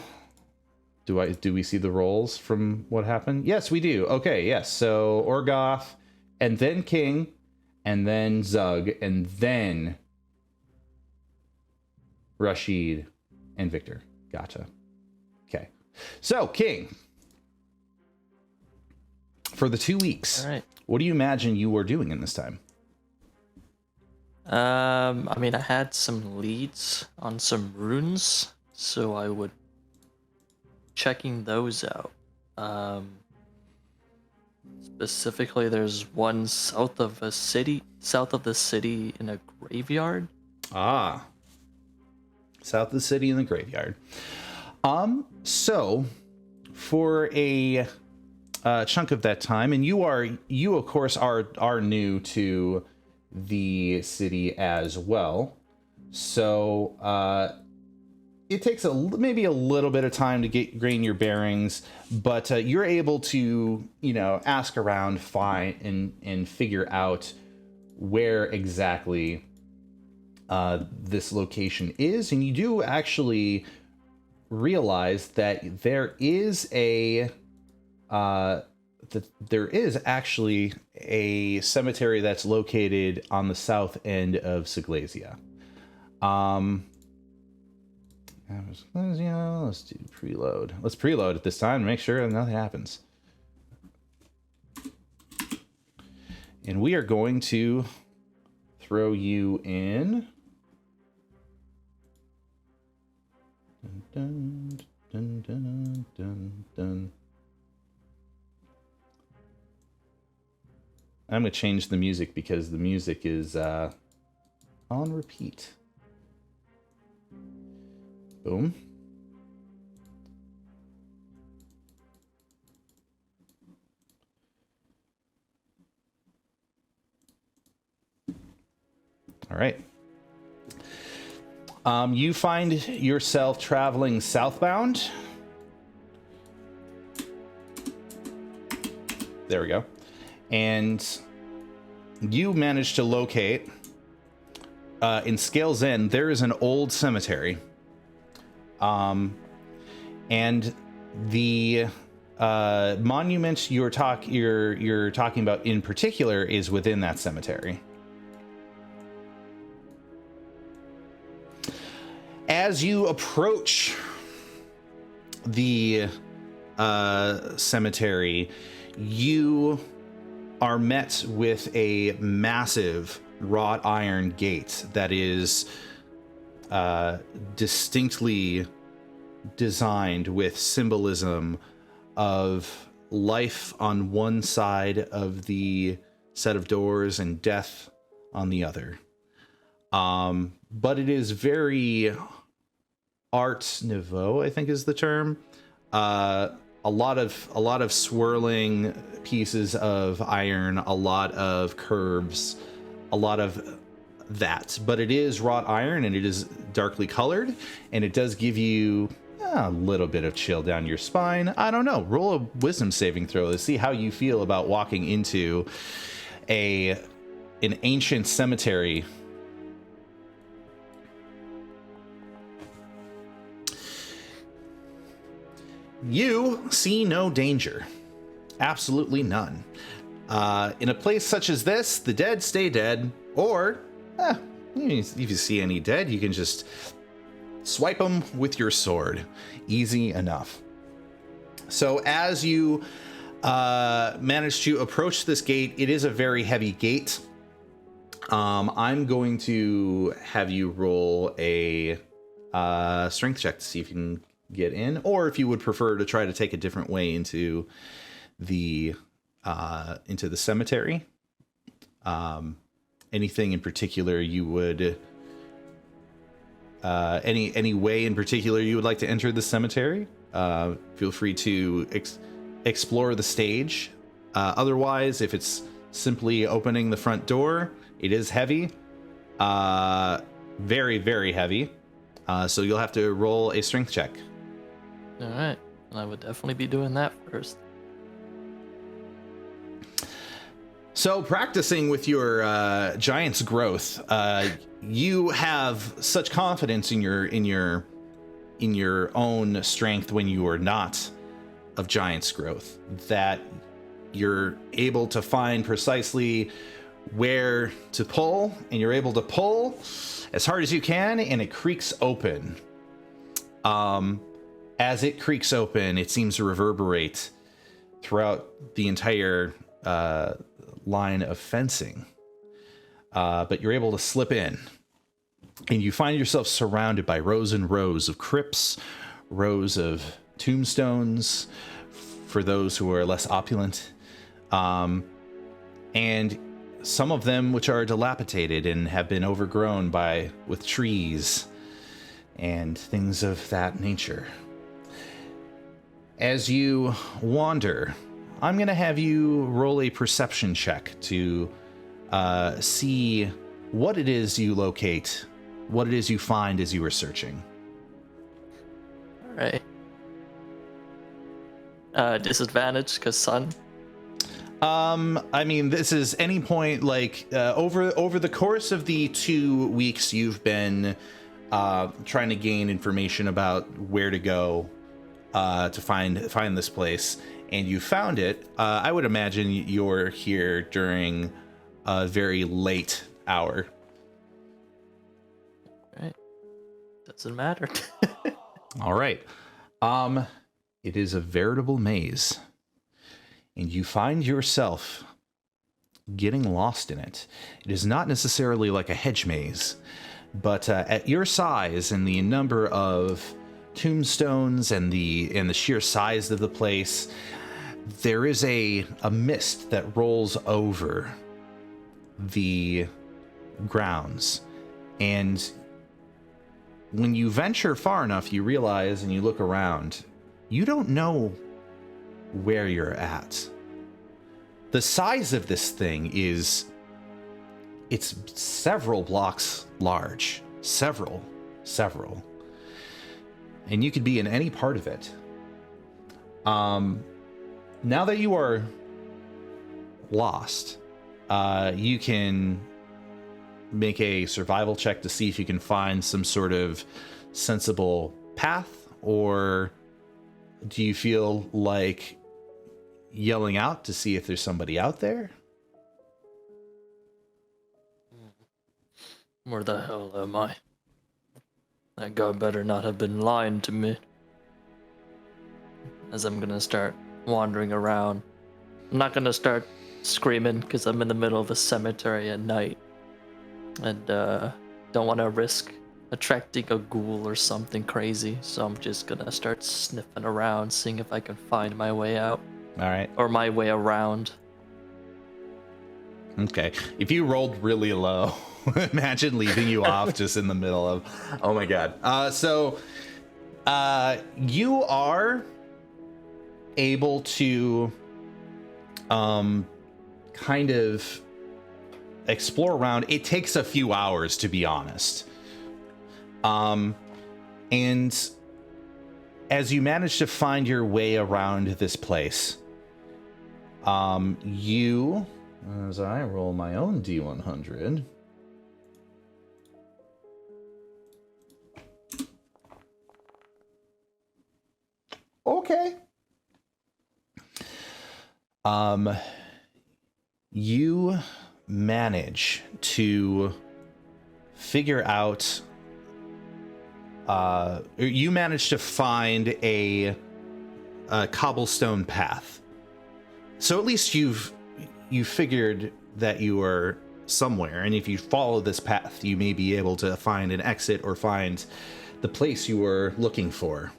S2: do we see the rolls from what happened? Yes, we do. Okay, yes. So Orgoth, and then King, and then Zug, and then Rashid and Victor. Gotcha. Okay. So, King. for the 2 weeks.
S7: All right.
S2: What do you imagine you were doing in this time?
S7: I mean, I had some leads on some runes, so I would checking those out. Specifically, there's one south of the city in a graveyard.
S2: Ah, south of the city in the graveyard. So for a chunk of that time, and you of course are new to the city as well, so it takes maybe a little bit of time to gain your bearings, but you're able to ask around, find and figure out where exactly this location is, and you do actually realize that there is actually a cemetery that's located on the south end of Seglesia. Let's do preload. Let's preload at this time to make sure nothing happens. And we are going to throw you in. Dun, dun, dun, dun, dun. I'm going to change the music because the music is on repeat. Boom. All right. You find yourself traveling southbound. There we go. And you manage to locate in Scales End, there is an old cemetery. And the monument you're talking about in particular is within that cemetery. As you approach the cemetery, you are met with a massive wrought iron gate that is distinctly designed with symbolism of life on one side of the set of doors and death on the other. But it is very Art Nouveau, I think is the term. A lot of swirling pieces of iron, a lot of curves, a lot of that. But it is wrought iron and it is darkly colored, and it does give you a little bit of chill down your spine. I don't know. Roll a wisdom saving throw to see how you feel about walking into an ancient cemetery. You see no danger. Absolutely none. In a place such as this, the dead stay dead, or if you see any dead, you can just swipe them with your sword. Easy enough. So as you manage to approach this gate, it is a very heavy gate. I'm going to have you roll a strength check to see if you can get in, or if you would prefer to try to take a different way into the cemetery. Anything in particular you would any way in particular you would like to enter the cemetery? Feel free to explore the stage. Otherwise, if it's simply opening the front door, it is heavy, very, very heavy. So you'll have to roll a strength check.
S7: All right, and I would definitely be doing that first.
S2: So practicing with your giant's growth, you have such confidence in your own strength when you are not of giant's growth that you're able to find precisely where to pull, and you're able to pull as hard as you can, and it creaks open. As it creaks open, it seems to reverberate throughout the entire line of fencing. But you're able to slip in, and you find yourself surrounded by rows and rows of crypts, rows of tombstones for those who are less opulent, and some of them which are dilapidated and have been overgrown with trees and things of that nature. As you wander, I'm going to have you roll a perception check to see what it is you locate, what it is you find as you are searching.
S7: All right. Disadvantage because sun.
S2: I mean, this is any point, like, over the course of the 2 weeks you've been trying to gain information about where to go to find this place, and you found it. I would imagine you're here during a very late hour.
S7: Right. Doesn't matter.
S2: All right. It is a veritable maze, and you find yourself getting lost in it. It is not necessarily like a hedge maze, but at your size and the number of tombstones and the sheer size of the place, there is a mist that rolls over the grounds. And when you venture far enough, you realize and you look around, you don't know where you're at. The size of this thing it's several blocks large. Several. And you could be in any part of it. Now that you are lost, you can make a survival check to see if you can find some sort of sensible path, or do you feel like yelling out to see if there's somebody out there?
S7: Where the hell am I? That guy better not have been lying to me. As I'm gonna start wandering around. I'm not gonna start screaming because I'm in the middle of a cemetery at night. And don't want to risk attracting a ghoul or something crazy. So I'm just gonna start sniffing around, seeing if I can find my way out.
S2: All right.
S7: Or my way around.
S2: Okay. If you rolled really low, imagine leaving you off just in the middle of... Oh my god. So you are able to kind of explore around. It takes a few hours, to be honest. And as you manage to find your way around this place, you... As I roll my own D100. Okay. You manage to figure out, you manage to find a cobblestone path. So at least you figured that you are somewhere, and if you follow this path, you may be able to find an exit or find the place you were looking for.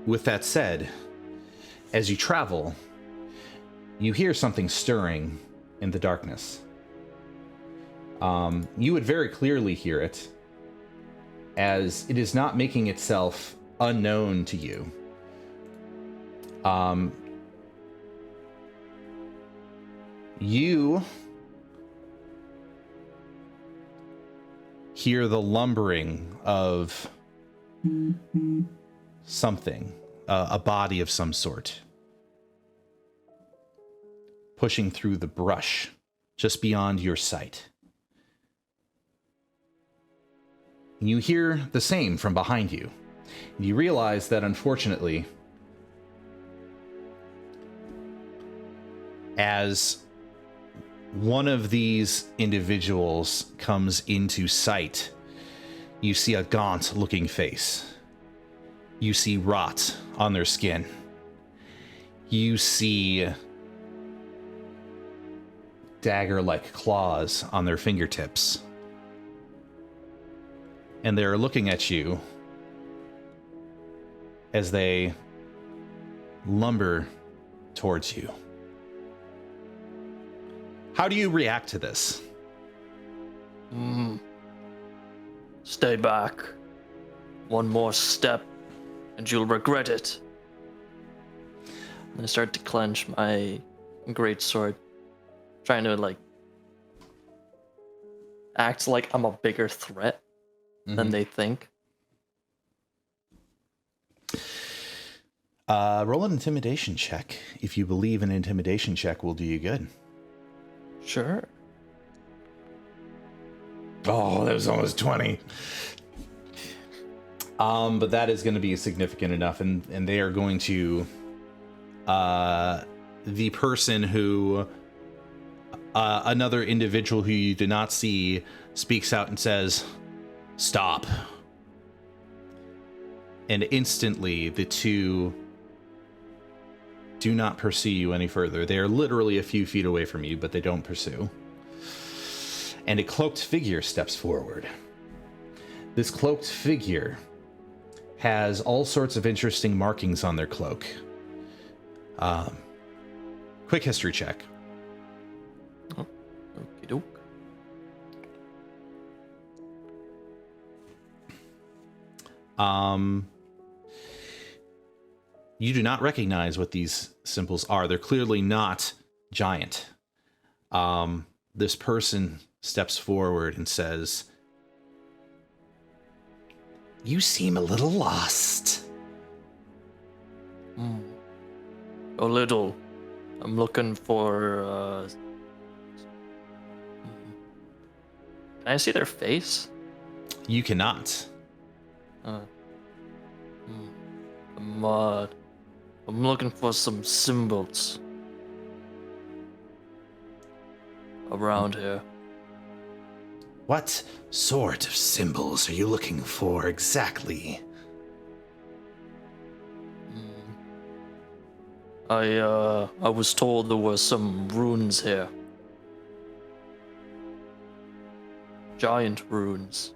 S2: With that said, as you travel, you hear something stirring in the darkness. You would very clearly hear it, as it is not making itself unknown to you. You hear the lumbering of something, a body of some sort, pushing through the brush just beyond your sight. You hear the same from behind you. You realize that, unfortunately, as one of these individuals comes into sight, you see a gaunt-looking face. You see rot on their skin, you see dagger-like claws on their fingertips. And they're looking at you as they lumber towards you. How do you react to this?
S7: Stay back. One more step, and you'll regret it. And I start to clench my great sword, trying to like act like I'm a bigger threat than they think.
S2: Roll an intimidation check. If you believe an intimidation check will do you good.
S7: Sure.
S2: Oh, that was almost 20. But that is going to be significant enough, and they are going to... the person who... another individual who you do not see speaks out and says, "Stop." And instantly, the two do not pursue you any further. They are literally a few feet away from you, but they don't pursue. And a cloaked figure steps forward. This cloaked figure has all sorts of interesting markings on their cloak. Quick history check.
S7: Oh, okie doke.
S2: You do not recognize what these symbols are. They're clearly not giant. This person steps forward and says, "You seem a little lost."
S7: A little. I'm looking for, Can I see their face?
S2: You cannot.
S7: I'm looking for some symbols around here.
S2: What sort of symbols are you looking for exactly?
S7: I was told there were some runes here. Giant runes.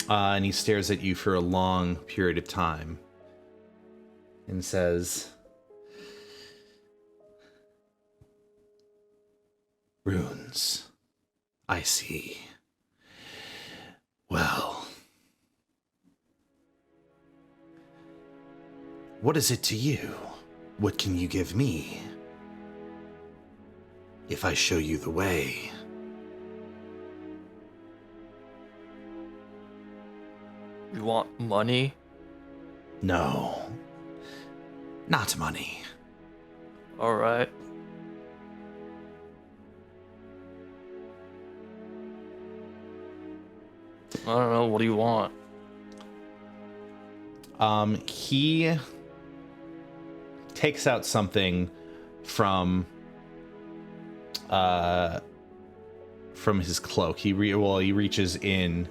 S2: And he stares at you for a long period of time and says, "Runes. I see. Well, what is it to you? What can you give me if I show you the way?"
S7: You want money?
S2: No, not money.
S7: Alright. I don't know, what do you want?
S2: He takes out something from his cloak. He reaches in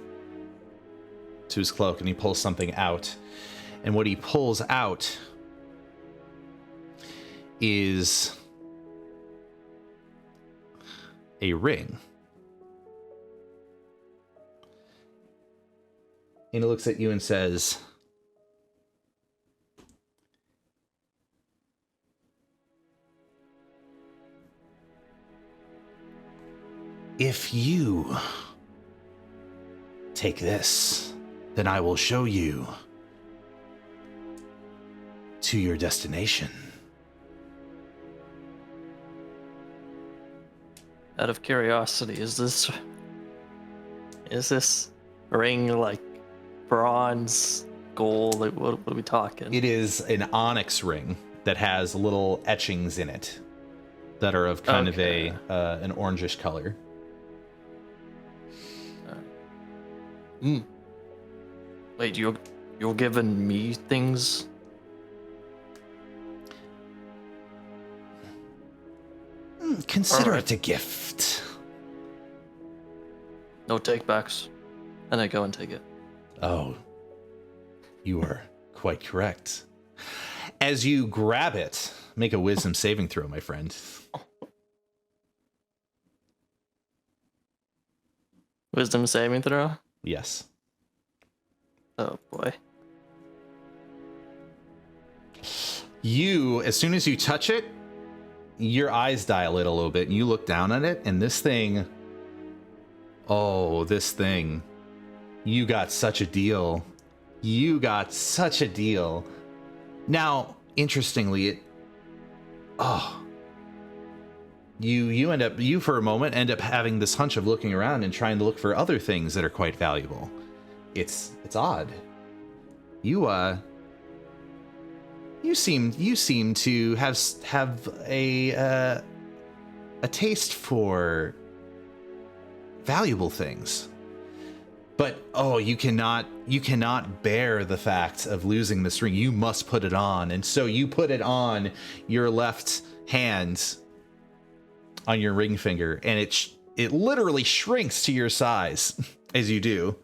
S2: to his cloak and he pulls something out. And what he pulls out is a ring. And he looks at you and says, "If you take this, then I will show you to your destination."
S7: Out of curiosity, is this ring like bronze, gold? Like what are we talking?
S2: It is an onyx ring that has little etchings in it that are of kind of an orangish color.
S7: Wait, you're giving me things?
S2: Consider
S7: Alright.
S2: it a gift.
S7: No takebacks. And I go and take it.
S2: Oh, You are quite correct. As you grab it, make a wisdom saving throw, my friend.
S7: Wisdom saving throw?
S2: Yes.
S7: Oh boy.
S2: You, as soon as you touch it, your eyes dilate a little bit, and you look down on it, and this thing, you got such a deal. You got such a deal. Now, interestingly, you for a moment end up having this hunch of looking around and trying to look for other things that are quite valuable. It's odd. You seem to have a taste for valuable things. But you cannot bear the fact of losing this ring. You must put it on. And so you put it on your left hand, on your ring finger, and it literally shrinks to your size as you do.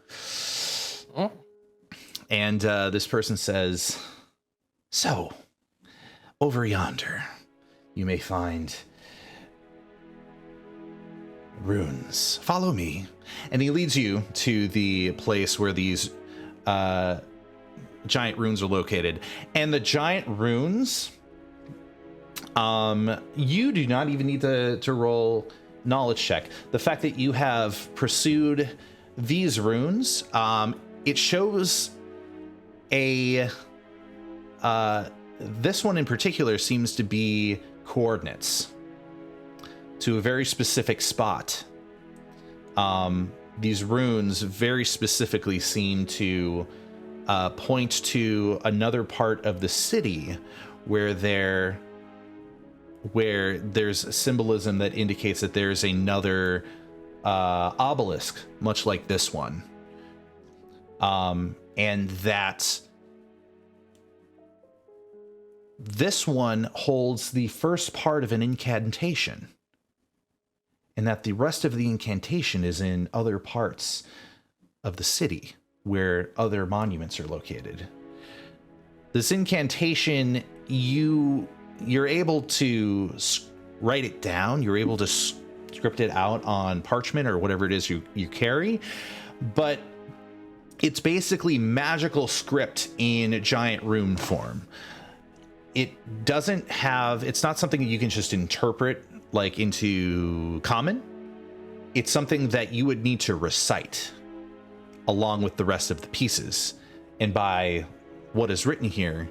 S7: Oh.
S2: And this person says, "So, over yonder, you may find runes. Follow me." And he leads you to the place where these giant runes are located. And the giant runes, you do not even need to roll knowledge check. The fact that you have pursued these runes, it shows this one in particular seems to be coordinates to a very specific spot. These runes very specifically seem to point to another part of the city where there's symbolism that indicates that there's another obelisk, much like this one. And that this one holds the first part of an incantation, and that the rest of the incantation is in other parts of the city where other monuments are located. This incantation, you're able to write it down. You're able to script it out on parchment or whatever it is you carry, but it's basically magical script in giant rune form. It's not something that you can just interpret like into common. It's something that you would need to recite along with the rest of the pieces. And by what is written here,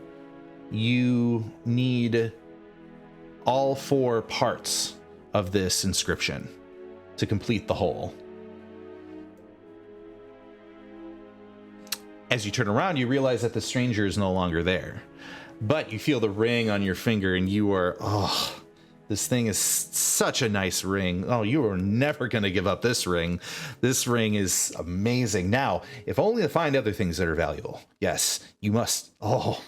S2: you need all 4 parts of this inscription to complete the whole. As you turn around, you realize that the stranger is no longer there. But you feel the ring on your finger, and you are, this thing is such a nice ring. Oh, you are never going to give up this ring. This ring is amazing. Now, if only to find other things that are valuable. Yes, you must. Oh,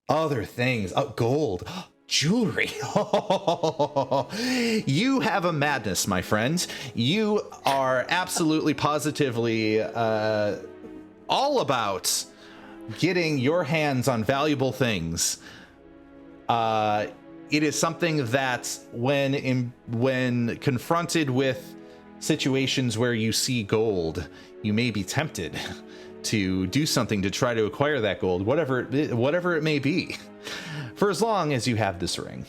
S2: other things. Oh, gold. Jewelry. You have a madness, my friend. You are absolutely positively all about getting your hands on valuable things. It is something that when confronted with situations where you see gold, you may be tempted to do something to try to acquire that gold, whatever it may be, for as long as you have this ring.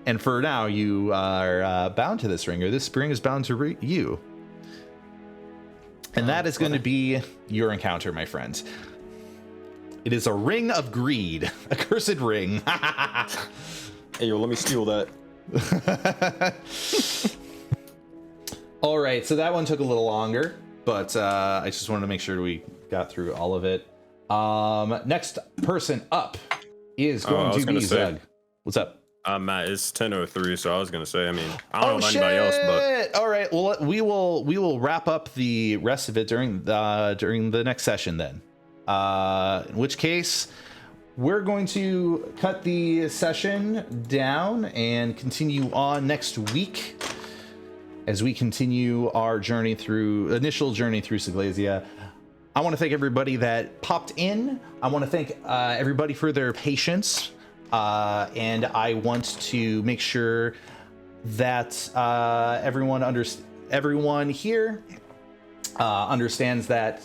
S2: And for now, you are bound to this ring, or this ring is bound to you. And that is going to be your encounter, my friend. It is a ring of greed, a cursed ring.
S3: Hey, yo, let me steal that.
S2: All right, so that one took a little longer, but I just wanted to make sure we got through all of it. Next person up is going to be Zug. What's up?
S3: Matt, it's 10:03, so I was gonna say. I mean, I don't know about anybody else, but
S2: all right. Well, we will wrap up the rest of it during the next session then. In which case, we're going to cut the session down and continue on next week as we continue our initial journey through Seglesia. I want to thank everybody that popped in. I want to thank everybody for their patience. And I want to make sure that everyone here understands that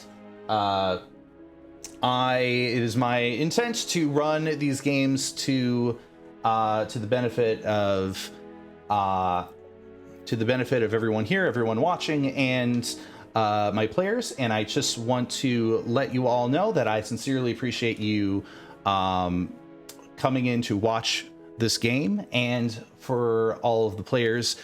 S2: it is my intent to run these games to the benefit of everyone here, everyone watching, and my players. And I just want to let you all know that I sincerely appreciate you coming in to watch this game, and for all of the players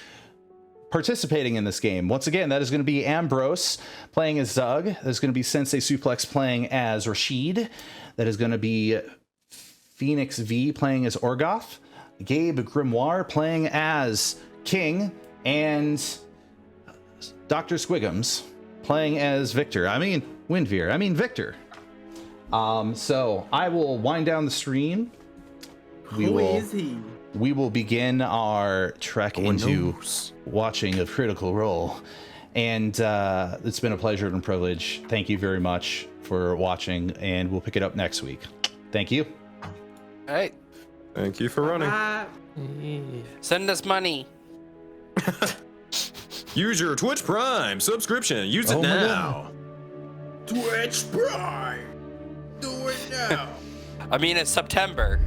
S2: participating in this game. Once again, that is going to be Ambrose playing as Zug. There's going to be Sensei Suplex playing as Rashid. That is going to be Phoenix V playing as Orgoth. Gabe Grimoire playing as King. And Dr. Squiggums playing as Victor. I mean, Victor. So I will wind down the stream.
S4: Who is he?
S2: We will begin our trek into watching of Critical Role. And it's been a pleasure and privilege. Thank you very much for watching, and we'll pick it up next week. Thank you.
S5: All right.
S3: Thank you for running.
S5: Send us money.
S3: Use your Twitch Prime subscription. Use it now.
S4: Twitch Prime. Do it now.
S5: I mean, it's September.